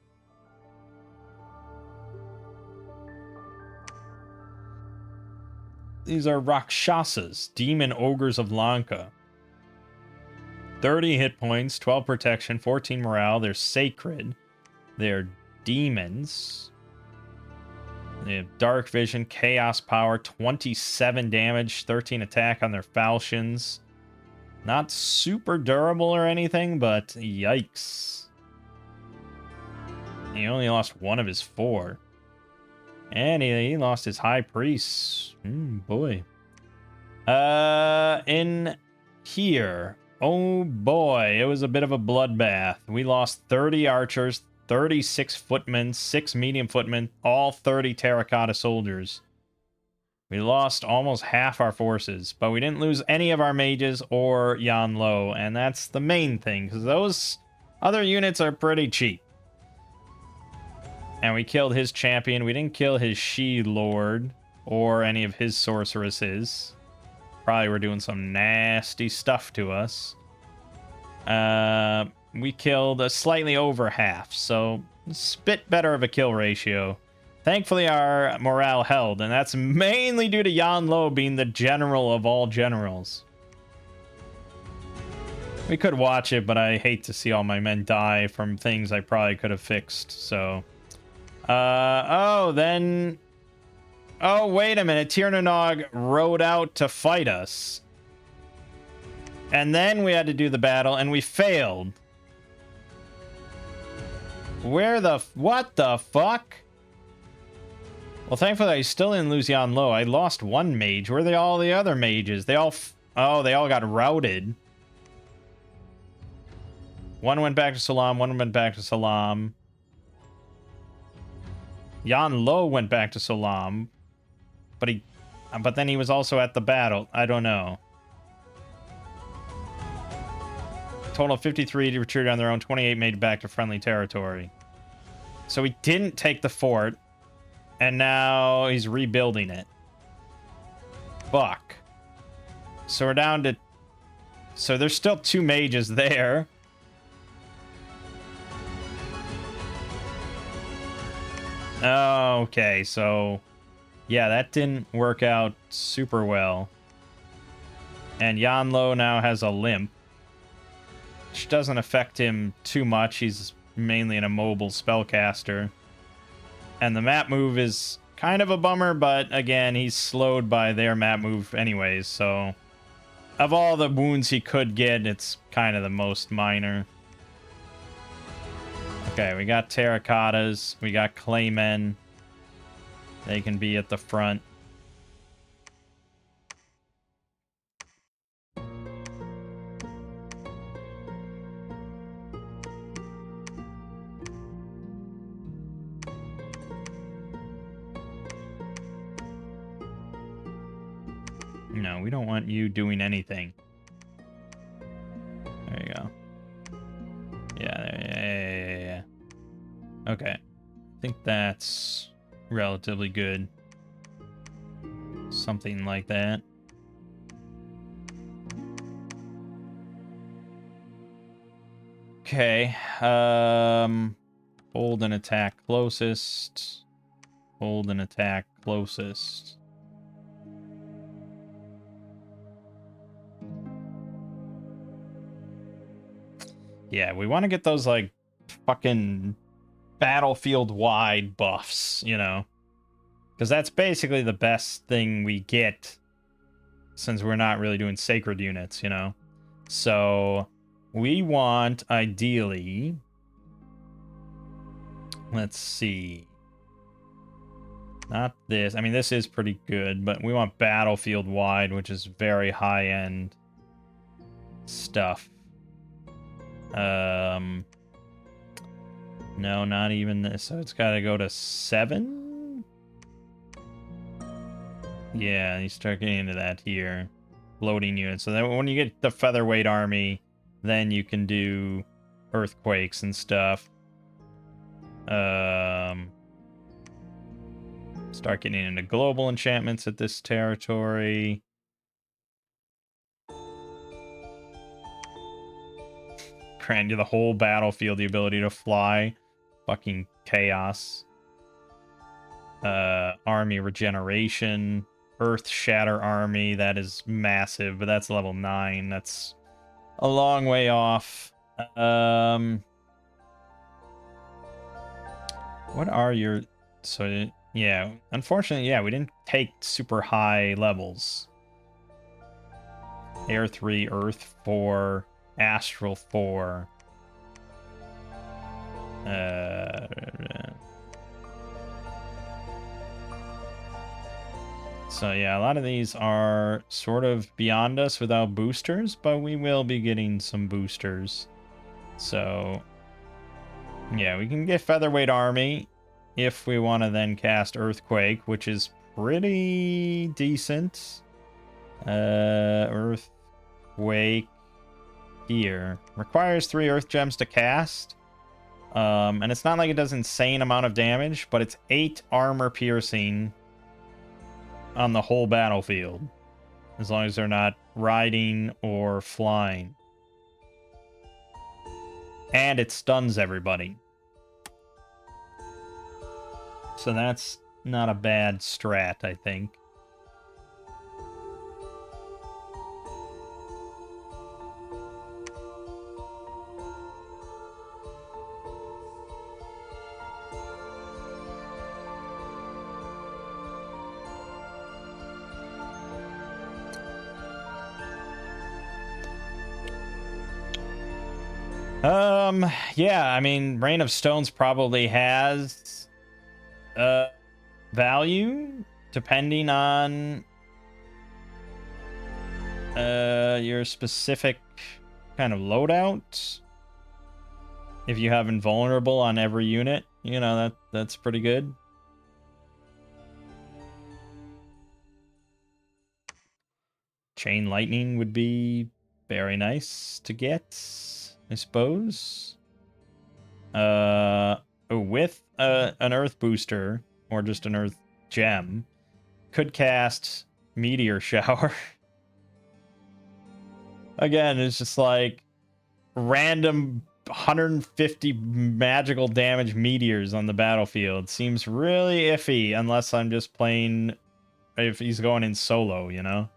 These are Rakshasas, demon ogres of Lanka. 30 hit points, 12 protection, 14 morale. They're sacred. They're demons. They have dark vision, chaos power, 27 damage, 13 attack on their falchions. Not super durable or anything, but yikes. He only lost one of his 4. And he lost his high priest. Boy. In here. Oh boy, it was a bit of a bloodbath. We lost 30 archers, 36 footmen, 6 medium footmen, all 30 terracotta soldiers. We lost almost half our forces, but we didn't lose any of our mages or Yan Lo, and that's the main thing, because those other units are pretty cheap. And we killed his champion. We didn't kill his She-Lord or any of his sorceresses. Probably were doing some nasty stuff to us. We killed slightly over half, so it's a bit better of a kill ratio. Thankfully, our morale held, and that's mainly due to Yan Lo being the general of all generals. We could watch it, but I hate to see all my men die from things I probably could have fixed, so... oh, wait a minute. Tirnanog rode out to fight us. And then we had to do the battle, and we failed. What the fuck? Well, thankfully, I still didn't lose Yan Lo. I lost one mage. Where are all the other mages? They all got routed. One went back to Salam, one went back to Salam. Yan Lo went back to Salam, but then he was also at the battle. I don't know. Total of 53 retreated on their own. 28 made it back to friendly territory. So he didn't take the fort, and now he's rebuilding it. Fuck. So we're down to... So there's still 2 mages there. Okay, so... Yeah, that didn't work out super well. And Yan Lo now has a limp, which doesn't affect him too much. He's mainly an immobile spellcaster. And the map move is kind of a bummer, but again, he's slowed by their map move anyways, so... Of all the wounds he could get, it's kind of the most minor. Okay, we got terracottas, we got claymen. They can be at the front. No, we don't want you doing anything. There you go. Yeah. Okay. I think that's relatively good. Something like that. Okay. Hold and attack closest. Hold and attack closest. Yeah, we want to get those, like, fucking battlefield-wide buffs, you know? Because that's basically the best thing we get, since we're not really doing sacred units, you know? So, we want, ideally... Let's see. Not this. I mean, this is pretty good, but we want battlefield-wide, which is very high-end stuff. No, not even this. So it's got to go to 7? Yeah, you start getting into that here. Floating units. So then when you get the featherweight army, then you can do earthquakes and stuff. Start getting into global enchantments at this territory. Grant you the whole battlefield the ability to fly. Fucking chaos. Army regeneration. Earth Shatter army. That is massive, but that's level 9. That's a long way off. What are your... So, yeah. Unfortunately, yeah, we didn't take super high levels. Air 3, Earth 4, Astral 4. So yeah, a lot of these are sort of beyond us without boosters, but we will be getting some boosters. So yeah, we can get Featherweight Army if we want to then cast Earthquake, which is pretty decent. Earthquake here. Requires 3 Earth Gems to cast. And it's not like it does insane amount of damage, but it's 8 armor piercing on the whole battlefield, as long as they're not riding or flying. And it stuns everybody. So that's not a bad strat, I think. Yeah, I mean, Rain of Stones probably has value depending on your specific kind of loadout. If you have invulnerable on every unit, you know, that's pretty good. Chain Lightning would be very nice to get, I suppose. With an Earth Booster or just an Earth Gem, could cast Meteor Shower. Again, it's just like random 150 magical damage meteors on the battlefield. Seems really iffy unless I'm just playing, if he's going in solo, you know?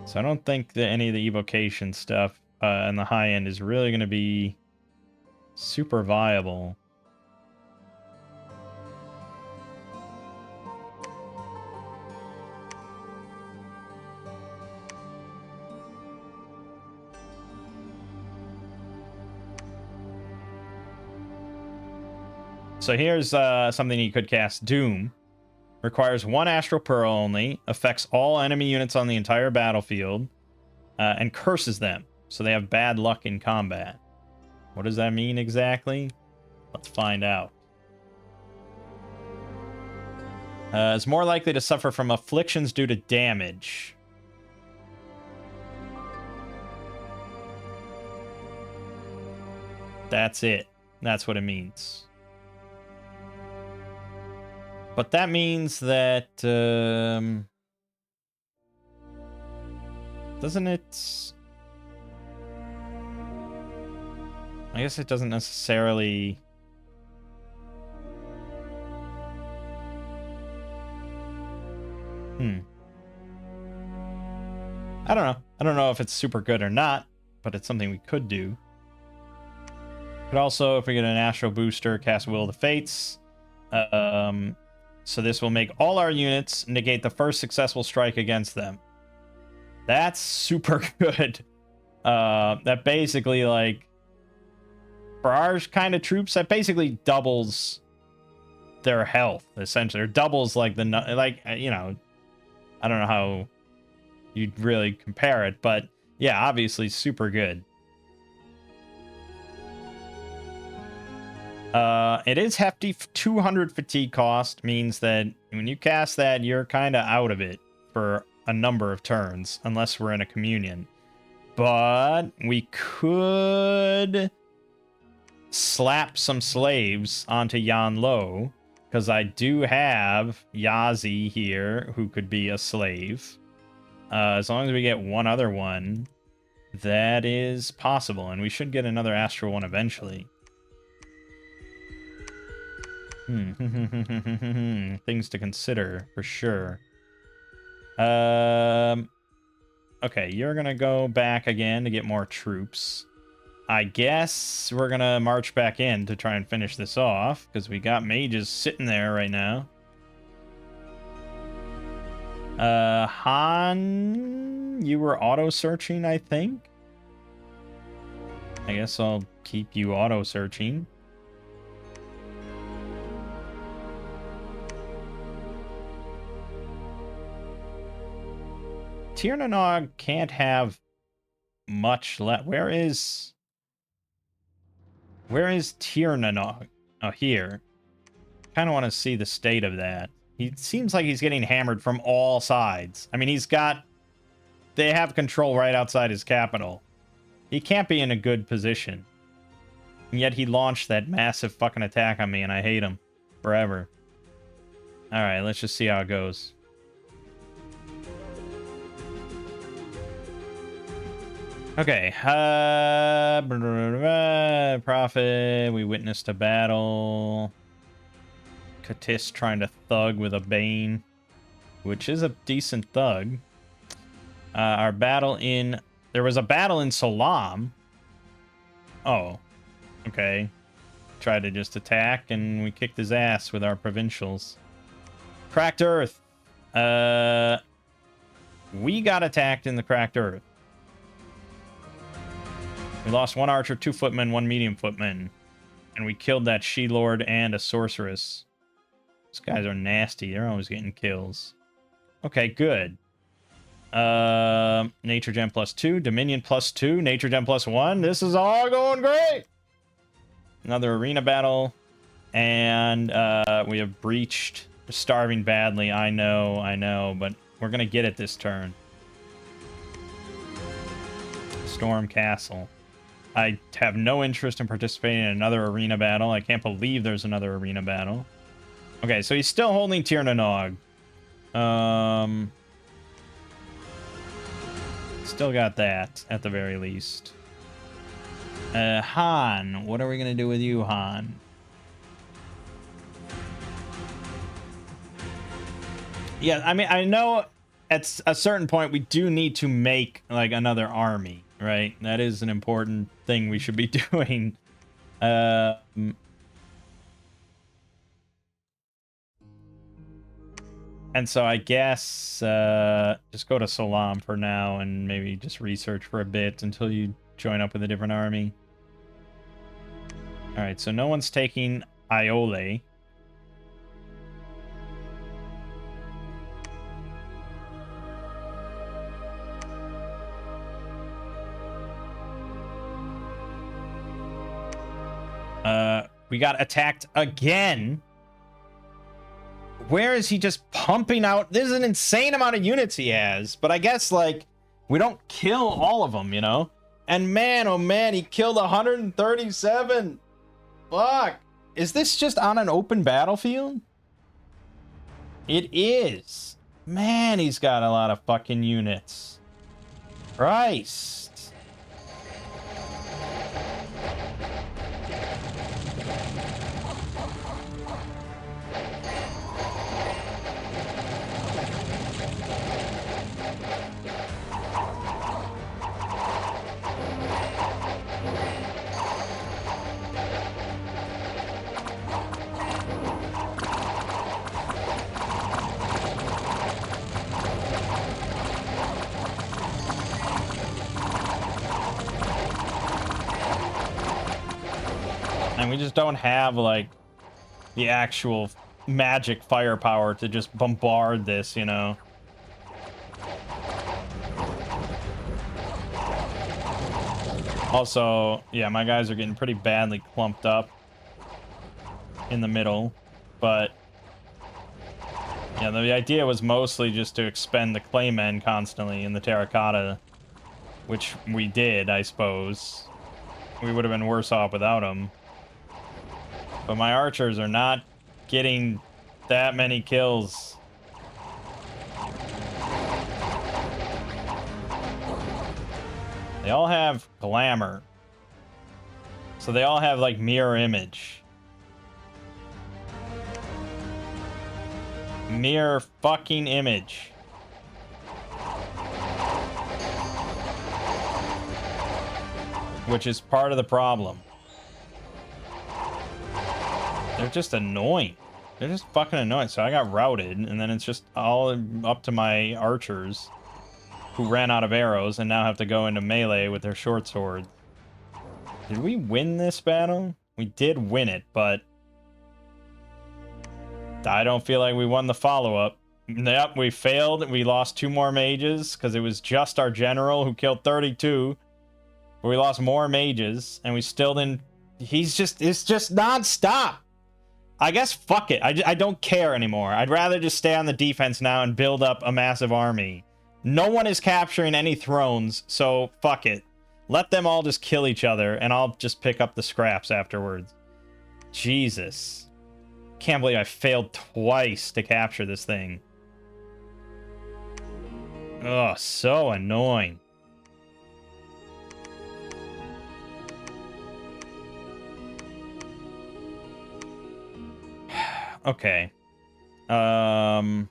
So I don't think that any of the evocation stuff on the high end is really going to be super viable. So here's something you could cast. Doom. Requires 1 Astral Pearl only. Affects all enemy units on the entire battlefield. And curses them. So they have bad luck in combat. What does that mean exactly? Let's find out. Is more likely to suffer from afflictions due to damage. That's it. That's what it means. But that means that... doesn't it... I guess it doesn't necessarily... I don't know. I don't know if it's super good or not, but it's something we could do. Could also, if we get an Astral Booster, cast Will of the Fates. So this will make all our units negate the first successful strike against them. That's super good. That basically, like, for our kind of troops, that basically doubles their health, essentially. Or doubles, like, you know, I don't know how you'd really compare it, but yeah, obviously super good. It is hefty. 200 fatigue cost means that when you cast that, you're kind of out of it for a number of turns, unless we're in a communion. But we could slap some slaves onto Yan Lo, because I do have Yazi here, who could be a slave. As long as we get one other one, that is possible, and we should get another Astral one eventually. Things to consider, for sure. Okay, you're gonna go back again to get more troops. I guess we're gonna march back in to try and finish this off, because we got mages sitting there right now. Han, you were auto-searching, I think? I guess I'll keep you auto-searching. Tirnanog can't have much left. Where is Tirnanog? Oh, here. Kind of want to see the state of that. He seems like he's getting hammered from all sides. I mean, they have control right outside his capital. He can't be in a good position. And yet he launched that massive fucking attack on me, and I hate him forever. Alright, let's just see how it goes. Okay, Prophet, we witnessed a battle. Katis trying to thug with a Bane, which is a decent thug. Our battle in... There was a battle in Salam. Oh, okay. Tried to just attack, and we kicked his ass with our provincials. Cracked Earth. We got attacked in the Cracked Earth. We lost 1 archer, 2 footmen, 1 medium footman. And we killed that She-Lord and a sorceress. These guys are nasty. They're always getting kills. Okay, good. Nature Gem +2, Dominion +2, Nature Gem +1. This is all going great! Another arena battle. And we have breached. We're starving badly. I know, but we're gonna get it this turn. Storm Castle. I have no interest in participating in another arena battle. I can't believe there's another arena battle. Okay, so he's still holding Tirnanog. Still got that, at the very least. Han. What are we gonna do with you, Han? Yeah, I mean, I know at a certain point we do need to make, like, another army, right? That is an important thing we should be doing. And so I guess just go to Salam for now and maybe just research for a bit until you join up with a different army. Alright, so no one's taking Iole. We got attacked again. Where is he just pumping out? This is an insane amount of units he has. But I guess, like, we don't kill all of them, you know? And man, oh man, he killed 137. Fuck. Is this just on an open battlefield? It is. Man, he's got a lot of fucking units. Christ. And we just don't have, like, the actual magic firepower to just bombard this, you know? Also, yeah, my guys are getting pretty badly clumped up in the middle, but yeah, the idea was mostly just to expend the claymen constantly in the terracotta, which we did, I suppose. We would have been worse off without them. But my archers are not getting that many kills. They all have glamour. So they all have, like, mirror image. Mirror fucking image. Which is part of the problem. They're just annoying. They're just fucking annoying. So I got routed, and then it's just all up to my archers, who ran out of arrows and now have to go into melee with their short swords. Did we win this battle? We did win it, but I don't feel like we won the follow-up. Yep, we failed. We lost 2 more mages because it was just our general who killed 32. But we lost more mages, and we still didn't... It's just non-stop. I guess fuck it. I don't care anymore. I'd rather just stay on the defense now and build up a massive army. No one is capturing any thrones, so fuck it. Let them all just kill each other, and I'll just pick up the scraps afterwards. Jesus. Can't believe I failed twice to capture this thing. Oh, so annoying. Okay. I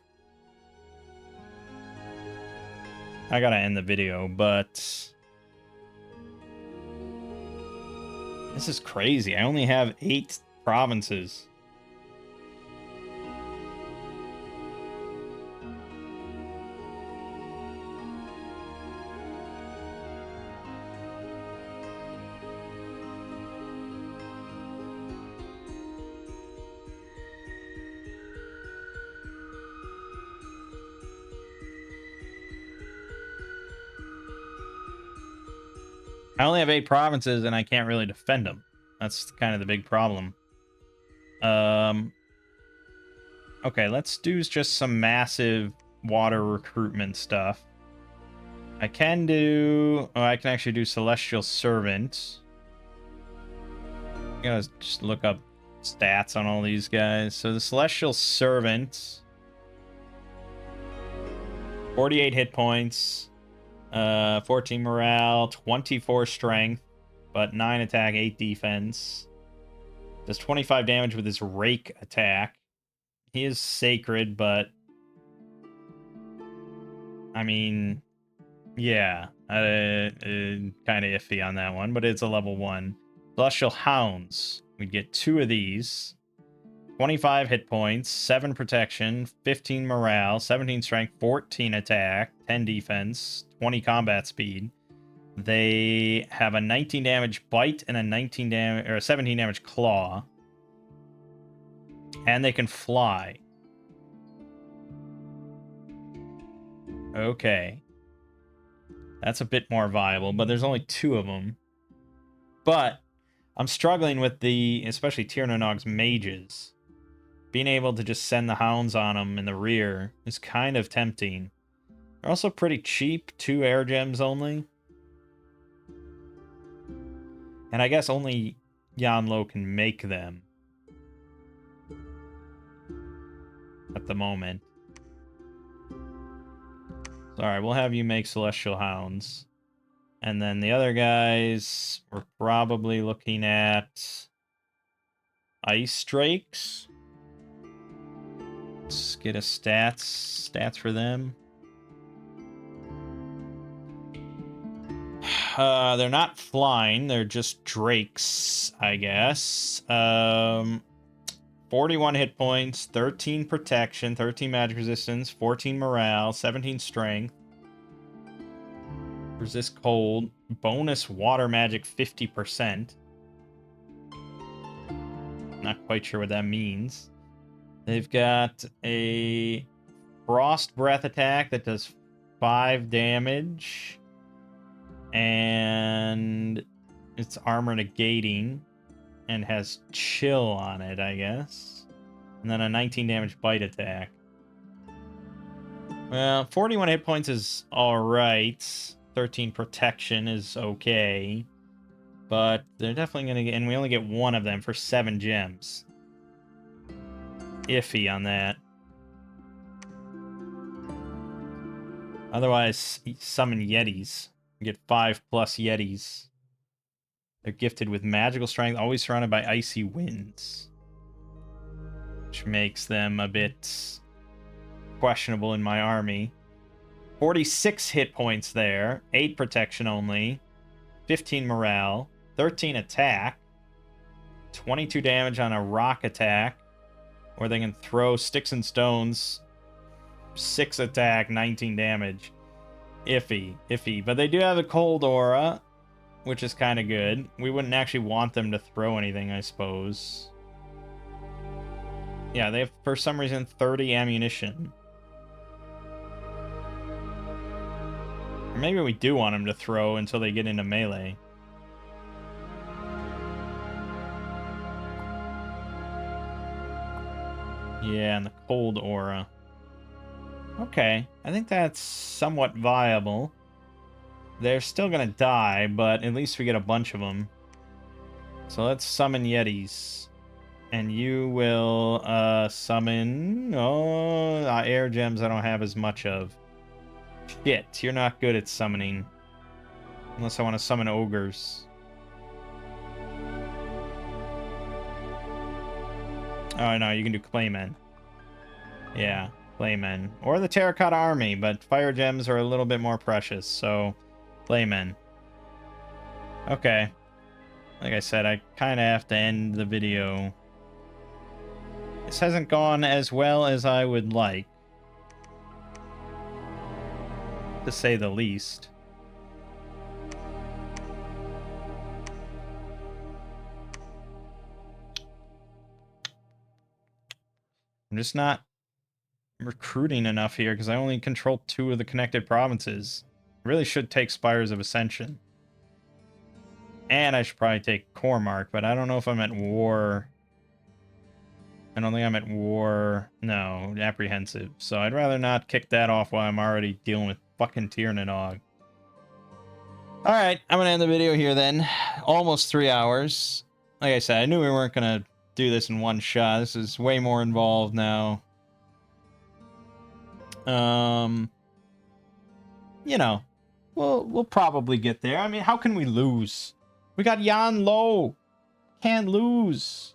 gotta end the video, but this is crazy. I only have 8 provinces. I only have 8 provinces, and I can't really defend them. That's kind of the big problem. Okay, let's do just some massive water recruitment stuff. I can do... Oh, I can actually do Celestial Servant. I'm gonna just look up stats on all these guys. So the Celestial Servant... 48 hit points. 14 morale, 24 strength, but 9 attack, 8 defense. Does 25 damage with his rake attack. He is sacred, but I mean, yeah, kind of iffy on that one, but it's a level 1. Celestial Hounds. We'd get 2 of these. 25 hit points, 7 protection, 15 morale, 17 strength, 14 attack, 10 defense, 20 combat speed. They have a 19 damage bite and a 19 damage or a 17 damage claw. And they can fly. Okay. That's a bit more viable, but there's only 2 of them. But I'm struggling with especially Tirnanog's mages. Being able to just send the hounds on them in the rear is kind of tempting. They're also pretty cheap, 2 air gems only. And I guess only Yanlo can make them. At the moment. So, alright, we'll have you make Celestial Hounds. And then the other guys, we're probably looking at Ice Drakes. Let's get a stats for them. They're not flying, they're just drakes, I guess. 41 hit points, 13 protection, 13 magic resistance, 14 morale, 17 strength. Resist cold, bonus water magic 50%. Not quite sure what that means. They've got a frost breath attack that does 5 damage. And it's armor negating and has chill on it, I guess. And then a 19 damage bite attack. Well, 41 hit points is alright. 13 protection is okay. But they're definitely going to get... And we only get 1 of them for 7 gems. Iffy on that. Otherwise, summon Yetis. Get 5+ Yetis. They're gifted with magical strength, always surrounded by icy winds. Which makes them a bit questionable in my army. 46 hit points there, 8 protection only, 15 morale, 13 attack, 22 damage on a rock attack, or they can throw sticks and stones, 6 attack, 19 damage. Iffy. But they do have a cold aura, which is kind of good. We wouldn't actually want them to throw anything, I suppose. Yeah, they have, for some reason, 30 ammunition. Or maybe we do want them to throw until they get into melee. Yeah, and the cold aura. Okay, I think that's somewhat viable. They're still gonna die, but at least we get a bunch of them. So let's summon Yetis. And you will summon... Oh, air gems I don't have as much of. Shit, you're not good at summoning. Unless I want to summon ogres. Oh, no, you can do claymen. Yeah, claymen. Or the terracotta army, but fire gems are a little bit more precious, so... Claymen. Okay. Like I said, I kind of have to end the video. This hasn't gone as well as I would like, to say the least. I'm just not recruiting enough here because I only control 2 of the connected provinces. I really should take Spires of Ascension. And I should probably take Cormark, but I don't know if I'm at war. I don't think I'm at war. No, apprehensive. So I'd rather not kick that off while I'm already dealing with fucking Tyraninog. Alright, I'm gonna end the video here then. Almost 3 hours. Like I said, I knew we weren't gonna do this in one shot. This is way more involved now. You know, we'll probably get there. I mean, how can we lose? We got Yan Lo. Can't lose.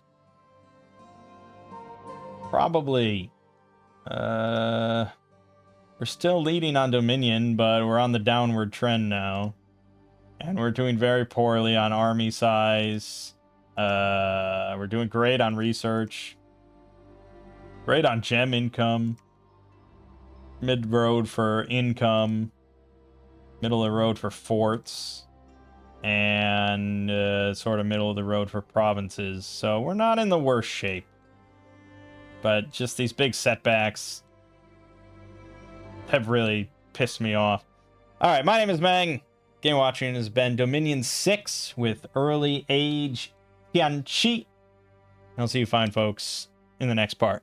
Probably. We're still leading on Dominion, but we're on the downward trend now. And we're doing very poorly on army size. We're doing great on research. Great on gem income. Mid-road for income. Middle of the road for forts. And sort of middle of the road for provinces. So we're not in the worst shape. But just these big setbacks have really pissed me off. Alright, my name is Mangg. Game watching has been Dominion 6 with Early Age Tianqi. I'll see you fine folks in the next part.